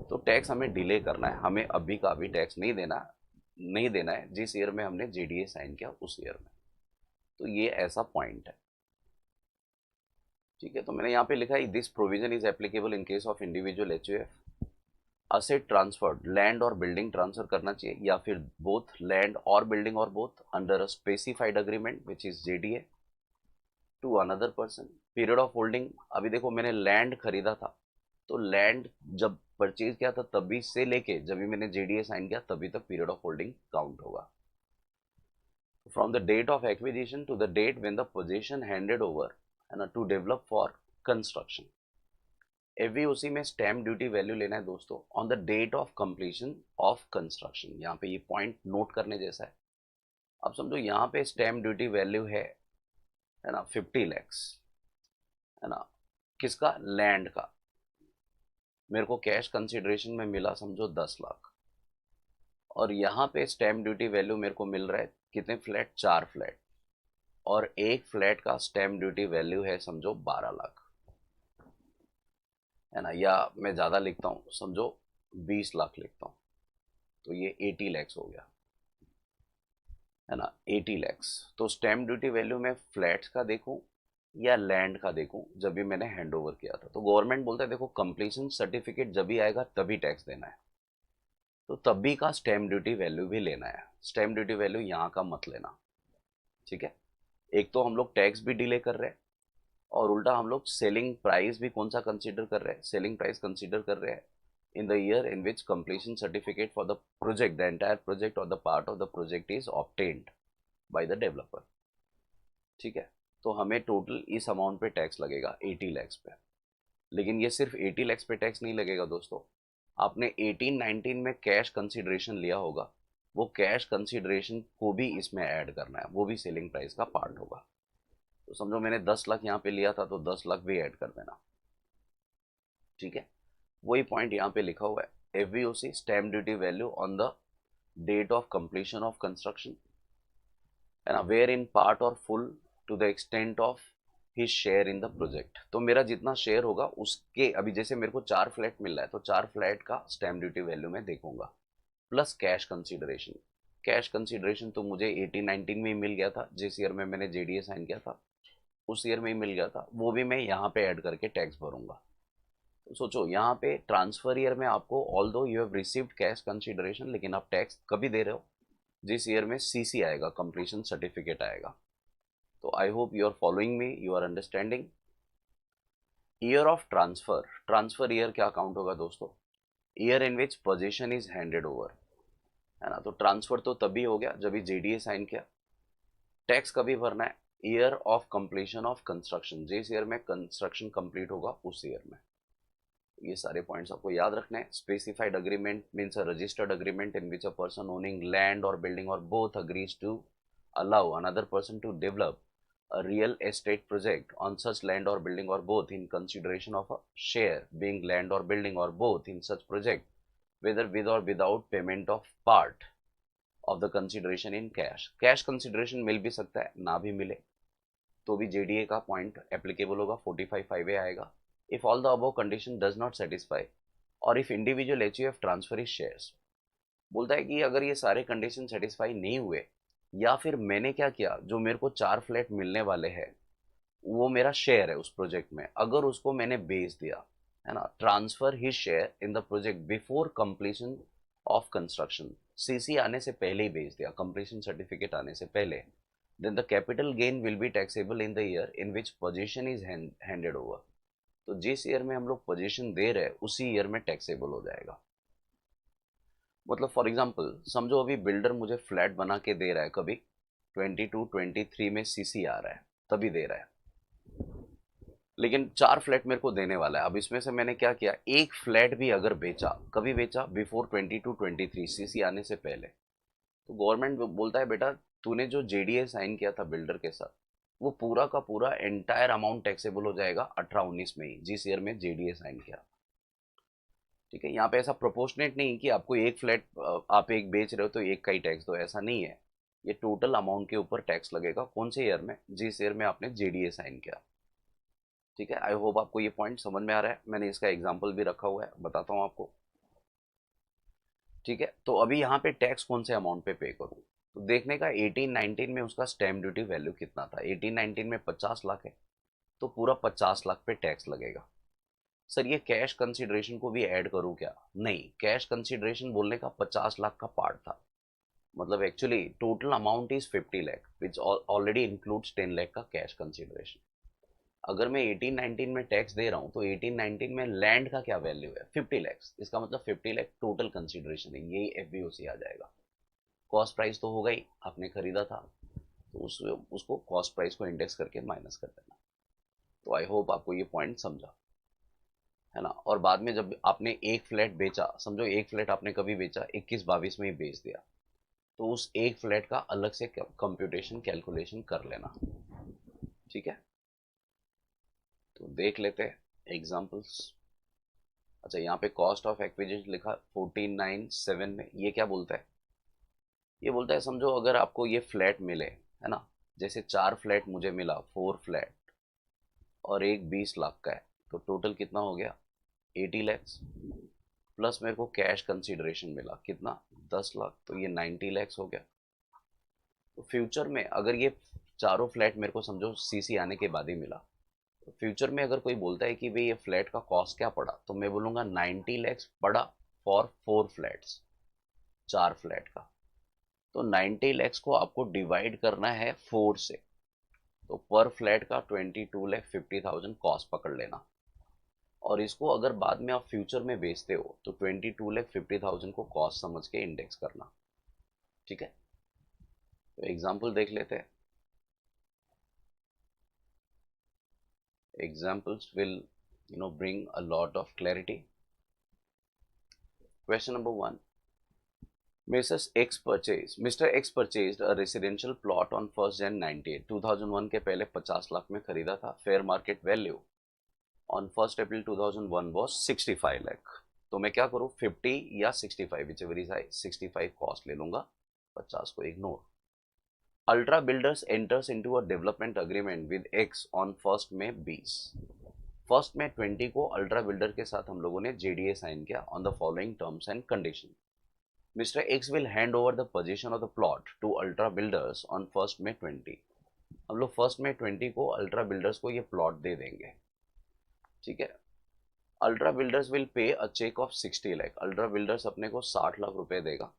तो टैक्स हमें डिले करना है, हमें अभी का अभी टैक्स नहीं देना, नहीं देना है जिस ईयर में हमने जेडीए साइन किया उस ईयर में। तो ये ऐसा पॉइंट है। ठीक है। तो मैंने यहाँ पे लिखा है this provision is applicable in case of individual HUF. Asset transferred, land और बिल्डिंग ट्रांसफर करना चाहिए या फिर बोथ लैंड और बिल्डिंग और both under a specified agreement which is JDA to another person. Period of holding, अभी देखो मैंने लैंड खरीदा था, तो लैंड जब परचेज किया था तभी से लेके जब भी मैंने जेडीए साइन किया तभी तक पीरियड ऑफ होल्डिंग काउंट होगा। From the date of acquisition to the date when the possession handed over and to develop for construction. एवी उसी में स्टैम्प ड्यूटी वैल्यू लेना है दोस्तों on the date of completion of construction. यहाँ पे ये पॉइंट नोट करने जैसा है। अब समझो यहाँ पे स्टैम्प ड्यूटी वैल्यू है ना 50 लैक्स, है ना, किसका, लैंड का। मेरे को कैश कंसिडरेशन में मिला समझो 10 लाख, और यहाँ पे स्टैम्प ड्यूटी वैल्यू मेरे को मिल रहा है कितने फ्लैट, 4 फ्लैट, और एक फ्लैट का स्टैम्प ड्यूटी वैल्यू है समझो 12 लाख, है ना, या मैं ज़्यादा लिखता हूँ समझो 20 लाख लिखता हूँ, तो ये 80 लैक्स हो गया, है ना, 80 लैक्स। तो स्टैम्प ड्यूटी वैल्यू में फ्लैट्स का देखूँ या लैंड का देखूँ जब भी मैंने हैंड ओवर किया था, तो गवर्नमेंट बोलता है देखो कंप्लीशन सर्टिफिकेट जब भी आएगा तभी टैक्स देना है, तो तभी का स्टैम्प ड्यूटी वैल्यू भी लेना है। स्टैम्प ड्यूटी वैल्यू यहाँ का मत लेना, ठीक है। एक तो हम लोग टैक्स भी डिले कर रहे हैं, और उल्टा हम लोग सेलिंग प्राइस भी कौन सा कंसीडर कर रहे हैं, सेलिंग प्राइस कंसीडर कर रहे हैं in the year in which completion certificate for the project, the entire project और the part of the project is obtained by the developer, ठीक है। तो हमें टोटल इस अमाउंट पे टैक्स लगेगा 80 लैक्स पे। लेकिन ये सिर्फ 80 लैक्स पे टैक्स नहीं लगेगा दोस्तों, आपने 18-19 में कैश कंसिडरेशन लिया होगा, वो कैश कंसिडरेशन को भी इसमें ऐड करना है, वो भी सेलिंग प्राइस का पार्ट होगा। तो समझो मैंने 10 लाख यहाँ पे लिया था तो 10 लाख भी ऐड कर देना, ठीक है। वही पॉइंट यहाँ पे लिखा हुआ है, FVOC stamp duty value on the date of completion of construction, है ना, वेयर इन पार्ट और full to the extent of his share in the project. तो मेरा जितना शेयर होगा उसके, अभी जैसे मेरे को 4 फ्लैट मिल रहा है तो 4 फ्लैट का स्टैम्प ड्यूटी वैल्यू में देखूंगा, plus cash consideration. Cash consideration तो मुझे 18-19 में ही मिल गया था, जिस ईयर में मैंने जेडीए साइन किया था उस ईयर में ही मिल गया था, वो भी मैं यहाँ पे ऐड करके टैक्स भरूंगा। तो सोचो यहाँ पे ट्रांसफर ईयर में आपको ऑल दो you have received cash consideration, लेकिन आप टैक्स कभी दे रहे हो, जिस ईयर में सीसी आएगा, कंप्लीशन सर्टिफिकेट आएगा। तो I hope you are following me, you are understanding. Year of transfer, transfer year क्या काउंट होगा दोस्तों, year in which position is handed over, है ना। तो ट्रांसफर तो तभी हो गया जब जेडीए साइन किया। टैक्स कभी भरना है, year of completion of construction, जिस ईयर में कंस्ट्रक्शन कंप्लीट होगा उस ईयर में। ये सारे पॉइंट्स आपको याद रखने हैं। Specified agreement means a registered agreement in which a person owning land और बिल्डिंग और both agrees to allow another person to develop a real estate project on such land or building or both in consideration of a share being land or building or both in such project, whether with or without payment of part of the consideration in cash। Cash consideration मिल भी सकता है, ना भी मिले तो भी जेडीए का पॉइंट एप्लीकेबल होगा, 45(5)(a) आएगा। If all the above condition does not satisfy और if individual HUF transfer is shares, बोलता है कि अगर ये सारे कंडीशन सेटिस्फाई नहीं हुए, या फिर मैंने क्या किया, जो मेरे को 4 फ्लैट मिलने वाले हैं वो मेरा शेयर है उस प्रोजेक्ट में, अगर उसको मैंने बेच दिया, है ना, transfer his share in the project before completion of construction, CC आने से पहले ही बेच दिया, कंप्लीशन सर्टिफिकेट आने से पहले, then the capital gain will be taxable in the year in which position is handed over. तो जिस ईयर में हम लोग पोजीशन दे रहे हैं उसी ईयर में टैक्सेबल हो जाएगा। मतलब फॉर एग्जांपल समझो अभी बिल्डर मुझे फ्लैट बना के दे रहा है, कभी 22-23 में सीसी आ रहा है तभी दे रहा है, लेकिन 4 फ्लैट मेरे को देने वाला है। अब इसमें से मैंने क्या किया, एक फ्लैट भी अगर बेचा, कभी बेचा, बिफोर 22-23 सीसी आने से पहले, तो गवर्नमेंट बोलता है बेटा तूने जो जेडीए साइन किया था बिल्डर के साथ वो पूरा का पूरा एंटायर अमाउंट टैक्सेबल हो जाएगा 18-19 में ही, जिस ईयर में जेडीए साइन किया, ठीक है। यहाँ पे ऐसा प्रोपोर्शनेट नहीं कि आपको एक फ्लैट आप एक बेच रहे हो तो एक का ही टैक्स दो, ऐसा नहीं है। ये टोटल अमाउंट के ऊपर टैक्स लगेगा, कौन से ईयर में, जिस ईयर में आपने जेडीए साइन किया, ठीक है। आई होप आपको ये पॉइंट समझ में आ रहा है, मैंने इसका एग्जाम्पल भी रखा हुआ है, बताता हूँ आपको, ठीक है। तो अभी यहाँ पे टैक्स कौन से अमाउंट पे पे करूँ, तो देखने का 18-19 में उसका स्टैम्प ड्यूटी वैल्यू कितना था, 18-19 में 50 लाख है तो पूरा 50 लाख पे टैक्स लगेगा, सर ये कैश कंसिडरेशन को भी ऐड करूं क्या? नहीं, कैश कंसिडरेशन बोलने का 50 लाख का पार्ट था। मतलब actually total amount is 50 lakh which already includes 10 lakh का कैश कंसिडरेशन। अगर मैं 18-19 में टैक्स दे रहा हूँ तो 18-19 में लैंड का क्या वैल्यू है? 50 लाख। इसका मतलब 50 लाख टोटल कंसिडरेशन है, यही एफ आ जाएगा। कॉस्ट प्राइस तो होगा ही, आपने खरीदा था, तो उसको कॉस्ट प्राइस को इंडेक्स करके माइनस कर देना। तो आई होप आपको ये पॉइंट समझा, है ना। और बाद में जब आपने एक फ्लैट बेचा, समझो एक फ्लैट आपने कभी बेचा 21-22 में ही बेच दिया, तो उस एक फ्लैट का अलग से कंप्यूटेशन कैलकुलेशन कर लेना, ठीक है। तो देख लेते हैं एग्जांपल्स। अच्छा, यहाँ पे कॉस्ट ऑफ एक्विजिशन लिखा 1497 में, ये क्या बोलता है? ये बोलता है समझो अगर आपको ये फ्लैट मिले, है ना, जैसे 4 फ्लैट मुझे मिला, 4 फ्लैट, और एक 20 लाख का है, तो टोटल कितना हो गया? 80 लैक्स। प्लस मेरे को कैश कंसिडरेशन मिला कितना? 10 लाख, तो ये 90 लैक्स हो गया। तो फ्यूचर में अगर ये चारों फ्लैट मेरे को समझो सीसी आने के बाद ही मिला, तो फ्यूचर में अगर कोई बोलता है कि भाई ये फ्लैट का कॉस्ट क्या पड़ा, तो मैं बोलूँगा 90 लैक्स पड़ा फॉर 4 फ्लैट्स, 4 फ्लैट का। तो 90 लैक्स को आपको डिवाइड करना है 4 से, तो पर फ्लैट का 22,50,000 कॉस्ट पकड़ लेना। और इसको अगर बाद में आप फ्यूचर में बेचते हो तो 22,50,000 को कॉस्ट समझ के इंडेक्स करना, ठीक है। तो एग्जाम्पल देख लेते हैं। Examples will, bring a lot of clarity. Question number 1. Mr. X purchased a residential plot on 1st Jan 98, 2001 के पहले 50 लाख में खरीदा था। Fair market value on 1st April 2001 was 65 lakh. तो मैं क्या करूँ, 50 या 65, whichever is high, 65 कॉस्ट ले लूंगा, 50 को ignore. Ultra builders enters into a development agreement with x on 1st May 20। First में 20 को अल्ट्रा बिल्डर के साथ हम लोगों ने जेडीए साइन किया on the following terms and condition. Mister X will hand over the position of the plot to ultra builders on 1st May 20। हम लोग 1st May 20 को अल्ट्रा बिल्डर्स को ये प्लॉट दे देंगे, ठीक है। Ultra builders will pay a cheque of 60 lakh. Ultra builders अपने को 60 लाख रुपए देगा,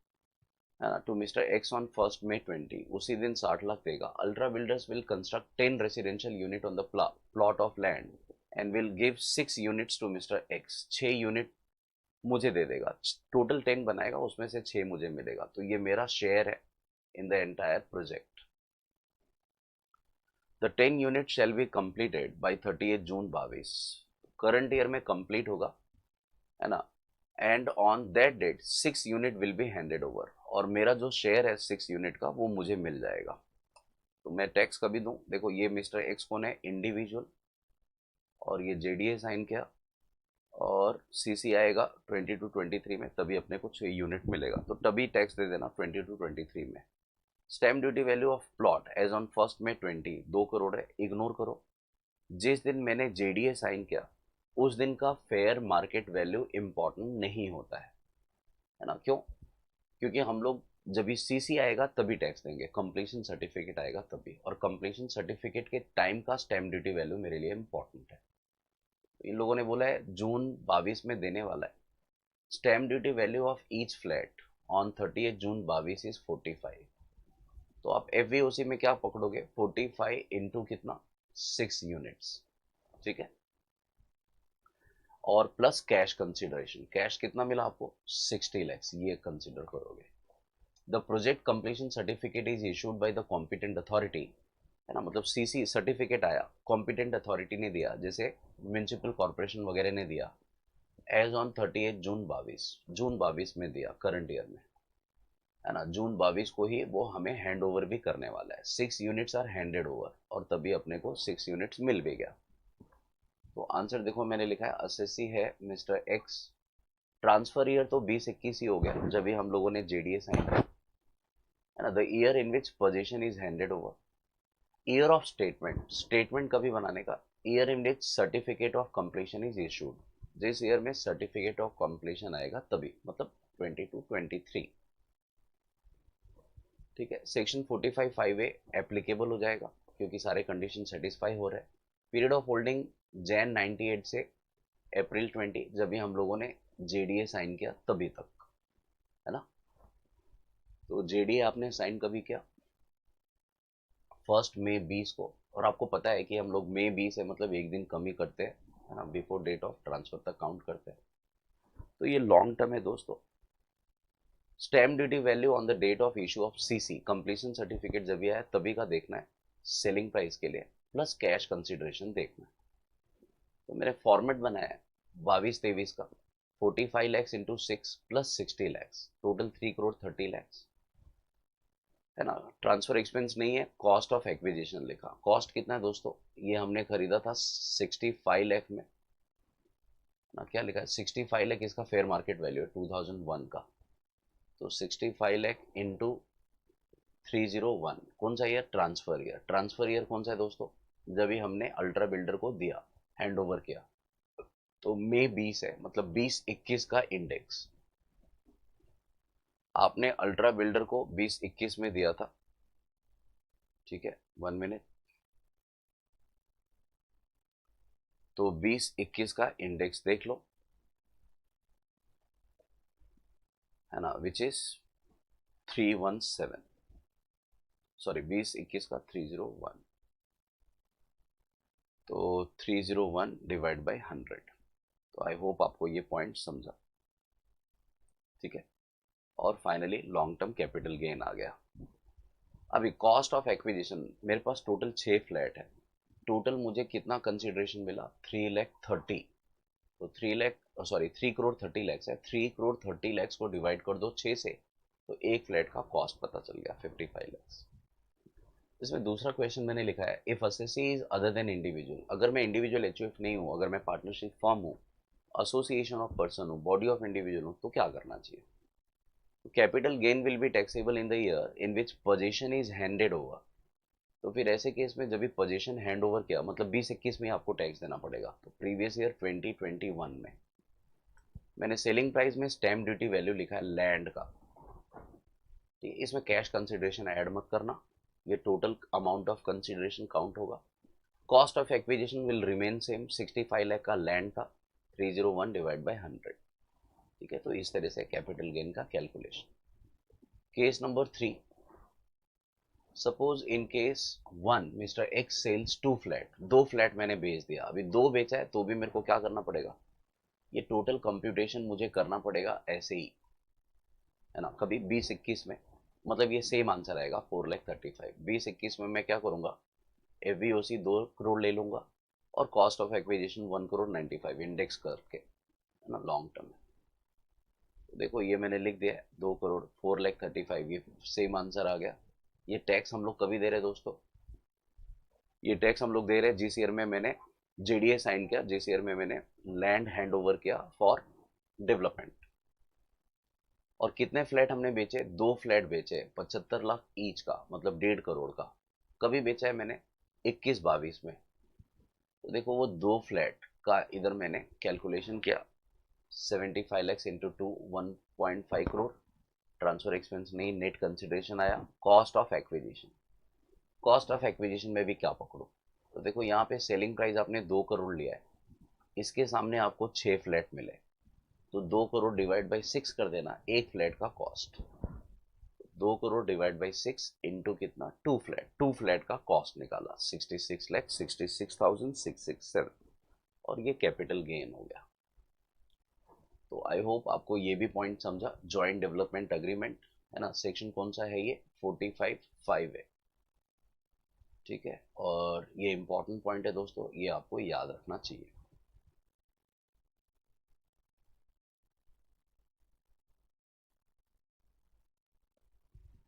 है ना, to mister X on 1st May 20। उसी दिन 60 लाख देगा। Ultra builders will construct 10 residential unit on the plot of land and will give 6 units to mister X. 6 unit मुझे दे देगा, टोटल 10 बनाएगा, उसमें से 6 मुझे मिलेगा, तो ये मेरा शेयर है in the entire project. The 10 unit shall be completed by 30 June 22। Current year में कंप्लीट होगा, है ना, and on that date 6 unit will be handed over, और मेरा जो शेयर है 6 यूनिट का वो मुझे मिल जाएगा। तो मैं टैक्स कभी दूं? देखो ये मिस्टर एक्स कौन है? इंडिविजुअल, और ये जेडीए साइन किया, और सीसी आएगा 22-23 में, तभी अपने को 6 यूनिट मिलेगा, तो तभी टैक्स दे देना 22-23 में। Stamp duty value of plot as on 1st May 20 2 crore है, इग्नोर करो। जिस दिन मैंने जेडीए साइन किया उस दिन का फेयर मार्केट वैल्यू इंपॉर्टेंट नहीं होता है ना। क्यों? क्योंकि हम लोग जब भी सीसी आएगा तभी टैक्स देंगे, कंप्लीशन सर्टिफिकेट आएगा तभी, और कंप्लीशन सर्टिफिकेट के टाइम का स्टैम्प ड्यूटी वैल्यू मेरे लिए इंपॉर्टेंट है। इन लोगों ने बोला है जून 22 में देने वाला है। Stamp duty value of each flat on 30 June 22 is 45। तो आप एफ में क्या पकड़ोगे? 45 इंटू कितना? 6 यूनिट्स, ठीक है। और प्लस कैश कंसिडरेशन, कैश कितना मिला आपको? 60 लैक्स, ये कंसिडर करोगे। The project completion certificate is issued by the competent authority, है ना, मतलब सीसी सर्टिफिकेट आया, कॉम्पिटेंट अथॉरिटी ने दिया, जैसे म्यूनिसिपल कॉर्पोरेशन वगैरह ने दिया, एज ऑन 30 जून 22, जून 22 में दिया करंट ईयर में, है ना। जून 22 को ही वो हमें हैंड ओवर भी करने वाला है। 6 यूनिट्स आर हैंडेड ओवर, और तभी अपने को 6 यूनिट्स मिल भी गया। तो आंसर देखो मैंने लिखा है असेसी है मिस्टर एक्स। ट्रांसफर ईयर तो 20-21 ही हो गया जब भी हम लोगों ने जेडीए साइन किया, है ना। The year in which position is handed over. Year of statement, statement कभी बनाने का? Year in which certificate of completion is issued. जिस ईयर में सर्टिफिकेट ऑफ कंप्लीशन आएगा तभी, मतलब 22-23, ठीक है। सेक्शन 45(5)(a) एप्लीकेबल हो जाएगा क्योंकि सारे कंडीशन सेटिस्फाई हो रहे हैं। पीरियड ऑफ होल्डिंग जैन 98 से अप्रैल 20 जब भी हम लोगों ने जेडीए साइन किया तभी तक, है ना। तो जेडीए आपने साइन कभी किया? 1 मई 20 को। और आपको पता है कि हम लोग मई 20 है मतलब एक दिन कम ही करते हैं, है ना, बिफोर डेट ऑफ ट्रांसफर तक काउंट करते हैं। तो ये लॉन्ग टर्म है दोस्तों। Stamp duty value on the date of issue of CC completion certificate जब ये है तभी का देखना है सेलिंग प्राइस के लिए, प्लस कैश कंसिडरेशन देखना है। तो मैंने फॉर्मेट बनाया है 22-23 का, 45 lakhs into 6 plus 60 lakhs, total 3 crore 30 lakhs, है ना। ट्रांसफर एक्सपेंस नहीं है, कॉस्ट ऑफ एक्विजिशन लिखा। कॉस्ट कितना है दोस्तों? ये हमने खरीदा था 65 लाख में ना, क्या लिखा है 65 लाख, इसका फेयर मार्केट वैल्यू है 2001 का। तो 65 लाख इंटू 301, कौन सा year? Transfer year. Transfer year कौन सा है दोस्तों? जब ही हमने अल्ट्रा बिल्डर को दिया, हैंड ओवर किया। तो मई 20 है मतलब 20-21 का इंडेक्स। आपने अल्ट्रा बिल्डर को 20-21 में दिया था, ठीक है, 1 मिनट। तो 20-21 का इंडेक्स देख लो, है ना, विच इज 317, सॉरी 20-21 का 301, तो 301 डिवाइड बाई 100। तो आई होप आपको ये पॉइंट समझा, ठीक है। और finally long term capital gain आ गया। अभी कॉस्ट ऑफ एक्विजिशन, मेरे पास टोटल 6 फ्लैट है। टोटल मुझे कितना कंसिडरेशन मिला? 3 लाख 30। तो 3 करोड़ 30 लैक्स है, 3 करोड़ 30 लैक्स को डिवाइड कर दो 6 से, तो एक फ्लैट का कॉस्ट पता चल गया 55 लैक्स। इसमें दूसरा क्वेश्चन मैंने लिखा है, if SSC is other than individual, अगर मैं इंडिविजुअल एचयूएफ नहीं हूँ, अगर मैं पार्टनरशिप फर्म हूँ, एसोसिएशन ऑफ पर्सन हूँ, बॉडी ऑफ इंडिविजुअल हूँ, तो क्या करना चाहिए? Capital gain will be taxable in the year in which position is handed over. तो फिर ऐसे केस में जब भी पोजीशन हैंड ओवर किया मतलब 20-21 में आपको टैक्स देना पड़ेगा। तो प्रीवियस ईयर 2021 में मैंने सेलिंग प्राइस में स्टैम्प ड्यूटी वैल्यू लिखा है लैंड का, ठीक है। इसमें कैश कंसिडरेशन ऐड मत करना, ये total amount of consideration count होगा। Cost of acquisition will remain same, 65 lakh का लैंड था, 301 डिवाइड बाई 100, ठीक है। तो इस तरह से कैपिटल गेन का calculation. Case number 3, suppose in case 1 mister X sells 2 flat, 2 flat मैंने बेच दिया। अभी 2 बेचा है तो भी मेरे को क्या करना पड़ेगा? ये टोटल कंप्यूटेशन मुझे करना पड़ेगा ऐसे ही, है ना। कभी 20-21 में मतलब ये सेम आंसर आएगा 4,35,000। 20-21 में मैं क्या करूंगा? एफवीओसी 2 करोड़ ले लूंगा और cost of acquisition 1 crore 95 index करके, है ना, लॉन्ग टर्म में। तो देखो ये मैंने लिख दिया है 2 करोड़ 4,35,000, ये सेम आंसर आ गया। ये टैक्स हम लोग कभी दे रहे हैं दोस्तों? ये टैक्स हम लोग दे रहे हैं जिस ईयर में मैंने जेडीए साइन किया, जिस ईयर में मैंने लैंड हैंड ओवर किया फॉर डेवलपमेंट। और कितने फ्लैट हमने बेचे? 2 फ्लैट बेचे, 75 लाख ईच का, मतलब 1.5 करोड़ का। कभी बेचा है मैंने? 21-22 में। तो देखो वो 2 फ्लैट का इधर मैंने कैलकुलेशन किया, 75 lakhs into 2, 1.5 crore. Transfer expense नहीं, नेट कंसिडरेशन आया। Cost of acquisition, cost of acquisition में भी क्या पकड़ो? तो देखो यहाँ पे सेलिंग प्राइस आपने 2 करोड़ लिया है, इसके सामने आपको 6 फ्लैट मिले, तो 2 करोड़ डिवाइड बाई 6 कर देना एक फ्लैट का cost. 2 crore divide by 6 into कितना? 2 फ्लैट, 2 फ्लैट का कॉस्ट निकाला 66,66,667, और ये कैपिटल गेन हो गया। तो आई होप आपको ये भी पॉइंट समझा। जॉइंट डेवलपमेंट अग्रीमेंट, है ना, सेक्शन कौन सा है? ये 45(5) है, ठीक है। और ये इंपॉर्टेंट पॉइंट है दोस्तों, ये आपको याद रखना चाहिए,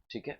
ठीक है।